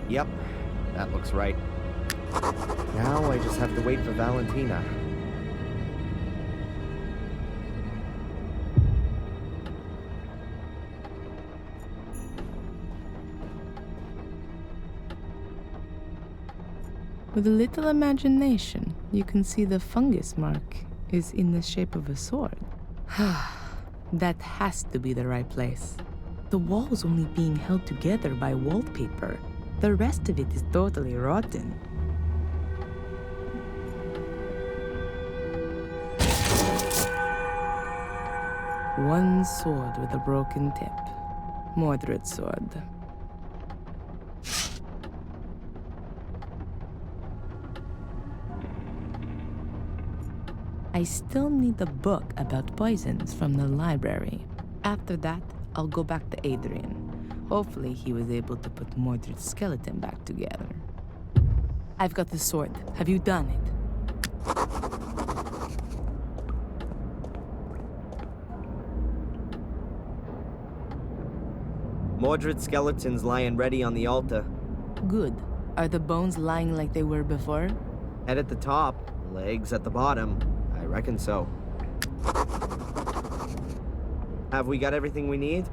S1: Yep, that looks right. Now I just have to wait for Valentina.
S3: With a little imagination, you can see the fungus mark is in the shape of a sword. That has to be the right place. The wall's only being held together by wallpaper. The rest of it is totally rotten. One sword with a broken tip. Mordred's sword. I still need a book about poisons from the library. After that, I'll go back to Adrian. Hopefully he was able to put Mordred's skeleton back together. I've got the sword. Have you done it?
S1: Mordred's skeleton's lying ready on the altar.
S3: Good. Are the bones lying like they were before?
S1: Head at the top, legs at the bottom. I reckon so. Have we got everything we need?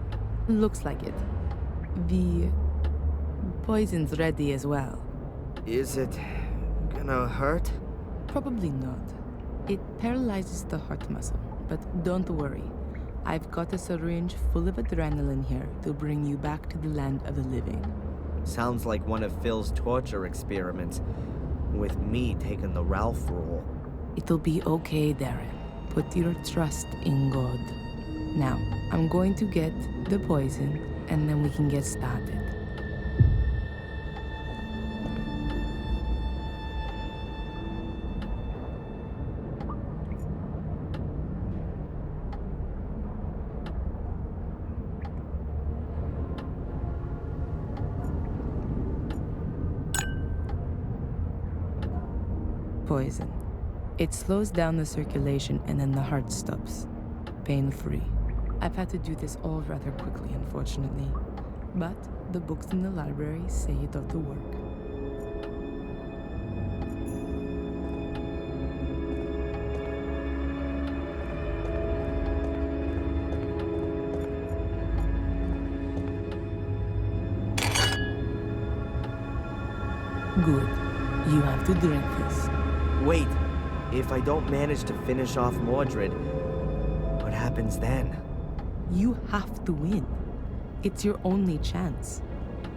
S3: Looks like it. The poison's ready as well.
S1: Is it gonna hurt?
S3: Probably not. It paralyzes the heart muscle, but don't worry. I've got a syringe full of adrenaline here to bring you back to the land of the living.
S1: Sounds like one of Phil's torture experiments, with me taking the Ralph role.
S3: It'll be okay, Darren. Put your trust in God. Now, I'm going to get the poison, and then we can get started. Poison. It slows down the circulation and then the heart stops. Pain-free. I've had to do this all rather quickly, unfortunately. But the books in the library say it ought to work. Good. You have to drink this.
S1: Wait, if I don't manage to finish off Mordred, what happens then?
S3: You have to win. It's your only chance.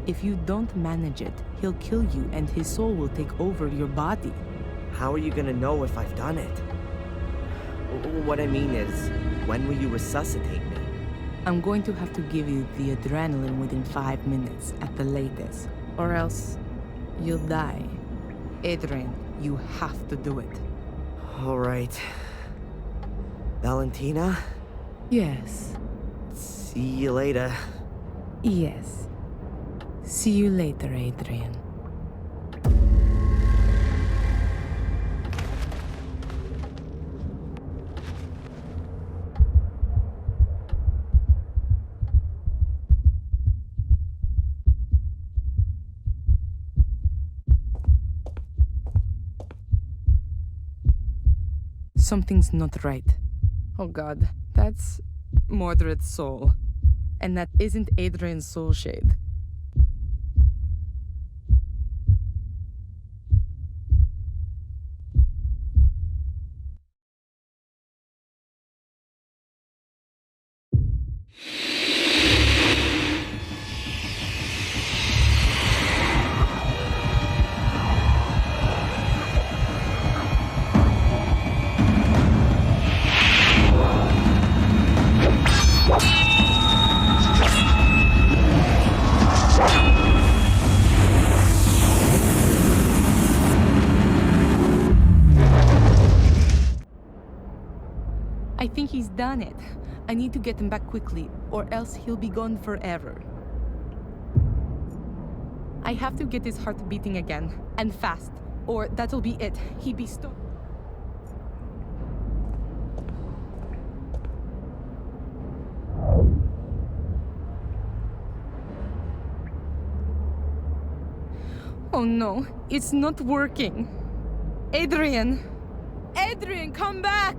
S3: If you don't manage it, he'll kill you and his soul will take over your body.
S1: How are you gonna know if I've done it? What I mean is, when will you resuscitate me?
S3: I'm going to have to give you the adrenaline within 5 minutes at the latest, or else you'll die. Adrian, you have to do it.
S1: All right. Valentina?
S3: Yes.
S1: See you later.
S3: Yes. See you later, Adrian. Something's not right. Oh god, that's Mordred's soul. And that isn't Adrian's soul shade. I think he's done it. I need to get him back quickly, or else he'll be gone forever. I have to get his heart beating again, and fast, or that'll be it. He'll be Oh no, it's not working. Adrian! Adrian, come back!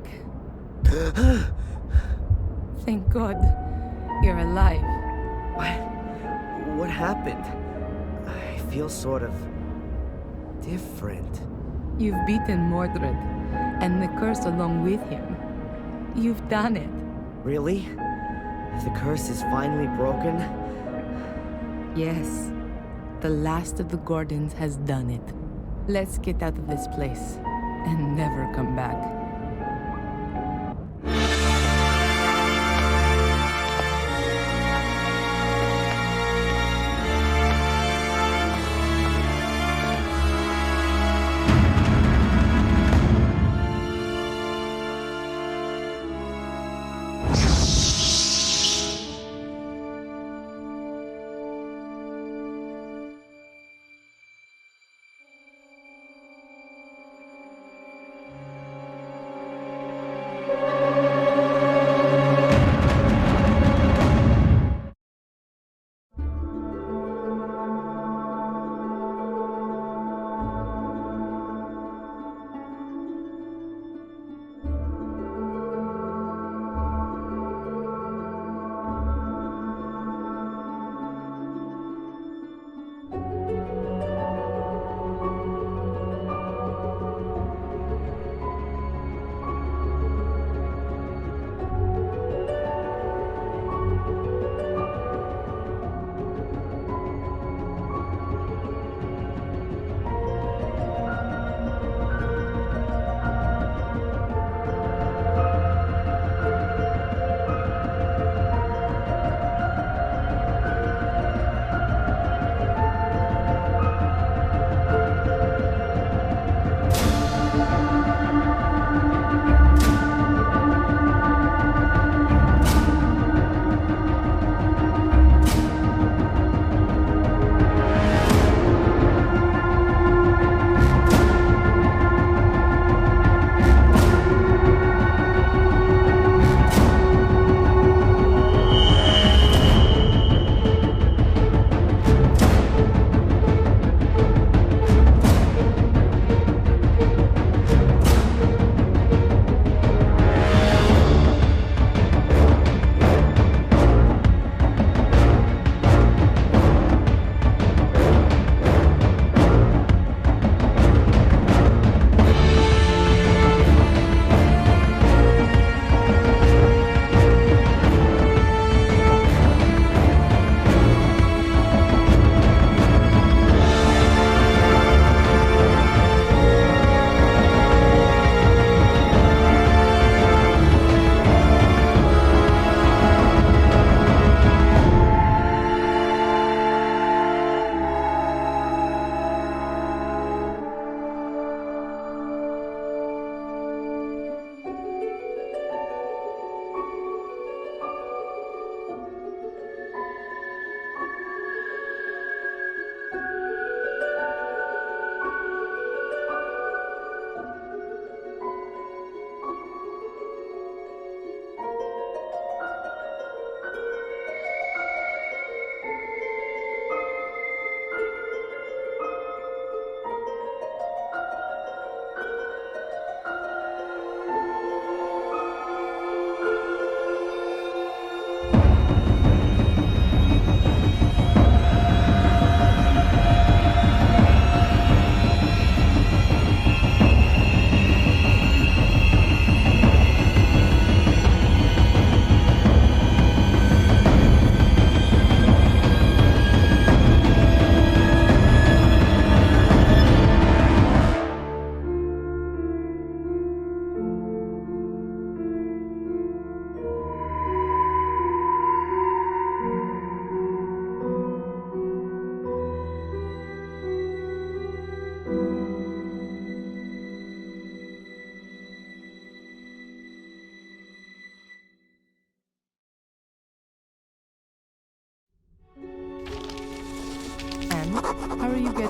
S3: Thank God, you're alive.
S1: What happened? I feel sort of different.
S3: You've beaten Mordred, and the curse along with him. You've done it.
S1: Really? The curse is finally broken?
S3: Yes, the last of the Gordons has done it. Let's get out of this place and never come back.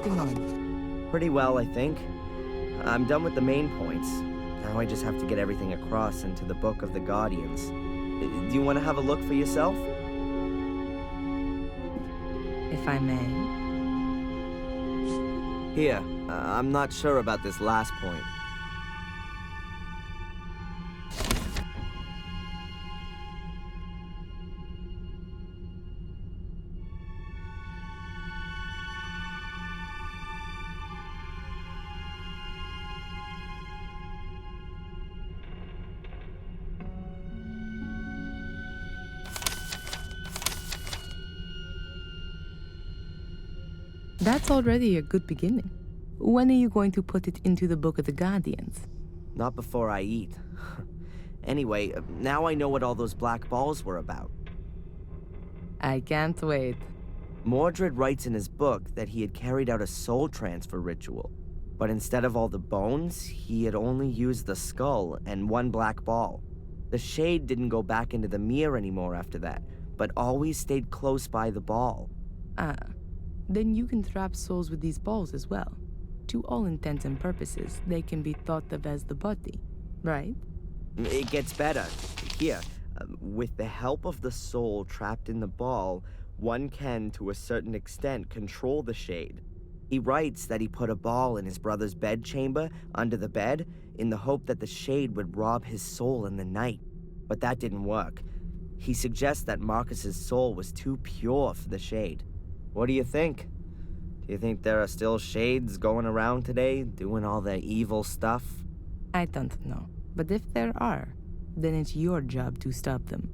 S3: getting on?
S1: Pretty well, I think. I'm done with the main points. Now I just have to get everything across into the Book of the Guardians. Do you want to have a look for yourself?
S3: If I may.
S1: Here, I'm not sure about this last point.
S3: That's already a good beginning. When are you going to put it into the Book of the Guardians?
S1: Not before I eat. Anyway, now I know what all those black balls were about.
S3: I can't wait.
S1: Mordred writes in his book that he had carried out a soul transfer ritual, but instead of all the bones, he had only used the skull and one black ball. The shade didn't go back into the mirror anymore after that, but always stayed close by the ball.
S3: Then you can trap souls with these balls as well. To all intents and purposes, they can be thought of as the body, right?
S1: It gets better. Here, with the help of the soul trapped in the ball, one can, to a certain extent, control the shade. He writes that he put a ball in his brother's bedchamber under the bed in the hope that the shade would rob his soul in the night. But that didn't work. He suggests that Marcus's soul was too pure for the shade. What do you think? Do you think there are still shades going around today, doing all their evil stuff?
S3: I don't know. But if there are, then it's your job to stop them.